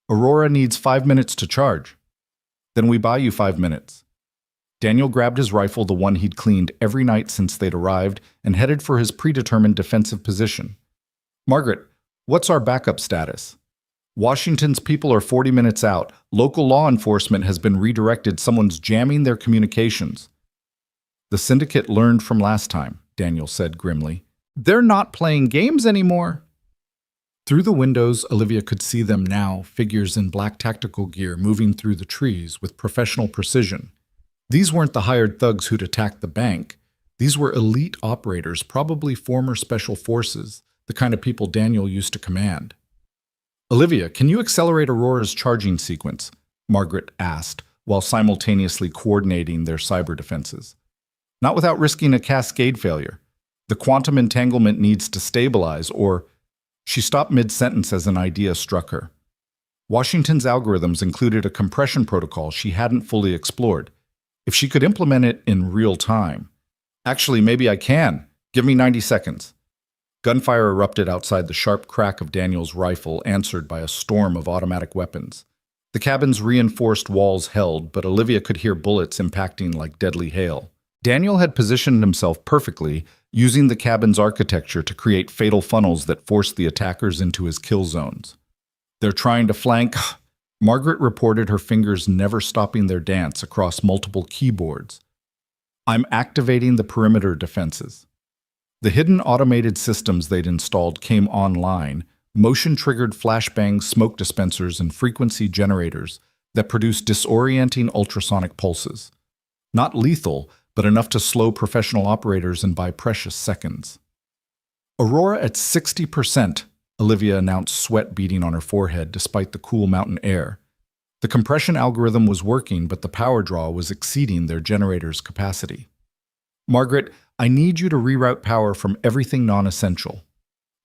Aurora needs 5 minutes to charge. Then we buy you 5 minutes. Daniel grabbed his rifle, the one he'd cleaned every night since they'd arrived, and headed for his predetermined defensive position. Margaret, what's our backup status? Washington's people are 40 minutes out. Local law enforcement has been redirected. Someone's jamming their communications. The syndicate learned from last time, Daniel said grimly. They're not playing games anymore. Through the windows, Olivia could see them now, figures in black tactical gear moving through the trees with professional precision. These weren't the hired thugs who'd attacked the bank. These were elite operators, probably former special forces, the kind of people Daniel used to command. Olivia, can you accelerate Aurora's charging sequence? Margaret asked, while simultaneously coordinating their cyber defenses. Not without risking a cascade failure. The quantum entanglement needs to stabilize, or... She stopped mid-sentence as an idea struck her. Washington's algorithms included a compression protocol she hadn't fully explored. If she could implement it in real time... Actually, maybe I can. Give me 90 seconds. Gunfire erupted outside the sharp crack of Daniel's rifle, answered by a storm of automatic weapons. The cabin's reinforced walls held, but Olivia could hear bullets impacting like deadly hail. Daniel had positioned himself perfectly, using the cabin's architecture to create fatal funnels that forced the attackers into his kill zones. They're trying to flank... Margaret reported, her fingers never stopping their dance across multiple keyboards. I'm activating the perimeter defenses. The hidden automated systems they'd installed came online, motion-triggered flashbangs, smoke dispensers, and frequency generators that produced disorienting ultrasonic pulses. Not lethal, but enough to slow professional operators and buy precious seconds. Aurora at 60%, Olivia announced, sweat beading on her forehead despite the cool mountain air. The compression algorithm was working, but the power draw was exceeding their generator's capacity. Margaret, I need you to reroute power from everything non-essential,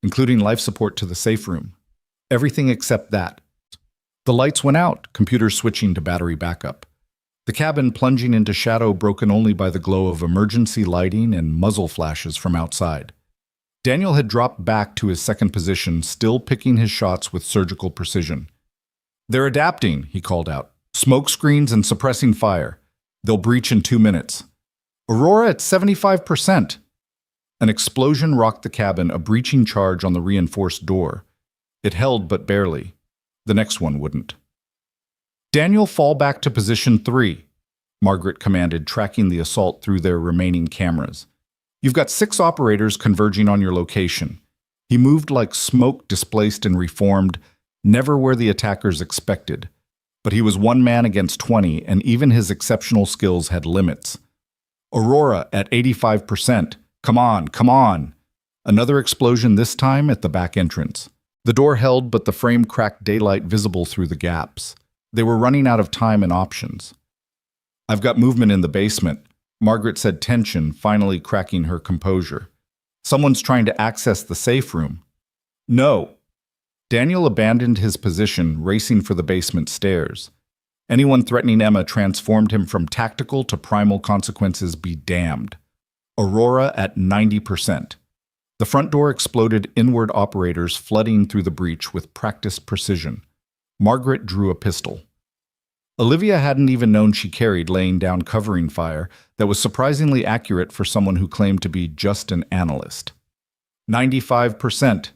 including life support to the safe room. Everything except that. The lights went out, computers switching to battery backup. The cabin plunging into shadow, broken only by the glow of emergency lighting and muzzle flashes from outside. Daniel had dropped back to his second position, still picking his shots with surgical precision. They're adapting, he called out. Smoke screens and suppressing fire. They'll breach in 2 minutes. Aurora at 75%. An explosion rocked the cabin, a breaching charge on the reinforced door. It held but barely. The next one wouldn't. Daniel, fall back to position 3, Margaret commanded, tracking the assault through their remaining cameras. You've got 6 operators converging on your location. He moved like smoke, displaced and reformed, never where the attackers expected. But he was 1 man against 20, and even his exceptional skills had limits. Aurora at 85%. Come on, come on. Another explosion, this time at the back entrance. The door held, but the frame cracked, daylight visible through the gaps. They were running out of time and options. I've got movement in the basement, Margaret said, tension finally cracking her composure. Someone's trying to access the safe room. No. Daniel abandoned his position, racing for the basement stairs. Anyone threatening Emma transformed him from tactical to primal consequences be damned. Aurora at 90%. The front door exploded, inward operators flooding through the breach with practiced precision. Margaret drew a pistol. Olivia hadn't even known she carried, laying down covering fire that was surprisingly accurate for someone who claimed to be just an analyst. 95%.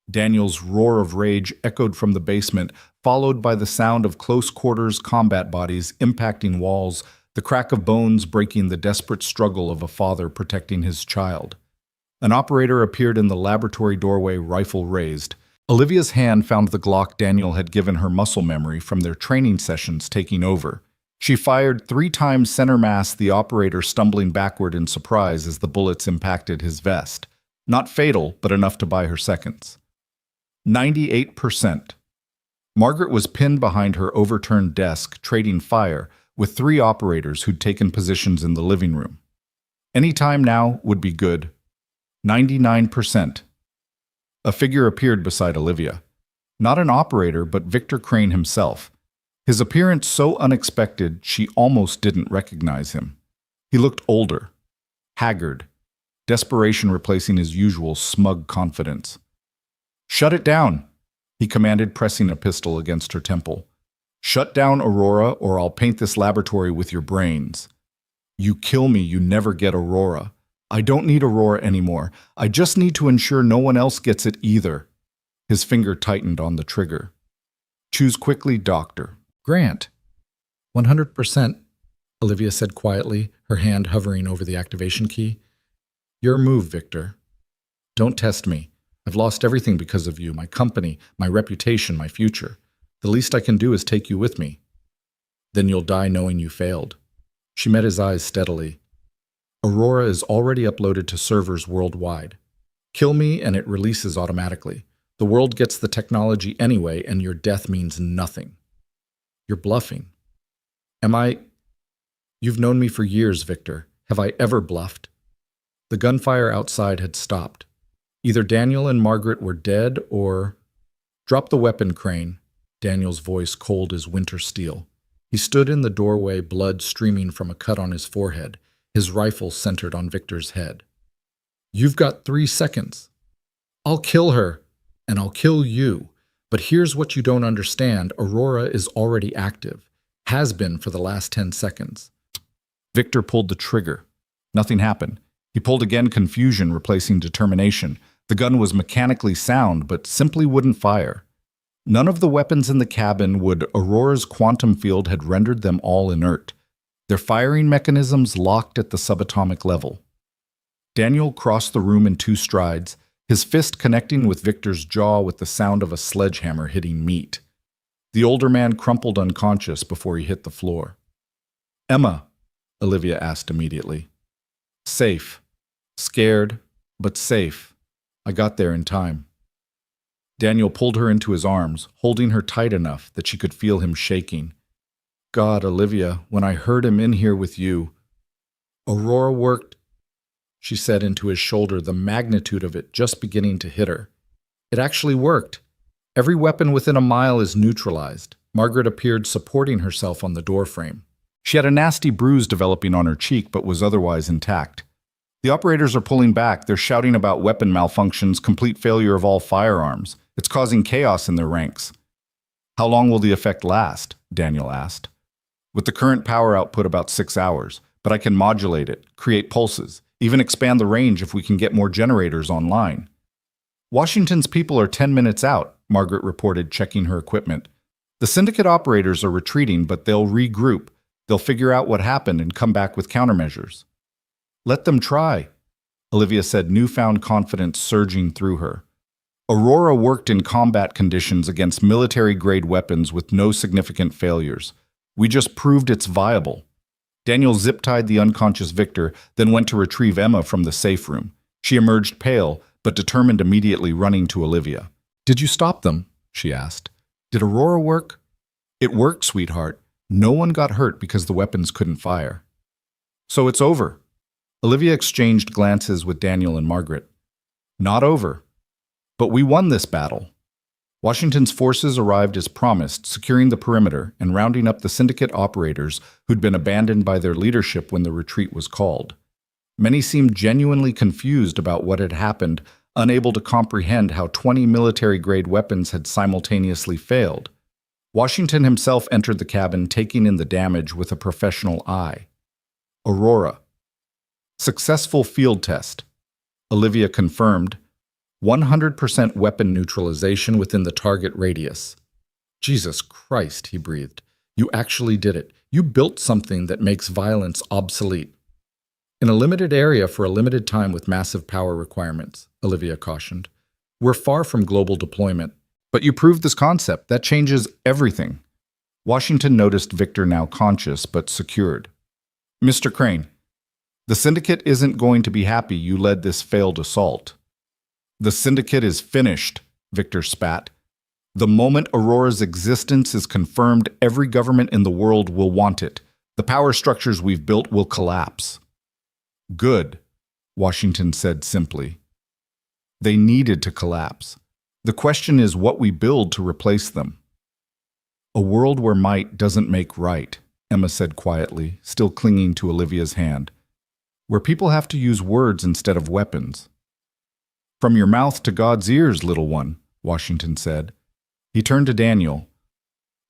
Daniel's roar of rage echoed from the basement, followed by the sound of close-quarters combat bodies impacting walls, the crack of bones breaking the desperate struggle of a father protecting his child. An operator appeared in the laboratory doorway, rifle raised. Olivia's hand found the Glock Daniel had given her muscle memory from their training sessions taking over. She fired 3 times center mass, the operator stumbling backward in surprise as the bullets impacted his vest. Not fatal, but enough to buy her seconds. 98%. Margaret was pinned behind her overturned desk, trading fire with 3 operators who'd taken positions in the living room. Any time now would be good. 99%. A figure appeared beside Olivia. Not an operator, but Victor Crane himself. His appearance so unexpected she almost didn't recognize him. He looked older, haggard, desperation replacing his usual smug confidence. "Shut it down," he commanded, pressing a pistol against her temple. Shut down Aurora, or I'll paint this laboratory with your brains. You kill me, you never get Aurora. I don't need Aurora anymore. I just need to ensure no one else gets it either. His finger tightened on the trigger. Choose quickly, Doctor. Grant. 100%, Olivia said quietly, her hand hovering over the activation key. Your move, Victor. Don't test me. I've lost everything because of you, my company, my reputation, my future. The least I can do is take you with me. Then you'll die knowing you failed. She met his eyes steadily. Aurora is already uploaded to servers worldwide. Kill me and it releases automatically. The world gets the technology anyway, and your death means nothing. You're bluffing. Am I? You've known me for years, Victor. Have I ever bluffed? The gunfire outside had stopped. Either Daniel and Margaret were dead or... Drop the weapon, Crane, Daniel's voice cold as winter steel. He stood in the doorway, blood streaming from a cut on his forehead, his rifle centered on Victor's head. You've got 3 seconds. I'll kill her, and I'll kill you. But here's what you don't understand. Aurora is already active. Has been for the last 10 seconds. Victor pulled the trigger. Nothing happened. He pulled again, confusion replacing determination. The gun was mechanically sound, but simply wouldn't fire. None of the weapons in the cabin would. Aurora's quantum field had rendered them all inert. Their firing mechanisms locked at the subatomic level. Daniel crossed the room in 2 strides, his fist connecting with Victor's jaw with the sound of a sledgehammer hitting meat. The older man crumpled unconscious before he hit the floor. Emma, Olivia asked immediately. Safe. Scared, but safe. I got there in time. Daniel pulled her into his arms, holding her tight enough that she could feel him shaking. God, Olivia, when I heard him in here with you. Aurora worked, she said into his shoulder, the magnitude of it just beginning to hit her. It actually worked. Every weapon within a mile is neutralized. Margaret appeared supporting herself on the doorframe. She had a nasty bruise developing on her cheek, but was otherwise intact. The operators are pulling back. They're shouting about weapon malfunctions, complete failure of all firearms. It's causing chaos in their ranks. How long will the effect last? Daniel asked. With the current power output, about 6 hours, but I can modulate it, create pulses, even expand the range if we can get more generators online. Washington's people are 10 minutes out, Margaret reported, checking her equipment. The syndicate operators are retreating, but they'll regroup. They'll figure out what happened and come back with countermeasures. Let them try, Olivia said, newfound confidence surging through her. Aurora worked in combat conditions against military-grade weapons with no significant failures. We just proved it's viable. Daniel zip-tied the unconscious Victor, then went to retrieve Emma from the safe room. She emerged pale, but determined, immediately running to Olivia. Did you stop them? She asked. Did Aurora work? It worked, sweetheart. No one got hurt because the weapons couldn't fire. So it's over. Olivia exchanged glances with Daniel and Margaret. Not over. But we won this battle. Washington's forces arrived as promised, securing the perimeter and rounding up the syndicate operators who'd been abandoned by their leadership when the retreat was called. Many seemed genuinely confused about what had happened, unable to comprehend how 20 military-grade weapons had simultaneously failed. Washington himself entered the cabin, taking in the damage with a professional eye. Aurora. Successful field test. Olivia confirmed. 100% weapon neutralization within the target radius. Jesus Christ, he breathed. You actually did it. You built something that makes violence obsolete. In a limited area for a limited time with massive power requirements, Olivia cautioned. We're far from global deployment. But you proved this concept. That changes everything. Washington noticed Victor, now conscious but secured. Mr. Crane, the Syndicate isn't going to be happy you led this failed assault. The Syndicate is finished, Victor spat. The moment Aurora's existence is confirmed, every government in the world will want it. The power structures we've built will collapse. Good, Washington said simply. They needed to collapse. The question is what we build to replace them. A world where might doesn't make right, Emma said quietly, still clinging to Olivia's hand. Where people have to use words instead of weapons. From your mouth to God's ears, little one, Washington said. He turned to Daniel.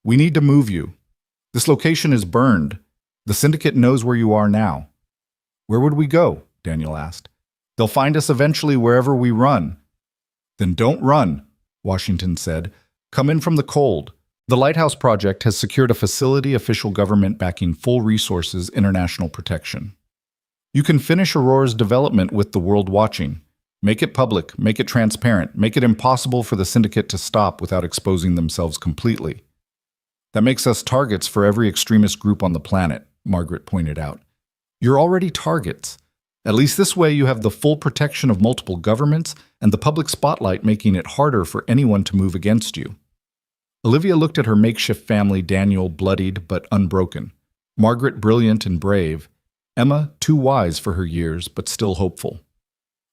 We need to move you. This location is burned. The syndicate knows where you are now. Where would we go? Daniel asked. They'll find us eventually wherever we run. Then don't run, Washington said. Come in from the cold. The Lighthouse Project has secured a facility official government backing full resources international protection. You can finish Aurora's development with the world watching. Make it public, make it transparent, make it impossible for the syndicate to stop without exposing themselves completely. That makes us targets for every extremist group on the planet, Margaret pointed out. You're already targets. At least this way you have the full protection of multiple governments and the public spotlight making it harder for anyone to move against you. Olivia looked at her makeshift family, Daniel bloodied but unbroken, Margaret brilliant and brave, Emma too wise for her years but still hopeful.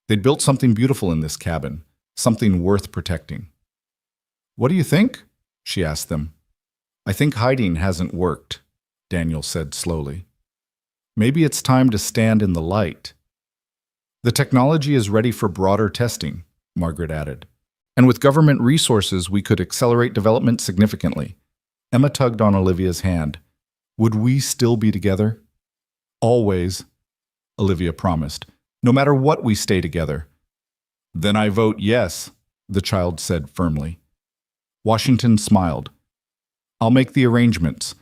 They'd built something beautiful in this cabin, something worth protecting. What do you think? She asked them. I think hiding hasn't worked, Daniel said slowly. Maybe it's time to stand in the light. The technology is ready for broader testing, Margaret added. And with government resources, we could accelerate development significantly. Emma tugged on Olivia's hand. Would we still be together? Always, Olivia promised. No matter what, we stay together. Then I vote yes, the child said firmly. Washington smiled. I'll make the arrangements.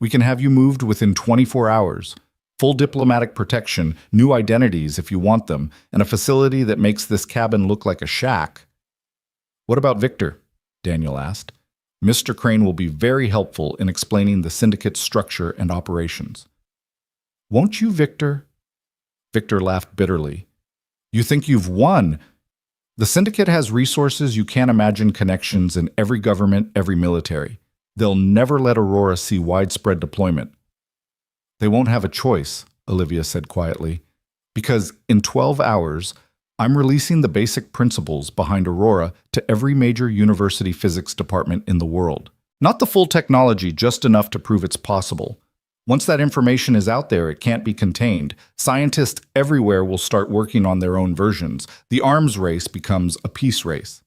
We can have you moved within 24 hours. Full diplomatic protection, new identities if you want them, and a facility that makes this cabin look like a shack. What about Victor? Daniel asked. Mr. Crane will be very helpful in explaining the syndicate's structure and operations. Won't you, Victor? Victor laughed bitterly. You think you've won? The syndicate has resources you can't imagine, connections in every government, every military. They'll never let Aurora see widespread deployment. They won't have a choice, Olivia said quietly, because in 12 hours, I'm releasing the basic principles behind Aurora to every major university physics department in the world. Not the full technology, just enough to prove it's possible. Once that information is out there, it can't be contained. Scientists everywhere will start working on their own versions. The arms race becomes a peace race.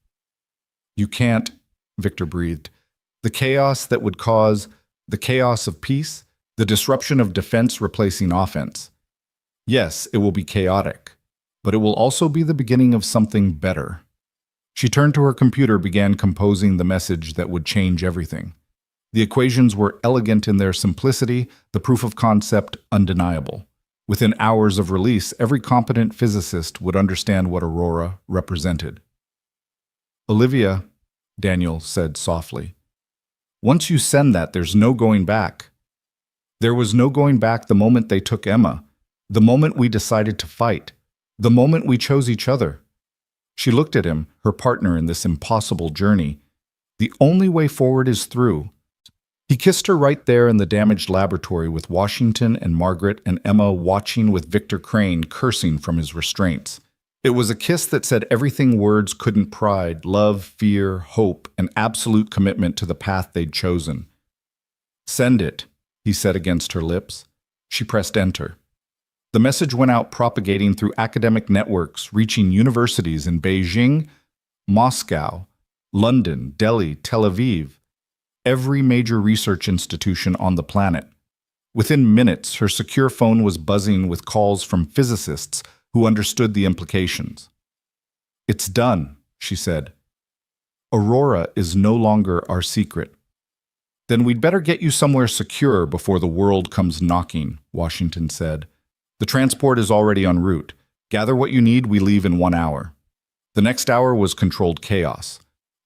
You can't, Victor breathed. The chaos that would cause the chaos of peace, the disruption of defense replacing offense. Yes, it will be chaotic, but it will also be the beginning of something better. She turned to her computer, began composing the message that would change everything. The equations were elegant in their simplicity, the proof of concept undeniable. Within hours of release, every competent physicist would understand what Aurora represented. Olivia, Daniel said softly, once you send that, there's no going back. There was no going back the moment they took Emma, the moment we decided to fight, the moment we chose each other. She looked at him, her partner in this impossible journey. The only way forward is through. He kissed her right there in the damaged laboratory with Washington and Margaret and Emma watching, with Victor Crane cursing from his restraints. It was a kiss that said everything words couldn't: pride, love, fear, hope, and absolute commitment to the path they'd chosen. Send it, he said against her lips. She pressed enter. The message went out, propagating through academic networks, reaching universities in Beijing, Moscow, London, Delhi, Tel Aviv, every major research institution on the planet. Within minutes, her secure phone was buzzing with calls from physicists who understood the implications. It's done, she said. Aurora is no longer our secret. Then we'd better get you somewhere secure before the world comes knocking, Washington said. The transport is already en route. Gather what you need, we leave in 1 hour. The next hour was controlled chaos.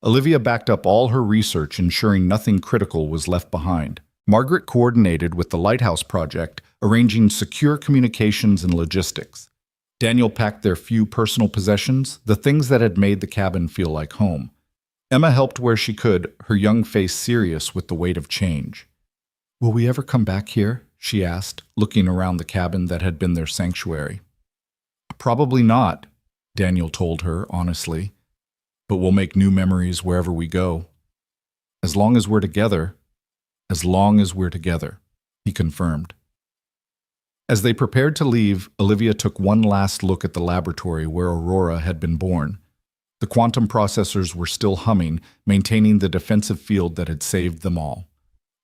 Olivia backed up all her research, ensuring nothing critical was left behind. Margaret coordinated with the Lighthouse Project, arranging secure communications and logistics. Daniel packed their few personal possessions, the things that had made the cabin feel like home. Emma helped where she could, her young face serious with the weight of change. Will we ever come back here? She asked, looking around the cabin that had been their sanctuary. Probably not, Daniel told her honestly. But we'll make new memories wherever we go. As long as we're together, he confirmed. As they prepared to leave, Olivia took one last look at the laboratory where Aurora had been born. The quantum processors were still humming, maintaining the defensive field that had saved them all.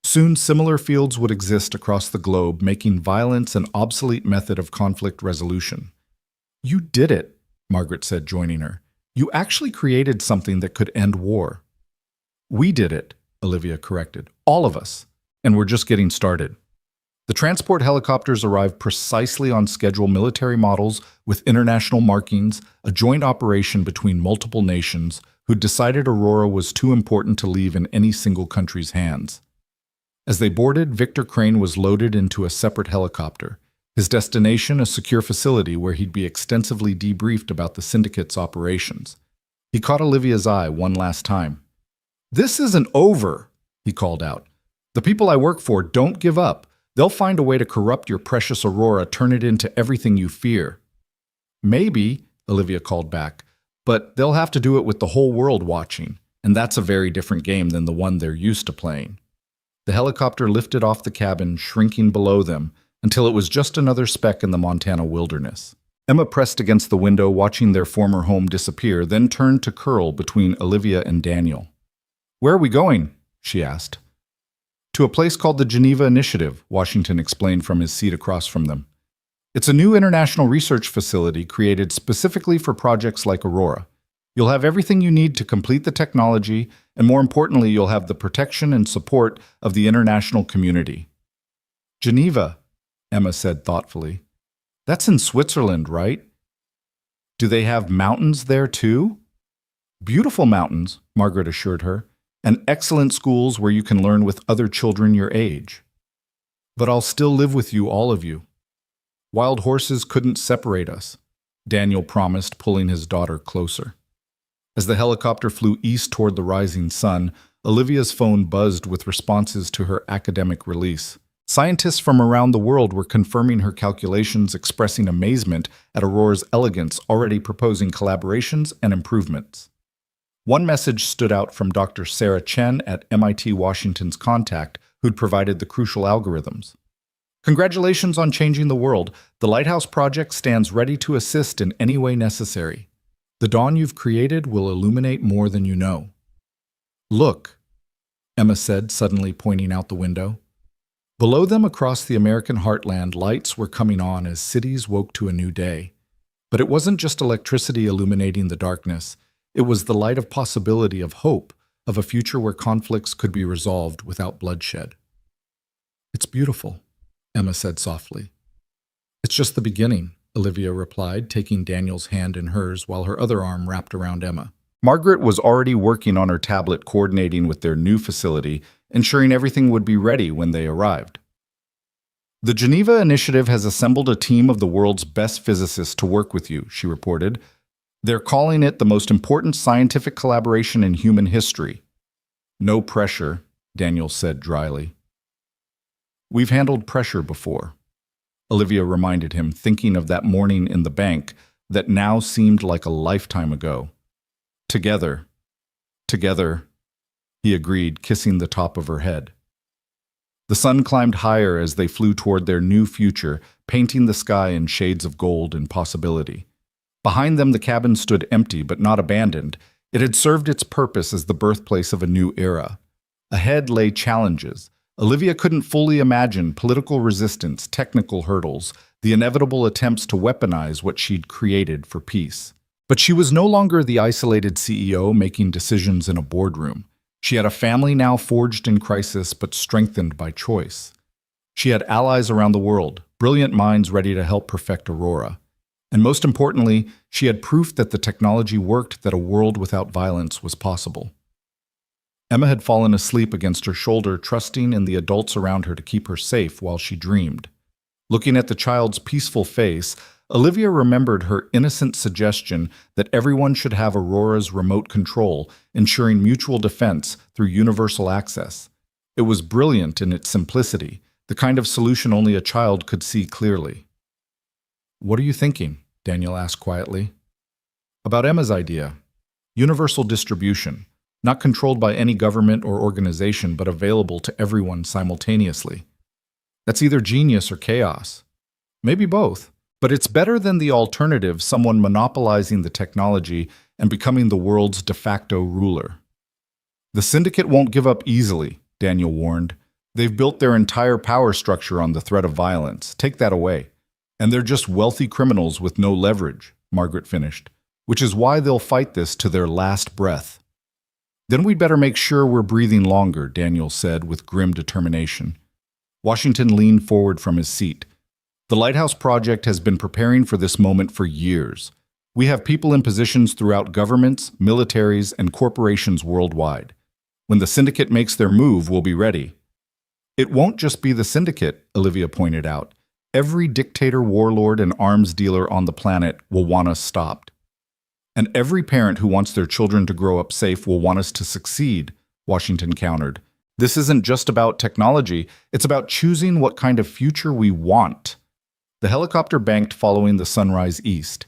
Soon, similar fields would exist across the globe, making violence an obsolete method of conflict resolution. "You did it," Margaret said, joining her. "You actually created something that could end war." "We did it," Olivia corrected. "All of us. And we're just getting started." The transport helicopters arrived precisely on schedule, military models with international markings, a joint operation between multiple nations who'd decided Aurora was too important to leave in any single country's hands. As they boarded, Victor Crane was loaded into a separate helicopter. His destination, a secure facility where he'd be extensively debriefed about the syndicate's operations. He caught Olivia's eye one last time. "This isn't over," he called out. "The people I work for don't give up. They'll find a way to corrupt your precious Aurora, turn it into everything you fear." "Maybe," Olivia called back, "but they'll have to do it with the whole world watching, and that's a very different game than the one they're used to playing." The helicopter lifted off the cabin, shrinking below them, until it was just another speck in the Montana wilderness. Emma pressed against the window, watching their former home disappear, then turned to curl between Olivia and Daniel. "Where are we going?" she asked. "To a place called the Geneva Initiative," Washington explained from his seat across from them. "It's a new international research facility created specifically for projects like Aurora. You'll have everything you need to complete the technology, and more importantly, you'll have the protection and support of the international community." "Geneva," Emma said thoughtfully. "That's in Switzerland, right? Do they have mountains there too?" "Beautiful mountains," Margaret assured her, "and excellent schools where you can learn with other children your age. But I'll still live with you, all of you. Wild horses couldn't separate us," Daniel promised, pulling his daughter closer. As the helicopter flew east toward the rising sun, Olivia's phone buzzed with responses to her academic release. Scientists from around the world were confirming her calculations, expressing amazement at Aurora's elegance, already proposing collaborations and improvements. One message stood out from Dr. Sarah Chen at MIT Washington's contact, who'd provided the crucial algorithms. "Congratulations on changing the world. The Lighthouse Project stands ready to assist in any way necessary. The dawn you've created will illuminate more than you know." "Look," Emma said, suddenly pointing out the window. Below them, across the American heartland, lights were coming on as cities woke to a new day. But it wasn't just electricity illuminating the darkness. It was the light of possibility, of hope, of a future where conflicts could be resolved without bloodshed. "It's beautiful," Emma said softly. "It's just the beginning," Olivia replied, taking Daniel's hand in hers while her other arm wrapped around Emma. Margaret was already working on her tablet, coordinating with their new facility, ensuring everything would be ready when they arrived. "The Geneva Initiative has assembled a team of the world's best physicists to work with you," she reported. "They're calling it the most important scientific collaboration in human history." "No pressure," Daniel said dryly. "We've handled pressure before," Olivia reminded him, thinking of that morning in the bank that now seemed like a lifetime ago. Together, he agreed, kissing the top of her head. The sun climbed higher as they flew toward their new future, painting the sky in shades of gold and possibility. Behind them, the cabin stood empty but not abandoned. It had served its purpose as the birthplace of a new era. Ahead lay challenges. Olivia couldn't fully imagine political resistance, technical hurdles, the inevitable attempts to weaponize what she'd created for peace. But she was no longer the isolated CEO making decisions in a boardroom. She had a family now forged in crisis but strengthened by choice. She had allies around the world, brilliant minds ready to help perfect Aurora. And most importantly, she had proof that the technology worked, that a world without violence was possible. Emma had fallen asleep against her shoulder, trusting in the adults around her to keep her safe while she dreamed. Looking at the child's peaceful face, Olivia remembered her innocent suggestion that everyone should have Aurora's remote control, ensuring mutual defense through universal access. It was brilliant in its simplicity, the kind of solution only a child could see clearly. "What are you thinking?" Daniel asked quietly. "About Emma's idea. Universal distribution, not controlled by any government or organization, but available to everyone simultaneously. That's either genius or chaos. Maybe both. But it's better than the alternative, someone monopolizing the technology and becoming the world's de facto ruler. The syndicate won't give up easily, Daniel warned. They've built their entire power structure on the threat of violence. Take that away. And they're just wealthy criminals with no leverage, Margaret finished, which is why they'll fight this to their last breath. Then we'd better make sure we're breathing longer, Daniel said with grim determination. Washington leaned forward from his seat. The Lighthouse Project has been preparing for this moment for years. We have people in positions throughout governments, militaries, and corporations worldwide. When the syndicate makes their move, we'll be ready. It won't just be the syndicate, Olivia pointed out. Every dictator, warlord, and arms dealer on the planet will want us stopped. And every parent who wants their children to grow up safe will want us to succeed, Washington countered. This isn't just about technology, it's about choosing what kind of future we want. The helicopter banked following the sunrise east.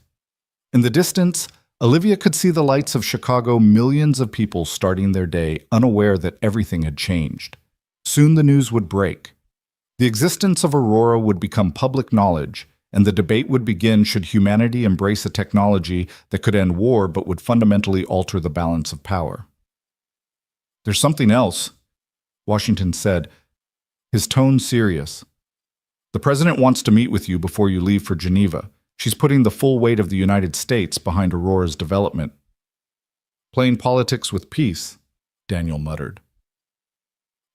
In the distance, Olivia could see the lights of Chicago, millions of people starting their day, unaware that everything had changed. Soon the news would break. The existence of Aurora would become public knowledge, and the debate would begin should humanity embrace a technology that could end war but would fundamentally alter the balance of power. There's something else, Washington said, his tone serious. The president wants to meet with you before you leave for Geneva. She's putting the full weight of the United States behind Aurora's development. Playing politics with peace, Daniel muttered.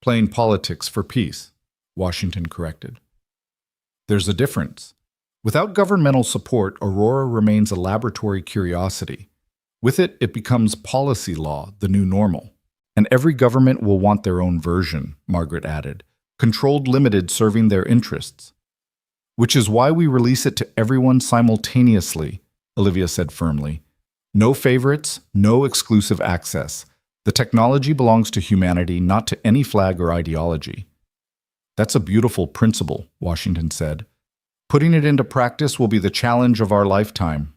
Playing politics for peace, Washington corrected. There's a difference. Without governmental support, Aurora remains a laboratory curiosity. With it, it becomes policy law, the new normal. And every government will want their own version, Margaret added, controlled limited serving their interests. Which is why we release it to everyone simultaneously, Olivia said firmly. No favorites, no exclusive access. The technology belongs to humanity, not to any flag or ideology. That's a beautiful principle, Washington said. Putting it into practice will be the challenge of our lifetime.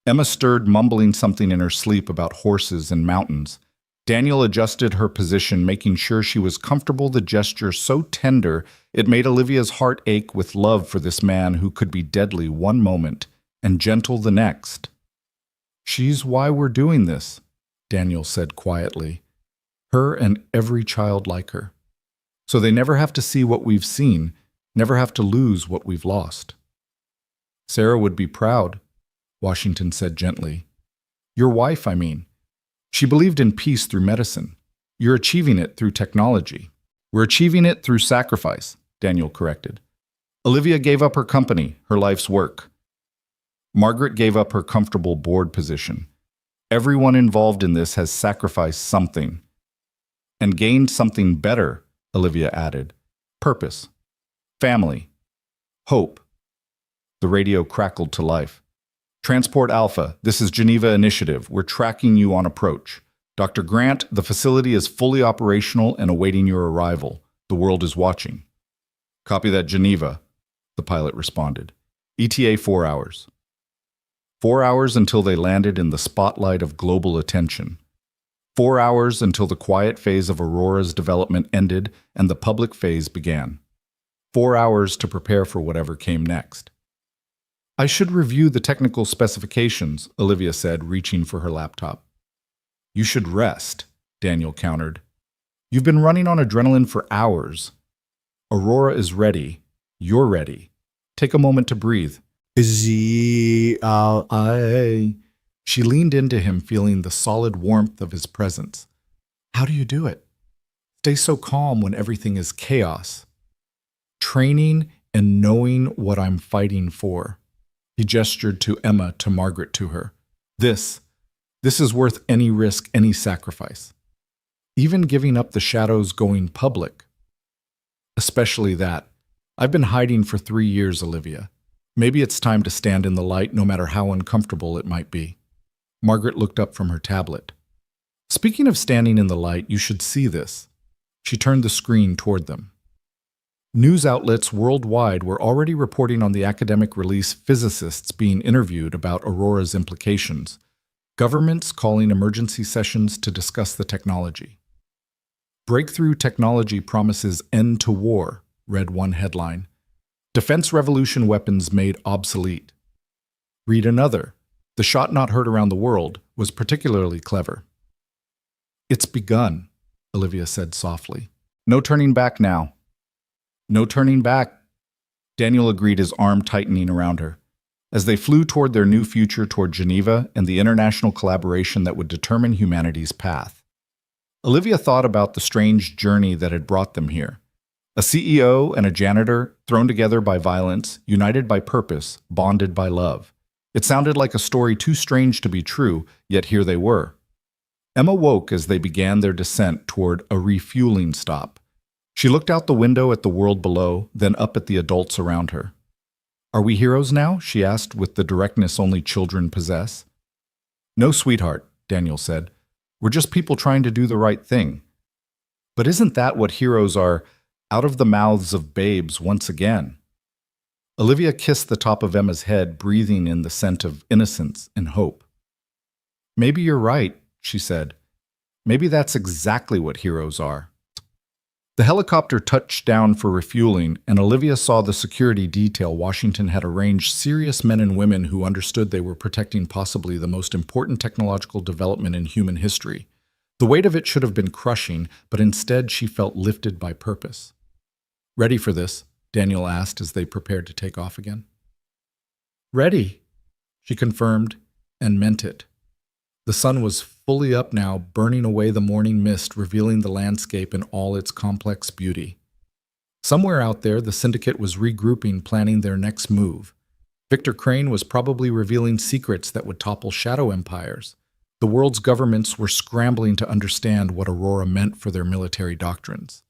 Emma stirred, mumbling something in her sleep about horses and mountains. Daniel adjusted her position, making sure she was comfortable, the gesture so tender it made Olivia's heart ache with love for this man who could be deadly one moment and gentle the next. She's why we're doing this, Daniel said quietly. Her and every child like her. So they never have to see what we've seen, never have to lose what we've lost. Sarah would be proud, Washington said gently. Your wife, I mean. She believed in peace through medicine. You're achieving it through technology. We're achieving it through sacrifice, Daniel corrected. Olivia gave up her company, her life's work. Margaret gave up her comfortable board position. Everyone involved in this has sacrificed something. And gained something better, Olivia added. Purpose. Family. Hope. The radio crackled to life. Transport Alpha, this is Geneva Initiative. We're tracking you on approach. Dr. Grant, the facility is fully operational and awaiting your arrival. The world is watching. Copy that, Geneva, the pilot responded. ETA 4 hours. 4 hours until they landed in the spotlight of global attention. 4 hours until the quiet phase of Aurora's development ended and the public phase began. 4 hours to prepare for whatever came next. I should review the technical specifications, Olivia said, reaching for her laptop. You should rest, Daniel countered. You've been running on adrenaline for hours. Aurora is ready. You're ready. Take a moment to breathe. She leaned into him, feeling the solid warmth of his presence. How do you do it? Stay so calm when everything is chaos. Training and knowing what I'm fighting for. He gestured to Emma, to Margaret, to her. This is worth any risk, any sacrifice. Even giving up the shadows, going public. Especially that. I've been hiding for 3 years, Olivia. Maybe it's time to stand in the light, no matter how uncomfortable it might be. Margaret looked up from her tablet. Speaking of standing in the light, you should see this. She turned the screen toward them. News outlets worldwide were already reporting on the academic release, physicists being interviewed about Aurora's implications, governments calling emergency sessions to discuss the technology. Breakthrough technology promises end to war, read one headline. Defense revolution weapons made obsolete. Read another. The shot not heard around the world was particularly clever. "It's begun," Olivia said softly. "No turning back now." "No turning back," Daniel agreed, his arm tightening around her. As they flew toward their new future, toward Geneva and the international collaboration that would determine humanity's path. Olivia thought about the strange journey that had brought them here. A CEO and a janitor, thrown together by violence, united by purpose, bonded by love. It sounded like a story too strange to be true, yet here they were. Emma woke as they began their descent toward a refueling stop. She looked out the window at the world below, then up at the adults around her. "Are we heroes now?" she asked with the directness only children possess. "No, sweetheart," Daniel said. "We're just people trying to do the right thing." "But isn't that what heroes are, out of the mouths of babes once again?" Olivia kissed the top of Emma's head, breathing in the scent of innocence and hope. "Maybe you're right," she said. "Maybe that's exactly what heroes are." The helicopter touched down for refueling, and Olivia saw the security detail Washington had arranged, serious men and women who understood they were protecting possibly the most important technological development in human history. The weight of it should have been crushing, but instead she felt lifted by purpose. "Ready for this?" Daniel asked as they prepared to take off again. "Ready," she confirmed, and meant it. The sun was fully up now, burning away the morning mist, revealing the landscape in all its complex beauty. Somewhere out there, the syndicate was regrouping, planning their next move. Victor Crane was probably revealing secrets that would topple shadow empires. The world's governments were scrambling to understand what Aurora meant for their military doctrines.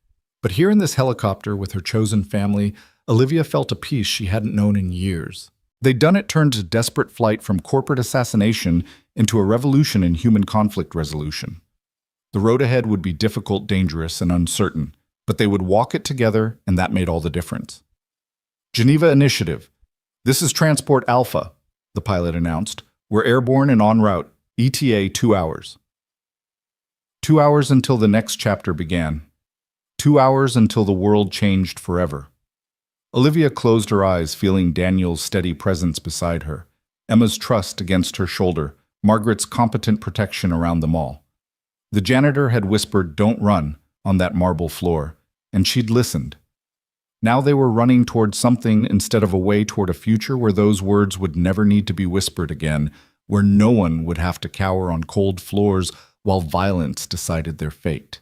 But here in this helicopter with her chosen family, Olivia felt a peace she hadn't known in years. They'd done it turned to desperate flight from corporate assassination into a revolution in human conflict resolution. The road ahead would be difficult, dangerous, and uncertain, but they would walk it together, and that made all the difference. "Geneva Initiative. This is Transport Alpha," the pilot announced. "We're airborne and en route. ETA 2 hours. 2 hours until the next chapter began. 2 hours until the world changed forever." Olivia closed her eyes, feeling Daniel's steady presence beside her, Emma's trust against her shoulder, Margaret's competent protection around them all. The janitor had whispered, "Don't run," on that marble floor, and she'd listened. Now they were running toward something instead of away toward a future where those words would never need to be whispered again, where no one would have to cower on cold floors while violence decided their fate.